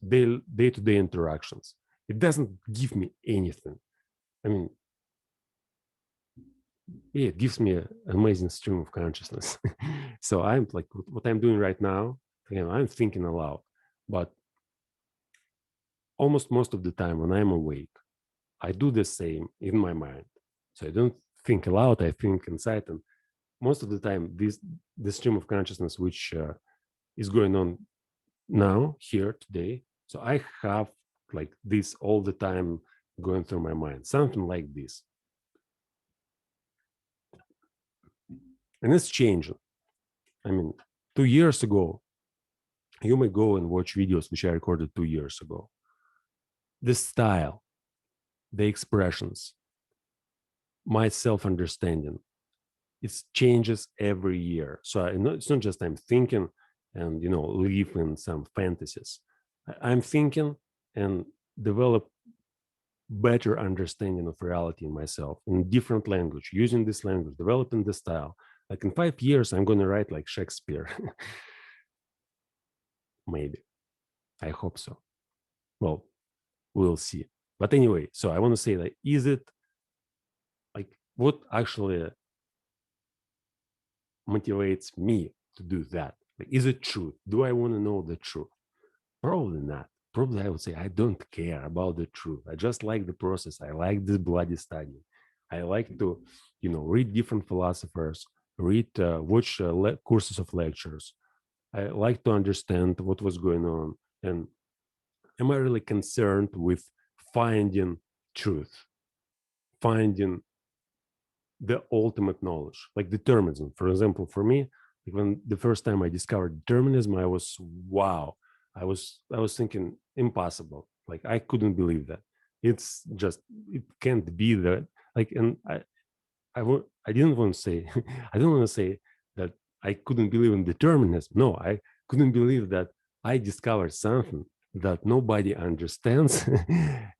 day-to-day interactions, it doesn't give me anything. I mean, yeah, it gives me an amazing stream of consciousness. So I'm like, what I'm doing right now, I'm thinking aloud, but almost most of the time when I'm awake, I do the same in my mind. So I don't think aloud, I think inside. And most of the time, the stream of consciousness, which is going on now, here, today. So I have like this all the time going through my mind, something like this. And it's changing. I mean, 2 years ago, you may go and watch videos which I recorded 2 years ago. The style, the expressions, my self-understanding, it changes every year. So it's not just I'm thinking and live in some fantasies. I'm thinking and develop better understanding of reality in myself in different language, using this language, developing the style. Like in 5 years, I'm going to write like Shakespeare. Maybe. I hope so. Well, we'll see. But anyway, so I want to say that is it like what actually motivates me to do that? Like, is it true? Do I want to know the truth? Probably not. Probably I would say I don't care about the truth. I just like the process. I like this bloody study. I like to, read different philosophers, watch courses of lectures. I like to understand what was going on. And am I really concerned with finding truth, finding the ultimate knowledge, like determinism? For example, for me, like when the first time I discovered determinism, I was wow. I was thinking impossible. Like I couldn't believe that. It's just it can't be that. Like, and I didn't want to say I didn't want to say that I couldn't believe in determinism. No, I couldn't believe that I discovered something that nobody understands,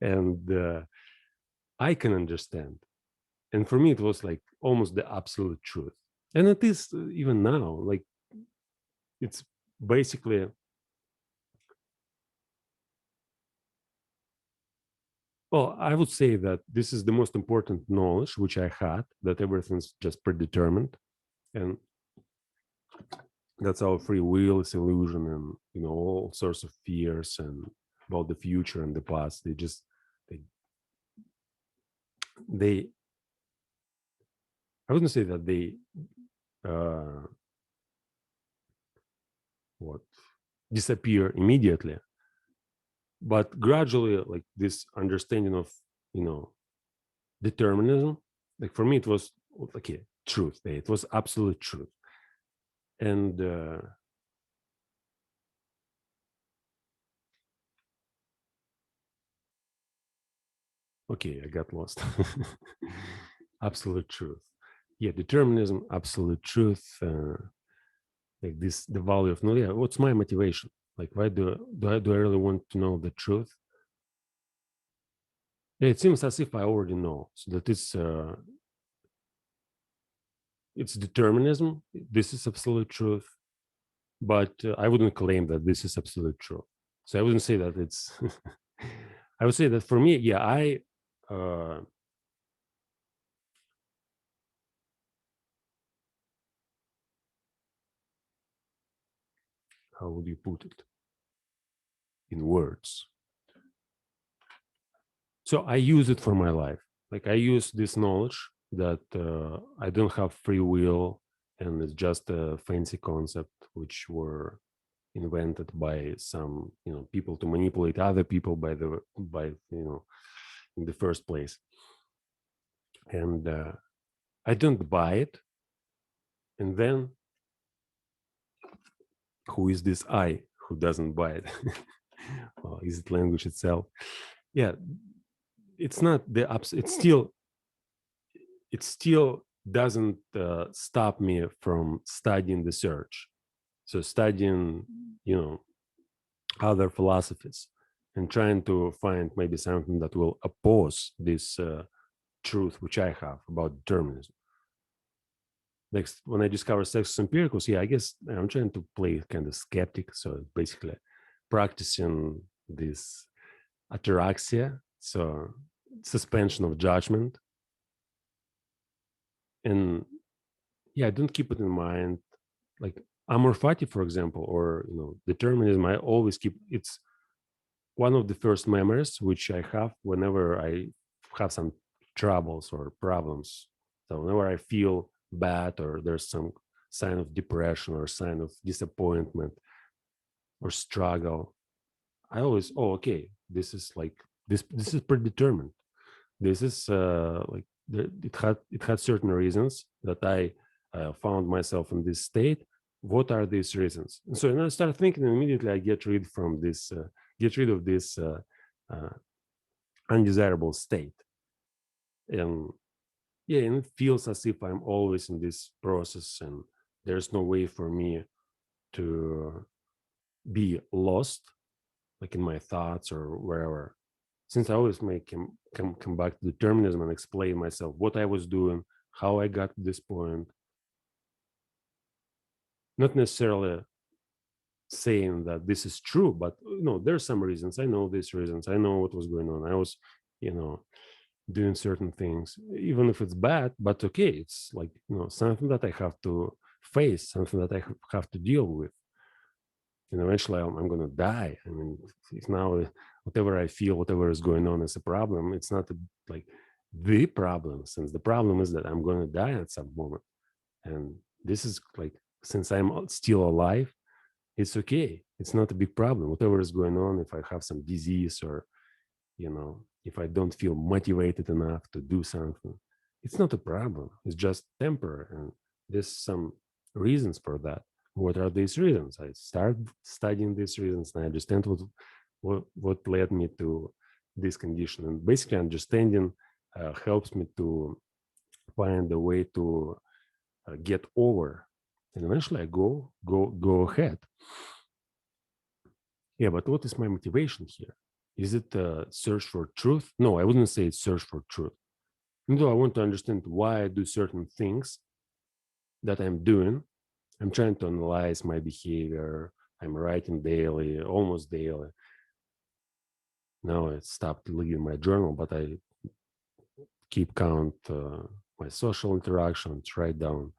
and I can understand. And for me, it was like almost the absolute truth. And it is even now. Like it's basically. Well, I would say that this is the most important knowledge which I had, that everything's just predetermined. And that's our free will is illusion, and all sorts of fears and about the future and the past. They they I wouldn't say that they uh what disappear immediately, but gradually, like this understanding of you know determinism. Like for me, it was like truth. It was absolute truth. And okay, I got lost. Absolute truth. Yeah, determinism, absolute truth. Like this, the value of no. Yeah, what's my motivation? Like, why do I really want to know the truth? Yeah, it seems as if I already know. So that it's determinism. This is absolute truth, but I wouldn't claim that this is absolute truth. So I wouldn't say that it's. I would say that for me, yeah, uh, how would you put it in words? So I use it for my life. Like I use this knowledge that I don't have free will, and it's just a fancy concept which were invented by some people to manipulate other people by in the first place. And I don't buy it. And then who is this I who doesn't buy it? Or is it language itself? Yeah, it's not the it still doesn't stop me from studying the search. So studying, you know, other philosophies and trying to find maybe something that will oppose this truth which I have about determinism. Next, when I discover Sextus Empiricus, yeah, I guess I'm trying to play kind of skeptic. So basically practicing this ataraxia, so suspension of judgment. And yeah, I don't keep it in mind. Like amor fati, for example, or determinism, I always keep it's one of the first memories which I have whenever I have some troubles or problems. So whenever I feel bad or there's some sign of depression or sign of disappointment or struggle, I always, oh, okay, this is like this is predetermined. This is like it had certain reasons that I found myself in this state. What are these reasons? And so and I start thinking, and immediately I get rid of this uh, undesirable state. And yeah, and it feels as if I'm always in this process, and there's no way for me to be lost, like in my thoughts or wherever. Since I always come back to determinism and explain myself what I was doing, how I got to this point, not necessarily saying that this is true, but there's some reasons. I know these reasons. I know what was going on. I was, you know, doing certain things, even if it's bad, but okay, it's like, something that I have to face, something that I have to deal with. And eventually I'm going to die. I mean, if now whatever I feel, whatever is going on is a problem, it's not like the problem, since the problem is that I'm going to die at some moment. And this is like, since I'm still alive, it's okay. It's not a big problem. Whatever is going on, if I have some disease or, if I don't feel motivated enough to do something, it's not a problem. It's just temporary. And there's some reasons for that. What are these reasons? I start studying these reasons and I understand what led me to this condition. And basically understanding helps me to find a way to get over. And eventually I go ahead. Yeah, but what is my motivation here? Is it a search for truth? No, I wouldn't say it's search for truth. Even though I want to understand why I do certain things that I'm doing, I'm trying to analyze my behavior. I'm writing daily, almost daily. Now I stopped leaving my journal, but I keep count my social interactions, write down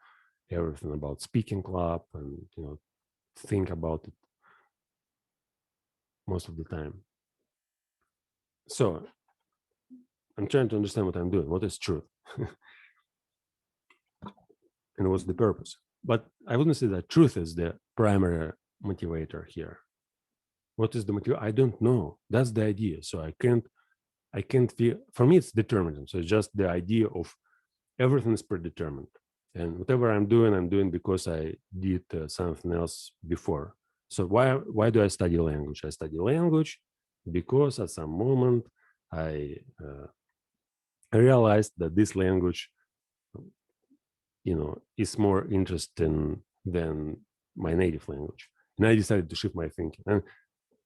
everything about speaking club, and think about it most of the time. So I'm trying to understand what I'm doing. What is truth? And what's the purpose? But I wouldn't say that truth is the primary motivator here. What is the motivator? I don't know. That's the idea. So I can't I can't feel, for me, it's determinism. So it's just the idea of everything is predetermined. And whatever I'm doing because I did something else before. So why do I study language? I study language because at some moment I realized that this language, is more interesting than my native language. And I decided to shift my thinking. And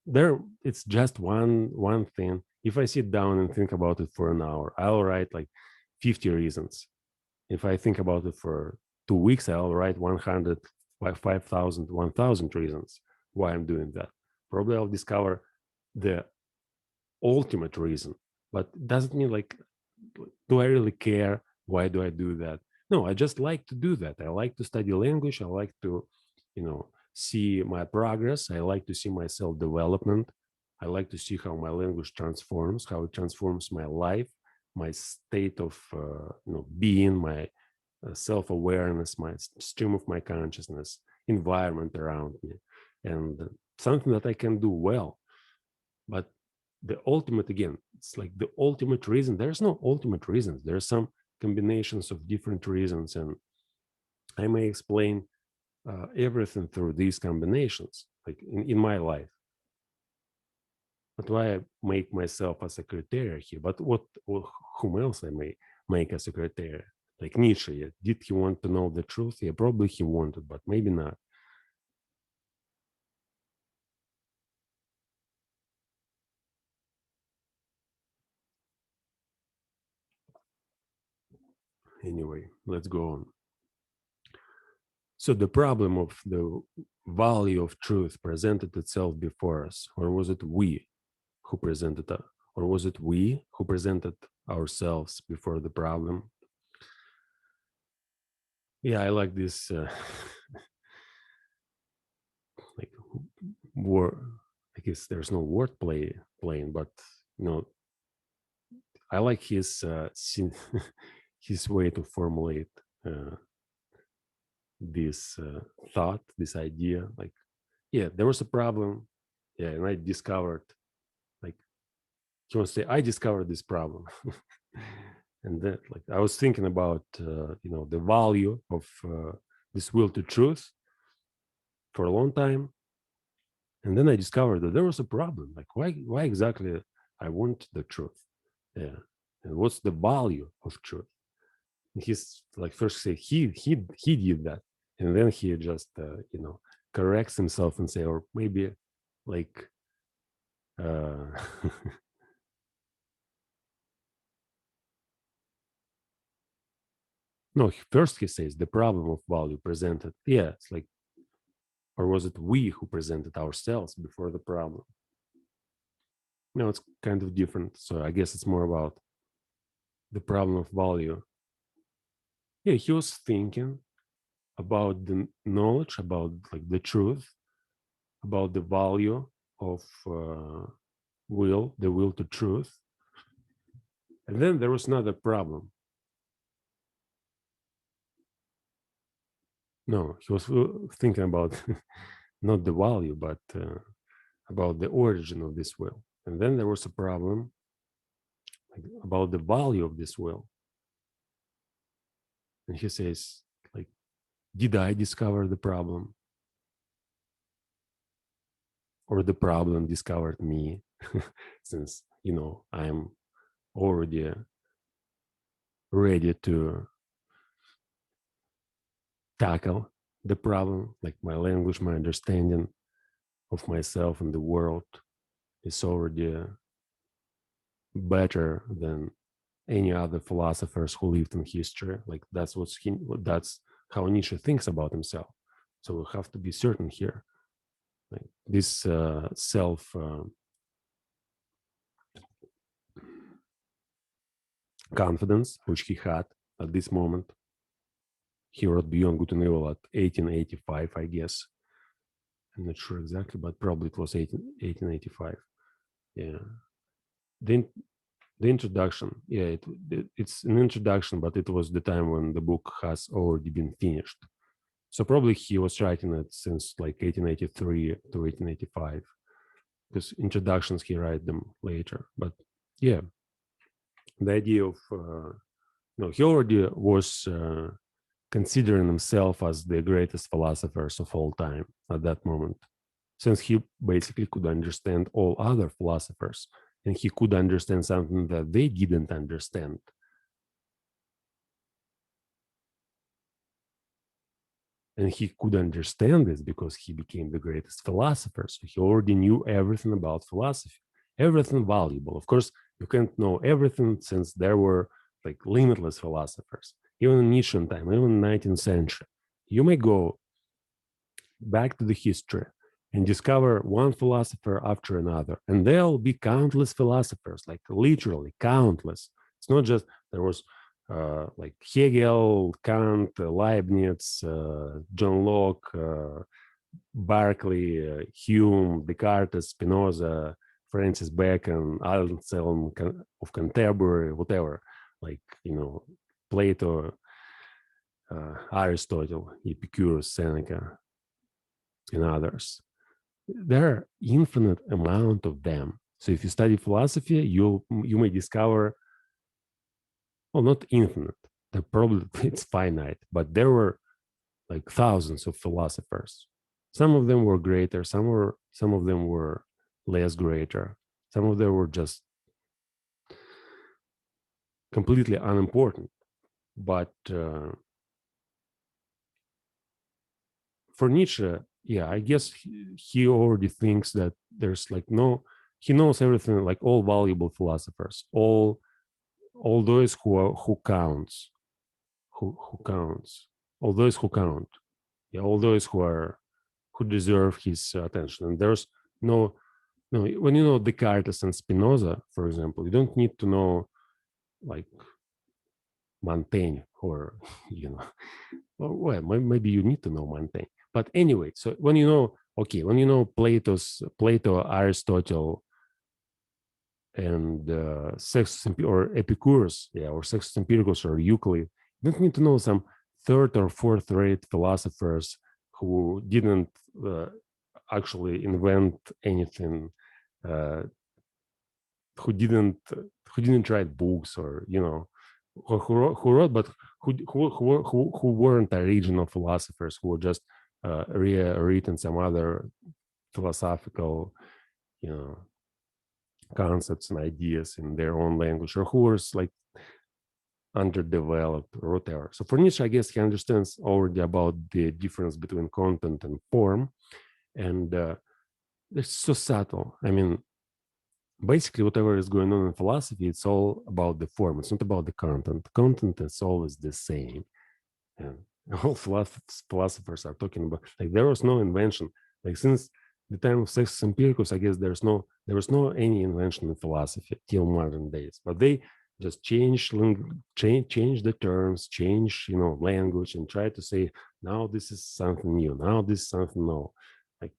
there, it's just one thing. If I sit down and think about it for an hour, I'll write like 50 reasons. If I think about it for 2 weeks, I'll write 100, 5,000, 1,000 reasons why I'm doing that. Probably I'll discover the ultimate reason, but it doesn't mean like, do I really care? Why do I do that? No, I just like to do that. I like to study language. I like to, see my progress. I like to see my self development. I like to see how my language transforms, how it transforms my life, my state of being, my self-awareness, my stream of my consciousness, environment around me, and something that I can do well. But the ultimate, again, it's like the ultimate reason. There's no ultimate reasons. There are some combinations of different reasons, and I may explain everything through these combinations, like in my life. But why I make myself as a criteria here? But whom else I may make as a criteria? Like Nietzsche, yeah. Did he want to know the truth? Yeah, probably he wanted, but maybe not. Anyway, let's go on. So the problem of the value of truth presented itself before us, or was it we who presented it, or was it we who presented ourselves before the problem? Yeah, I like this like word. I guess there's no word playing, but you know, I like his his way to formulate uh, this thought, this idea. Like, yeah, there was a problem. Yeah, and I discovered, like, he wants to say, I discovered this problem. And then, like, I was thinking about, the value of this will to truth for a long time. And then I discovered that there was a problem. Like, why exactly I want the truth? Yeah. And what's the value of truth? And he's like, first say he did that. And then he just, corrects himself and say, or maybe like, uh, no, first he says the problem of value presented. Yeah, it's like, or was it we who presented ourselves before the problem? No, it's kind of different. So I guess it's more about the problem of value. Yeah, he was thinking about the knowledge, about like the truth, about the value of the will to truth. And then there was another problem. No, he was thinking about not the value, but about the origin of this will. And then there was a problem about the value of this will. And he says, like, did I discover the problem? Or the problem discovered me? Since, I'm already ready to tackle the problem, like my language, my understanding of myself and the world is already better than any other philosophers who lived in history. Like that's how Nietzsche thinks about himself. So we have to be certain here. Like this self confidence which he had at this moment. He wrote Beyond Good and Evil at 1885, I guess. I'm not sure exactly, but probably it was 1885. Yeah. The, the introduction, yeah, it's an introduction, but it was the time when the book has already been finished. So probably he was writing it since like 1883 to 1885, because introductions he write them later. But yeah, the idea of, he already was considering himself as the greatest philosophers of all time at that moment, since he basically could understand all other philosophers and he could understand something that they didn't understand. And he could understand this because he became the greatest philosopher. So he already knew everything about philosophy, everything valuable. Of course, you can't know everything since there were like limitless philosophers. Even in Nietzsche time, even in the 19th century, you may go back to the history and discover one philosopher after another. And there'll be countless philosophers, like literally countless. It's not just there was like Hegel, Kant, Leibniz, John Locke, Berkeley, Hume, Descartes, Spinoza, Francis Bacon, Anselm of Canterbury, whatever, like, Plato, Aristotle, Epicurus, Seneca, and others. There are infinite amount of them. So if you study philosophy, you may discover, well, not infinite. The probably it's finite, but there were like thousands of philosophers. Some of them were greater, some of them were less greater. Some of them were just completely unimportant. But for Nietzsche, yeah, I guess he already thinks that there's like he knows everything, like all valuable philosophers, all those who counts, who counts, all those who count, yeah, all those who deserve his attention. And there's no, when you know Descartes and Spinoza, for example, you don't need to know like Montaigne or well, maybe you need to know Montaigne. But anyway, so when you know Plato, Aristotle, and Sextus or Epicurus, or Sextus Empiricus or Euclid, you don't need to know some third or fourth rate philosophers who didn't actually invent anything, who didn't write books, or who wrote, but who weren't original philosophers, who were just rewritten some other philosophical, concepts and ideas in their own language, or who was like underdeveloped or whatever. So for Nietzsche, I guess he understands already about the difference between content and form, and it's so subtle. I mean, basically, whatever is going on in philosophy, it's all about the form. It's not about the content. Content is always the same. And all philosophers are talking about, like, there was no invention. Like, since the time of Sextus Empiricus, I guess there was no any invention in philosophy till modern days. But they just change the terms, change language, and try to say, now this is something new. Now this is something new. Like,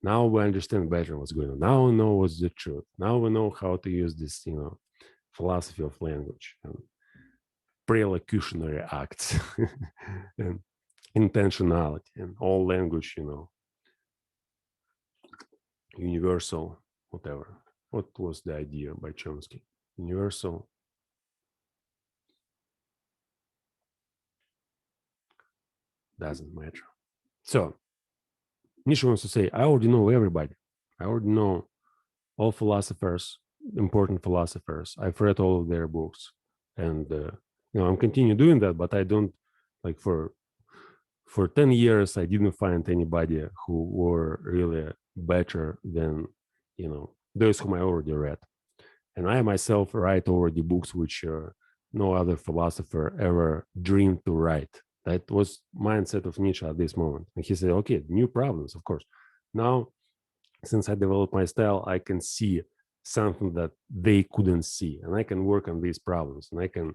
now we understand better what's going on. Now we know what's the truth. Now we know how to use this, philosophy of language and prelocutionary acts and intentionality and all language, universal, whatever. What was the idea by Chomsky? Universal. Doesn't matter. So Nietzsche wants to say, I already know everybody. I already know all philosophers, important philosophers. I've read all of their books, and I'm continue doing that. But I don't, like, for 10 years I didn't find anybody who were really better than those whom I already read. And I myself write already books which no other philosopher ever dreamed to write. That was mindset of Nietzsche at this moment. And he said, okay, new problems, of course. Now, since I developed my style, I can see something that they couldn't see, and I can work on these problems, and I can,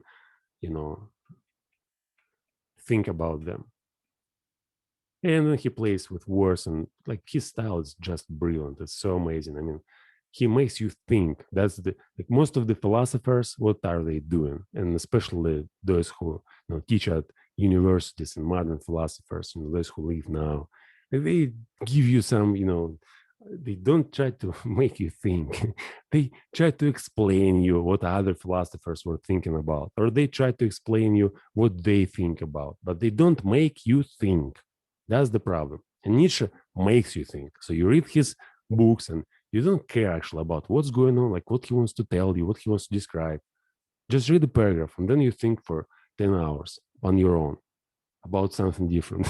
think about them. And then he plays with words, and like his style is just brilliant. It's so amazing. I mean, he makes you think. That's like most of the philosophers, what are they doing? And especially those who teach at universities and modern philosophers, those who live now, they give you some they don't try to make you think. They try to explain you what other philosophers were thinking about, or they try to explain you what they think about, but they don't make you think. That's the problem. And Nietzsche makes you think. So you read his books and you don't care actually about what's going on, like what he wants to tell you, what he wants to describe. Just read the paragraph and then you think for 10 hours on your own about something different,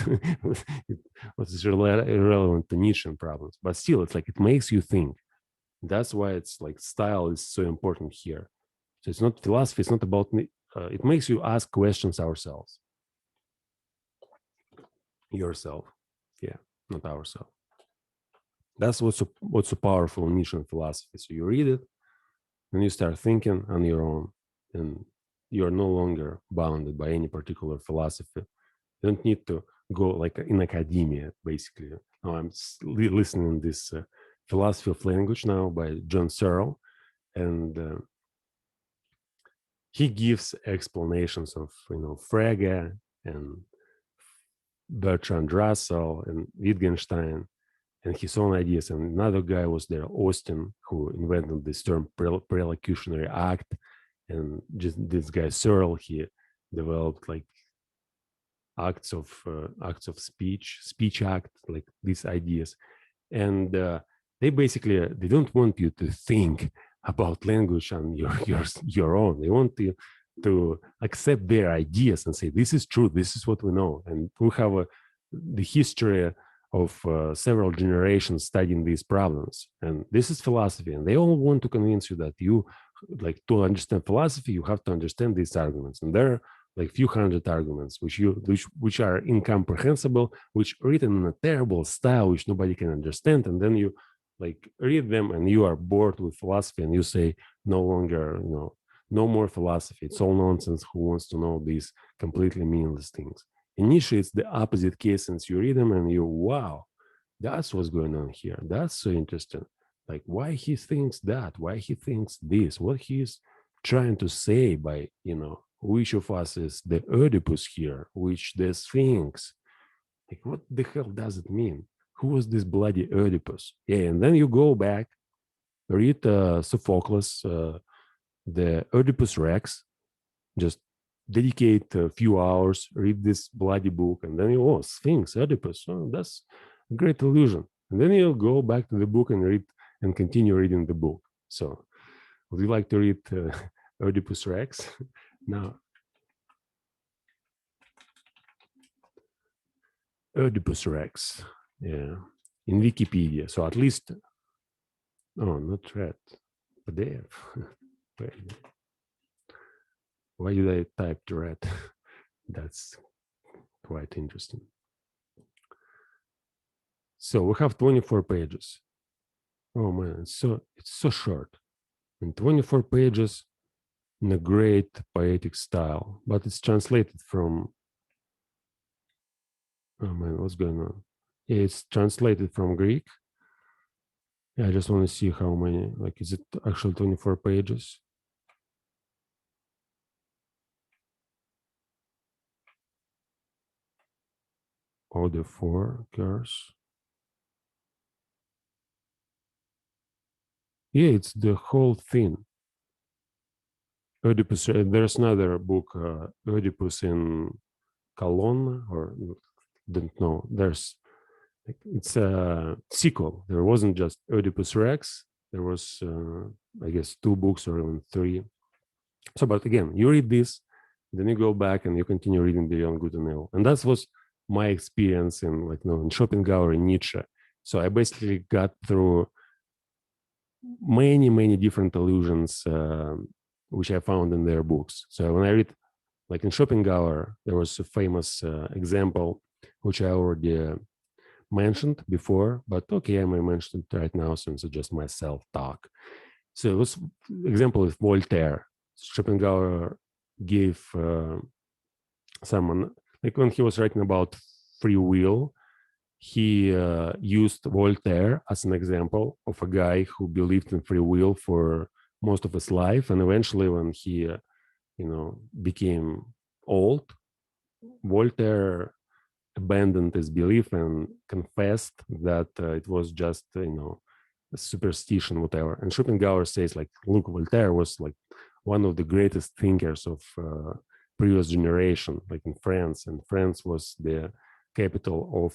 what is irrelevant to Nietzschean problems. But still, it's like it makes you think. That's why it's like style is so important here. So it's not philosophy. It's not about it makes you ask questions ourselves, yourself. Yeah, not ourselves. That's what's so powerful in Nietzschean philosophy. So you read it and you start thinking on your own, and you're no longer bounded by any particular philosophy. You don't need to go like in academia, basically. Now I'm listening this philosophy of language now by John Searle, and he gives explanations of Frege and Bertrand Russell and Wittgenstein and his own ideas. And another guy was there, Austin, who invented this term prelocutionary act. And just this guy Searle, he developed like acts of speech act, like these ideas. And they basically they don't want you to think about language on your own. They want you to accept their ideas and say, this is true, this is what we know. And we have the history of several generations studying these problems. And this is philosophy. And they all want to convince you that you, like, to understand philosophy, you have to understand these arguments. And there are like few hundred arguments which are incomprehensible, which written in a terrible style which nobody can understand, and then you like read them and you are bored with philosophy and you say, no longer, no more philosophy, it's all nonsense, who wants to know these completely meaningless things. In Nietzsche it's the opposite case, since you read them and you, wow, that's what's going on here, that's so interesting, like why he thinks that, why he thinks this, what he's trying to say by, which of us is the Oedipus here, which the Sphinx? Like, what the hell does it mean? Who was this bloody Oedipus? Yeah, and then you go back, read Sophocles, the Oedipus Rex, just dedicate a few hours, read this bloody book, and then you, oh, Sphinx, Oedipus, oh, that's a great illusion. And then you go back to the book and read and continue reading the book. So, would you like to read Oedipus Rex? Now, Oedipus Rex, yeah, in Wikipedia. So at least, oh, not read, PDF. Why did I type to read? That's quite interesting. So we have 24 pages. Oh man, it's so short. And 24 pages in a great poetic style, but it's translated from, oh man, what's going on? It's translated from Greek. Yeah, I just want to see how many, like, is it actually 24 pages? Or the 4 girls? Yeah, it's the whole thing. Oedipus, there's another book, Oedipus in Colonna, or don't know. It's a sequel. There wasn't just Oedipus Rex. There was, I guess, 2 books or even 3. So, but again, you read this, then you go back and you continue reading Beyond Good and Evil. And that was my experience in, like, in Schopenhauer and Nietzsche. So I basically got through many different allusions which I found in their books. So when I read, like in Schopenhauer, there was a famous example which I already mentioned before, but okay, I may mention it right now since it's just my self-talk. So it was example with Voltaire. Schopenhauer gave someone, like when he was writing about free will, he used Voltaire as an example of a guy who believed in free will for most of his life, and eventually when he became old, Voltaire abandoned his belief and confessed that it was just, a superstition, whatever. And Schopenhauer says, like, look, Voltaire was like one of the greatest thinkers of previous generation, like in France, and France was the capital of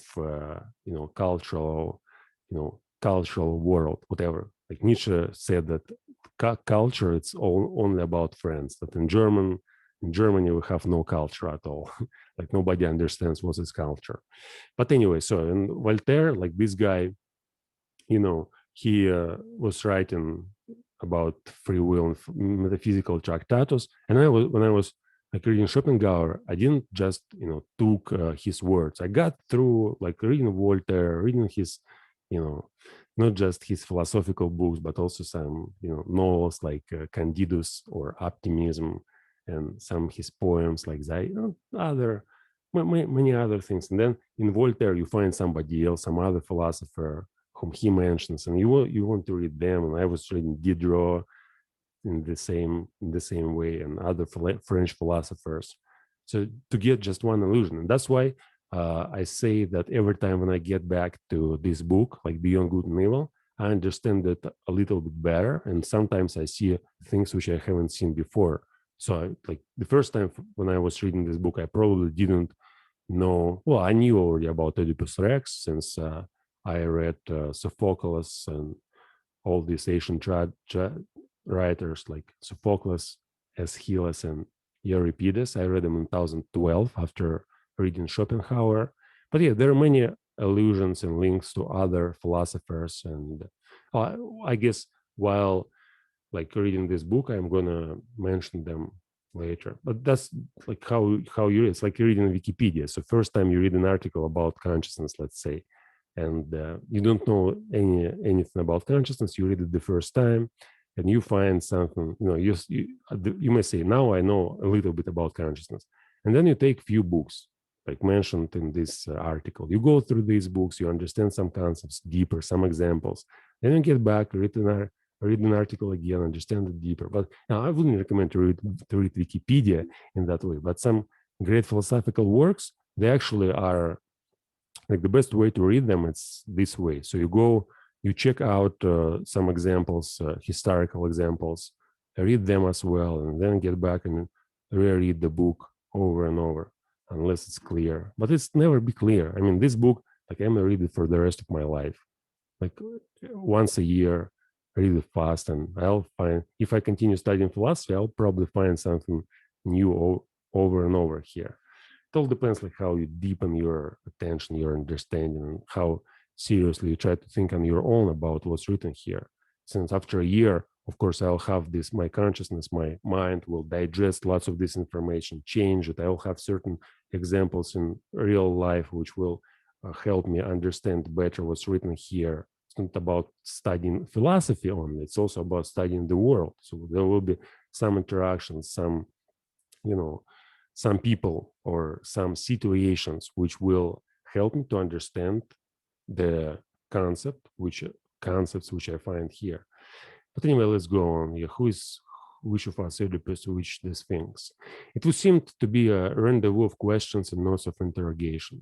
cultural world, whatever. Like Nietzsche said that culture, it's only about France. That in Germany we have no culture at all. Like nobody understands what is culture. But anyway, so in Voltaire, like this guy, he was writing about free will and metaphysical tractatus. And when I was like reading Schopenhauer, I didn't just took his words. I got through like reading Voltaire, reading his, not just his philosophical books, but also some novels like Candidus or Optimism, and some his poems like other many other things. And then in Voltaire, you find somebody else, some other philosopher whom he mentions, and you want to read them. And I was reading Diderot in the same way, and other French philosophers. So to get just one illusion, and that's why I say that every time when I get back to this book, like Beyond Good and Evil, I understand it a little bit better, and sometimes I see things which I haven't seen before. So, like the first time when I was reading this book, I probably didn't know. Well, I knew already about Oedipus Rex since I read Sophocles and all these ancient writers like Sophocles, Aeschylus, and Euripides. I read them in 2012 after reading Schopenhauer. But yeah, there are many allusions and links to other philosophers. And I guess while like reading this book, I'm gonna mention them later. But that's like how you read. It's like reading Wikipedia. So first time you read an article about consciousness, let's say, and you don't know anything about consciousness. You read it the first time, and you find something. You may say, now I know a little bit about consciousness, and then you take few books like mentioned in this article. You go through these books, you understand some concepts deeper, some examples, then you get back, read an article again, understand it deeper. But I wouldn't recommend to read Wikipedia in that way. But some great philosophical works, they actually are like the best way to read them. It's this way. So you check out some examples, historical examples, read them as well, and then get back and reread the book over and over, unless it's clear. But it's never be clear. I mean, this book, like I'm gonna read it for the rest of my life, like once a year, read it fast, and I'll find, if I continue studying philosophy, I'll probably find something new over and over here. It all depends like how you deepen your attention, your understanding, and how seriously you try to think on your own about what's written here. Since after a year, of course, I'll have this, my consciousness, my mind will digest lots of this information, change it. I'll have certain examples in real life which will help me understand better what's written here. It's not about studying philosophy only, it's also about studying the world. So there will be some interactions, some people or some situations which will help me to understand the concepts which I find here. But anyway, let's go on. Yeah, which of us Oedipus, which these things? It would seem to be a rendezvous of questions and notes of interrogation.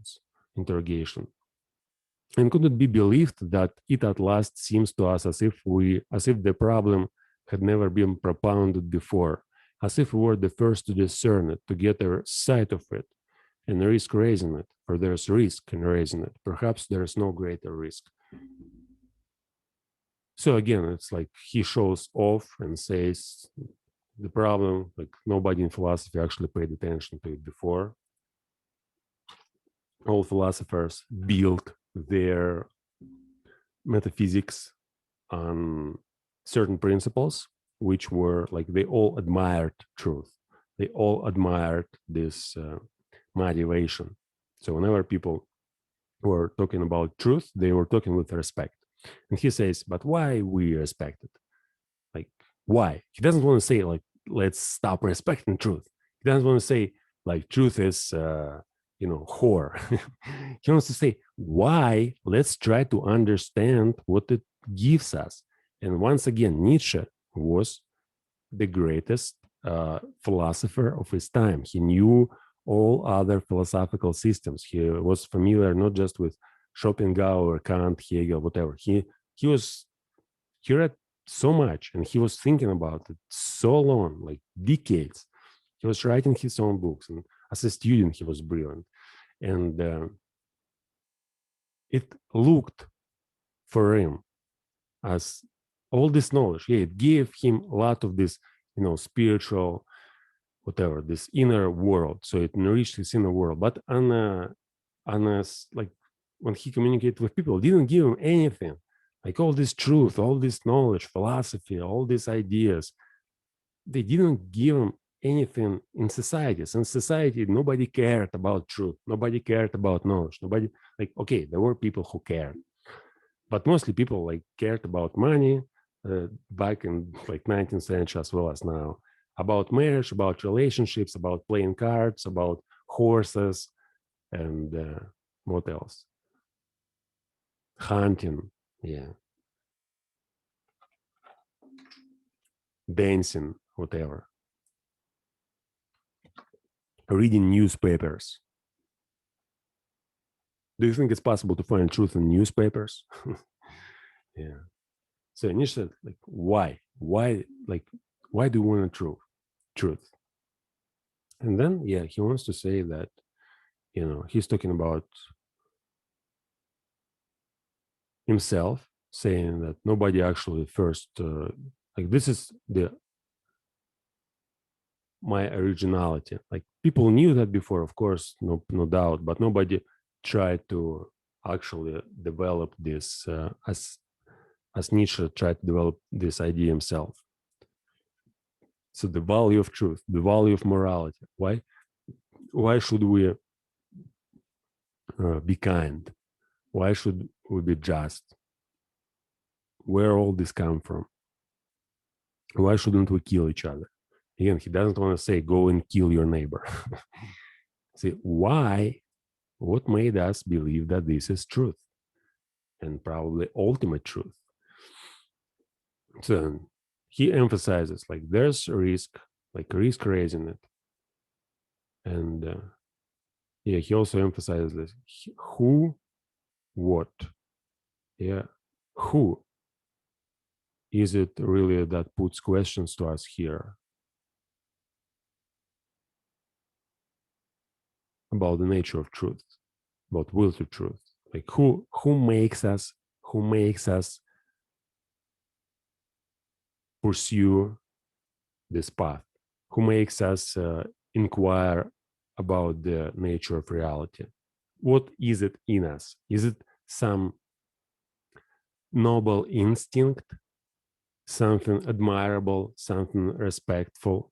And could it be believed that it at last seems to us as if the problem had never been propounded before, as if we were the first to discern it, to get a sight of it, and risk raising it, for there's risk in raising it. Perhaps there's no greater risk. So again, it's like he shows off and says the problem, like nobody in philosophy actually paid attention to it before. All philosophers built their metaphysics on certain principles, which were like they all admired truth. They all admired this motivation. So whenever people were talking about truth, they were talking with respect. And he says, but why we respect it? Like, why? He doesn't want to say, like, let's stop respecting truth. He doesn't want to say, like, truth is, whore. He wants to say, why? Let's try to understand what it gives us. And once again, Nietzsche was the greatest philosopher of his time. He knew all other philosophical systems. He was familiar not just with Schopenhauer, Kant, Hegel, whatever. He read so much, and he was thinking about it so long, like decades. He was writing his own books, and as a student, he was brilliant. And it looked for him as all this knowledge. Yeah, it gave him a lot of this, spiritual, whatever, this inner world. So it enriched his inner world. But like when he communicated with people, it didn't give him anything. Like all this truth, all this knowledge, philosophy, all these ideas, they didn't give him anything in society. So in society, nobody cared about truth. Nobody cared about knowledge. Nobody, like, okay, there were people who cared, but mostly people like cared about money back in like 19th century as well as now, about marriage, about relationships, about playing cards, about horses, and what else? Hunting, yeah, dancing, whatever. Reading newspapers. Do you think it's possible to find truth in newspapers? Yeah. So Nietzsche said, like, why? Why do you want truth? And then, yeah, he wants to say that, he's talking about himself, saying that nobody actually first, like, this is my originality. Like, people knew that before, of course, no doubt, but nobody tried to actually develop this as Nietzsche tried to develop this idea himself. So the value of truth, the value of morality. Why should we be kind? Why should we be just? Where all this come from? Why shouldn't we kill each other? Again, he doesn't want to say go and kill your neighbor. See, why? What made us believe that this is truth, and probably ultimate truth? So he emphasizes, like, there's a risk, like risk raising it. And yeah, he also emphasizes this, who, what, yeah, who is it really that puts questions to us here about the nature of truth, about will to truth? Like, who makes us pursue this path? Who makes us inquire about the nature of reality? What is it in us? Is it some noble instinct, something admirable, something respectful?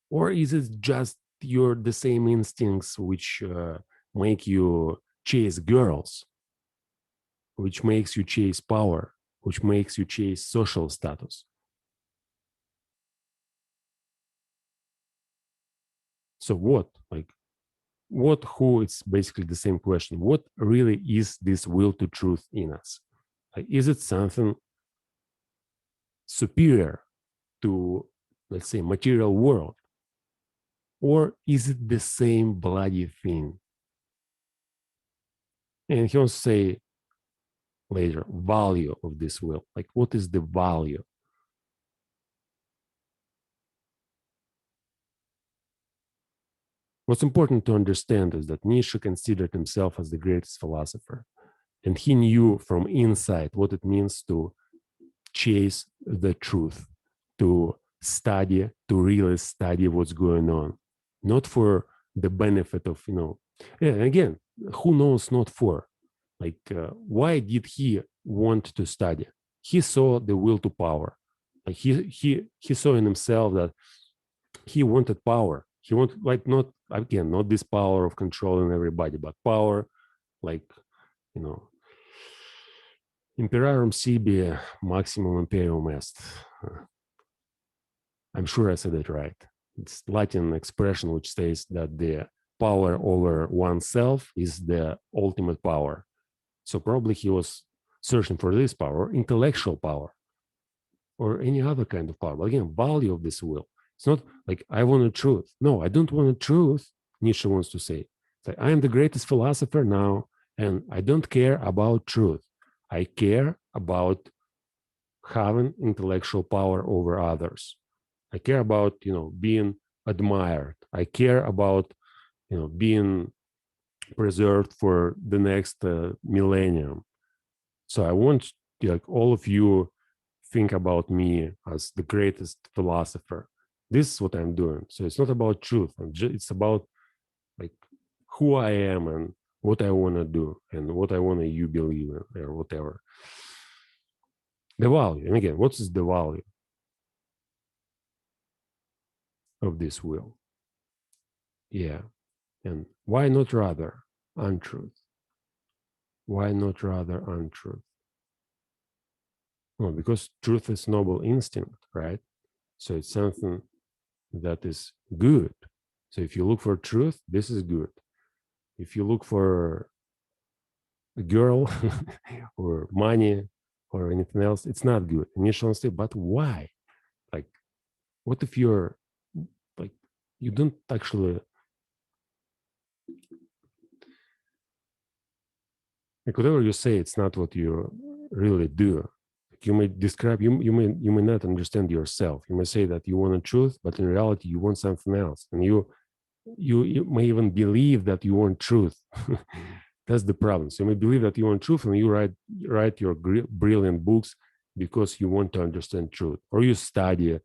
Or is it just the same instincts which make you chase girls, which makes you chase power, which makes you chase social status? So what? Like, who? It's basically the same question. What really is this will to truth in us? Like, is it something superior to, let's say, material world? Or is it the same bloody thing? And he'll say later, value of this will. Like, what is the value? What's important to understand is that Nietzsche considered himself as the greatest philosopher, and he knew from inside what it means to chase the truth, to really study what's going on, not for the benefit of, yeah, again, who knows not for? Like, why did he want to study? He saw the will to power. Like, he saw in himself that he wanted power. He wanted, like, not this power of controlling everybody, but power, like, imperarum sibi maximum imperium est. I'm sure I said it right. It's Latin expression which says that the power over oneself is the ultimate power. So probably he was searching for this power, intellectual power, or any other kind of power. But again, value of this will. It's not like I want a truth. No, I don't want a truth. Nietzsche wants to say. Like, I am the greatest philosopher now, and I don't care about truth. I care about having intellectual power over others. I care about, being admired. I care about, being preserved for the next millennium. So I want, like, all of you think about me as the greatest philosopher. This is what I'm doing. So it's not about truth. It's about, like, who I am and what I want to do and what I want you believe in or whatever. The value. And again, what is the value of this will? Yeah. And why not rather untruth? Why not rather untruth? Well, because truth is noble instinct, right? So it's something that is good. So if you look for truth, this is good. If you look for a girl or money or anything else, it's not good. Initial instinct, but why? Like, what if you're like, you don't actually, like, whatever you say, it's not what you really do. Like, you may describe, you may not understand yourself. You may say that you want the truth, but in reality, you want something else, and you may even believe that you want truth. That's the problem. So you may believe that you want truth, and you write your brilliant books because you want to understand truth, or you study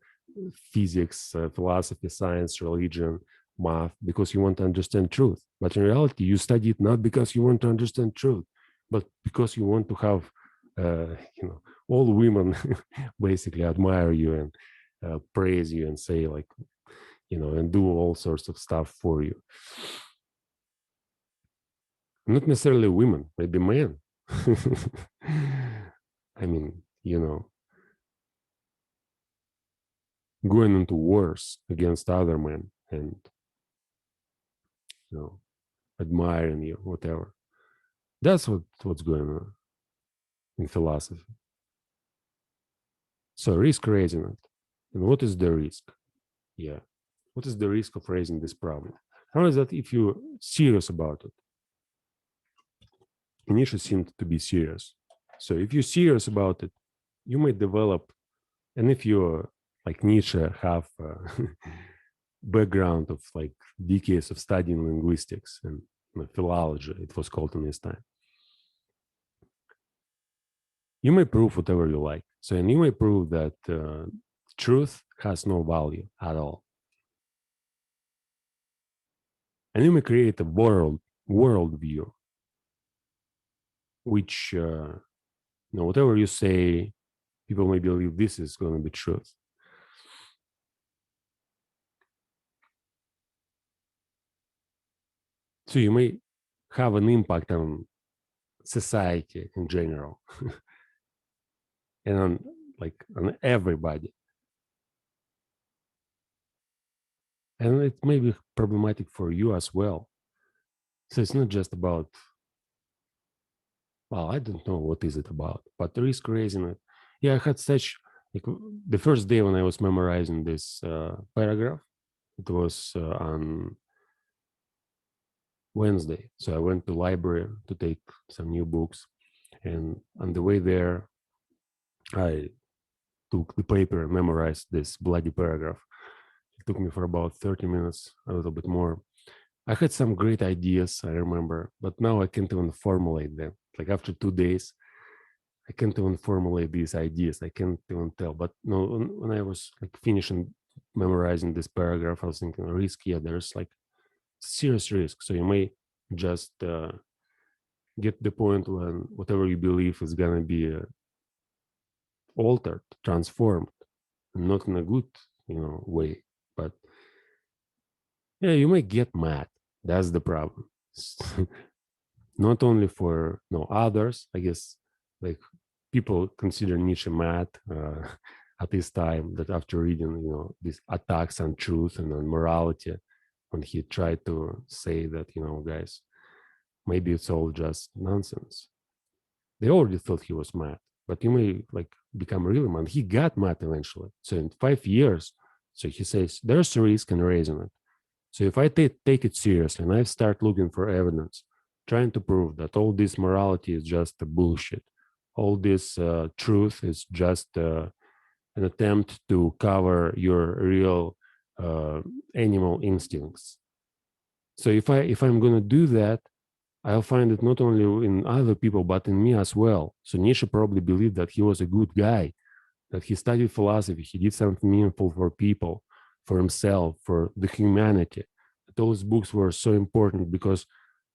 physics, philosophy, science, religion, math because you want to understand truth. But in reality, you study it not because you want to understand truth, but because you want to have, all women basically admire you and praise you and say, like, and do all sorts of stuff for you. Not necessarily women, maybe men. I mean, going into wars against other men and, admiring you, whatever. That's what's going on in philosophy. So risk raising it. And what is the risk? Yeah. What is the risk of raising this problem? How is that if you're serious about it? Nietzsche seemed to be serious. So if you're serious about it, you may develop, and if you're like Nietzsche, have a background of like decades of studying linguistics and philology, it was called in his time, you may prove whatever you like. So, and you may prove that truth has no value at all. And you may create a worldview, which, whatever you say, people may believe this is going to be truth. So you may have an impact on society in general and on everybody. And it may be problematic for you as well. So it's not just about, well, I don't know what is it about, but risk raising it. Yeah, I had such, like, the first day when I was memorizing this paragraph, it was on Wednesday. So I went to library to take some new books. And on the way there, I took the paper and memorized this bloody paragraph. It took me for about 30 minutes, a little bit more. I had some great ideas, I remember, but now I can't even formulate them. Like after 2 days, I can't even formulate these ideas. I can't even tell. But no, when I was like finishing memorizing this paragraph, I was thinking, risk, yeah, there's like serious risk. So you may just get the point when whatever you believe is gonna be altered, transformed, not in a good, way, but yeah, you may get mad. That's the problem. Not only for others, I guess, like people consider Nietzsche mad at this time, that after reading these attacks on truth and on morality, when he tried to say that guys, maybe it's all just nonsense. They already thought he was mad, but you may like become really mad. He got mad eventually. So in 5 years, so he says there's a risk in raising it. So if I take it seriously and I start looking for evidence, trying to prove that all this morality is just a bullshit, all this truth is just an attempt to cover your real uh, animal instincts. So if I'm going to do that, I'll find it not only in other people but in me as well. So Nietzsche probably believed that he was a good guy, that he studied philosophy, he did something meaningful for people, for himself, for the humanity. Those books were so important because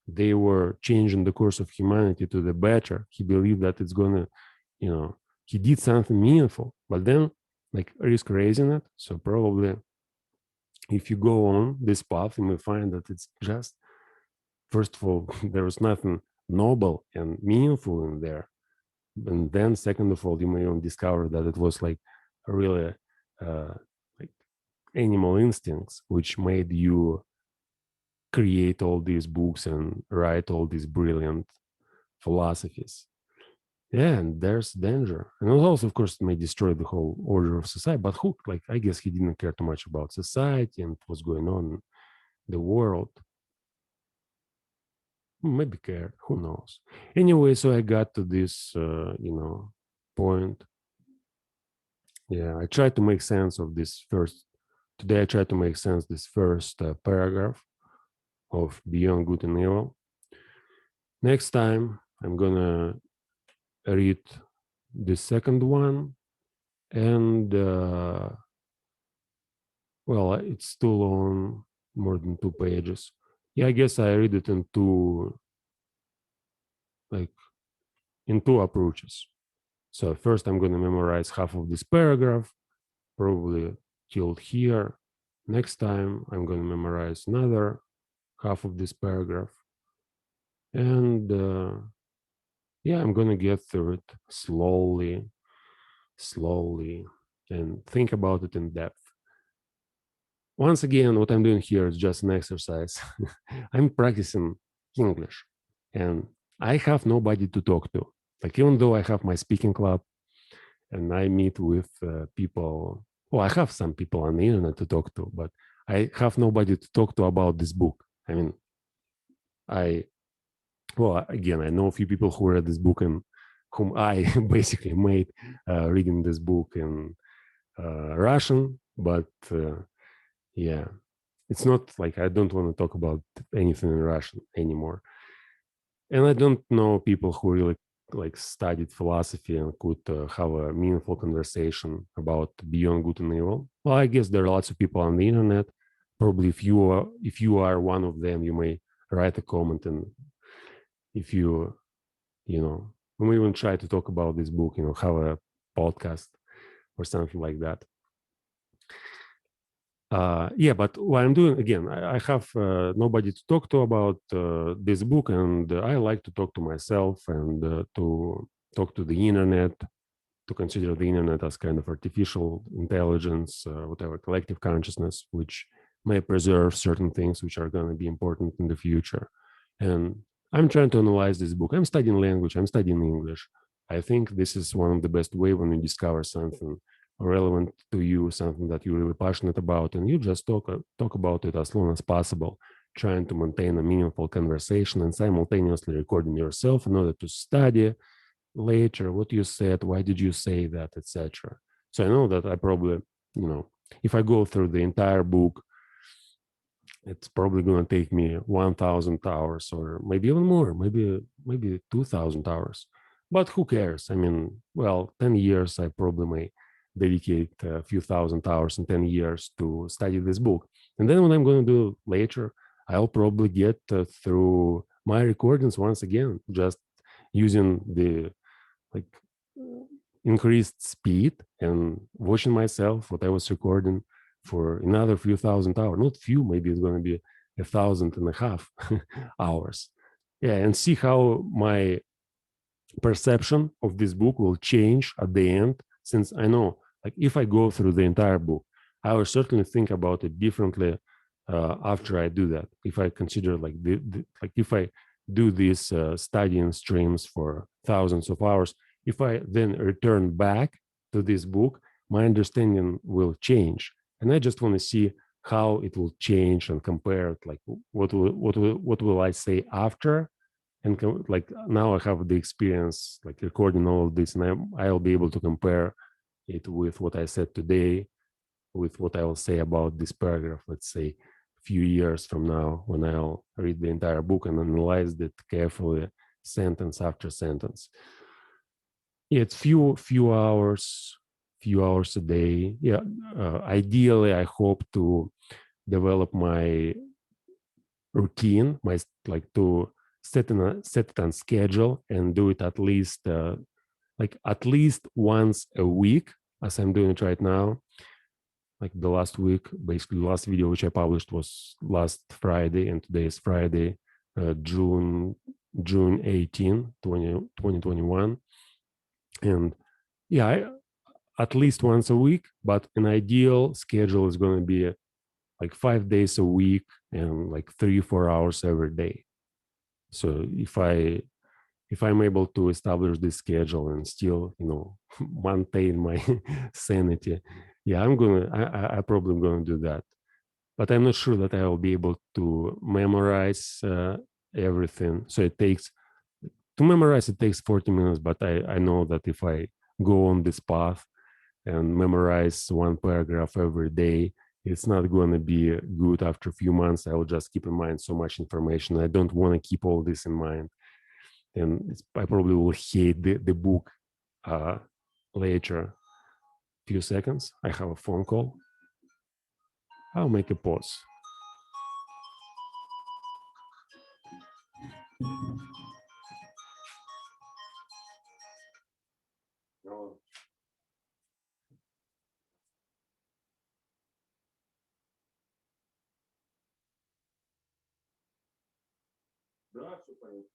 they were changing the course of humanity to the better. He believed that it's gonna, you know, he did something meaningful, but then like risk raising it. So probably if you go on this path, you may find that it's just, first of all, there was nothing noble and meaningful in there. And then second of all, you may even discover that it was like a really uh, like animal instincts which made you create all these books and write all these brilliant philosophies. Yeah, and there's danger. And also, of course, it may destroy the whole order of society. But who, like, I guess he didn't care too much about society and what's going on in the world. Maybe cared, who knows. Anyway, so I got to this, point. Yeah, I tried to make sense of this first. Today, I tried to make sense this first paragraph of Beyond Good and Evil. Next time, I'm gonna read the second one, and well, it's still on more than 2 pages. Yeah, I guess I read it like in two approaches. So first, I'm gonna memorize half of this paragraph, probably till here. Next time, I'm gonna memorize another half of this paragraph, and yeah, I'm gonna get through it slowly, and think about it in depth. Once again, what I'm doing here is just an exercise. I'm practicing English, and I have nobody to talk to. Like, even though I have my speaking club and I meet with people, well, I have some people on the internet to talk to, but I have nobody to talk to about this book. I mean, I, well, again, I know a few people who read this book and whom I basically made reading this book in Russian, but yeah, it's not like I don't want to talk about anything in Russian anymore. And I don't know people who really like studied philosophy and could have a meaningful conversation about beyond good and evil. Well, I guess there are lots of people on the internet. Probably if you are one of them, you may write a comment, and if we may even try to talk about this book, have a podcast or something like that. Yeah, but what I'm doing, again, I have nobody to talk to about this book, and I like to talk to myself and to talk to the internet, to consider the internet as kind of artificial intelligence, whatever, collective consciousness, which may preserve certain things which are going to be important in the future. And I'm trying to analyze this book. I'm studying language, I'm studying English. I think this is one of the best way when you discover something relevant to you, something that you're really passionate about, and you just talk about it as long as possible, trying to maintain a meaningful conversation and simultaneously recording yourself in order to study later what you said, why did you say that, etc. So I know that I probably, if I go through the entire book, it's probably going to take me 1,000 hours, or maybe even more, maybe 2,000 hours. But who cares? I mean, well, 10 years, I probably may dedicate a few thousand hours in 10 years to study this book. And then what I'm going to do later, I'll probably get through my recordings once again, just using the like increased speed and watching myself what I was recording for another few thousand hours. Not few, maybe it's going to be 1,500 hours. Yeah, and see how my perception of this book will change at the end, since I know, like, if I go through the entire book, I will certainly think about it differently after I do that. If I consider like if I do these studying streams for thousands of hours, if I then return back to this book, my understanding will change. And I just want to see how it will change and compare it, like what will I say after, and like now I have the experience like recording all of this, and I'll be able to compare it with what I said today with what I will say about this paragraph, let's say a few years from now, when I'll read the entire book and analyze it carefully, sentence after sentence. Yeah, it's few hours a day. Yeah, ideally, I hope to develop my routine, my like to set it on schedule and do it at least once a week, as I'm doing it right now. Like the last week, basically the last video which I published was last Friday, and today is Friday, June 18, 2021. And yeah, at least once a week, but an ideal schedule is going to be like 5 days a week and like 3-4 hours every day. So if I'm able to establish this schedule and still, maintain my sanity, yeah, I probably gonna do that. But I'm not sure that I will be able to memorize everything. So to memorize, it takes 40 minutes, but I know that if I go on this path and memorize one paragraph every day, it's not going to be good. After a few months, I will just keep in mind so much information. I don't want to keep all this in mind. And I probably will hate the book later. Few seconds, I have a phone call. I'll make a pause. Да, все понятно.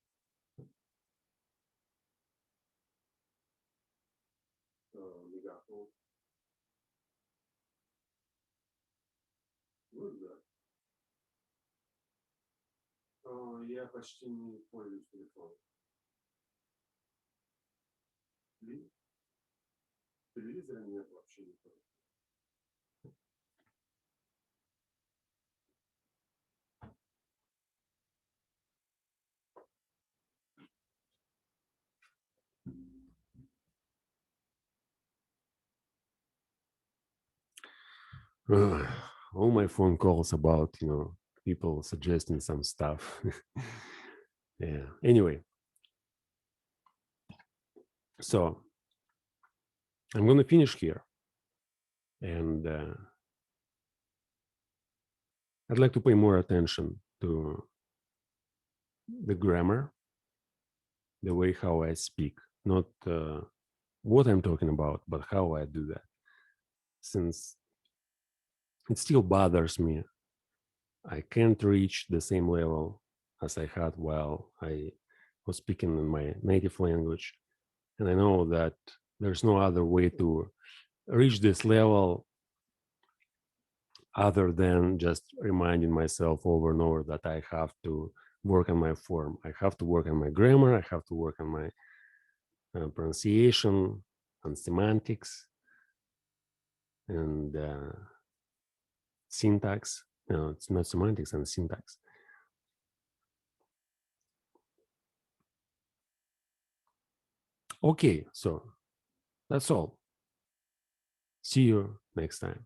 Мегафон. Ну да. Я почти не пользуюсь телефоном. Телевизора нет вообще никакого. All my phone calls about, people suggesting some stuff. Yeah. Anyway, so I'm going to finish here. And I'd like to pay more attention to the grammar, the way how I speak, not what I'm talking about, but how I do that. Since it still bothers me, I can't reach the same level as I had while I was speaking in my native language. And I know that there's no other way to reach this level other than just reminding myself over and over that I have to work on my form. I have to work on my grammar. I have to work on my pronunciation and semantics and syntax. No, it's not semantics and syntax. Okay, so that's all. See you next time.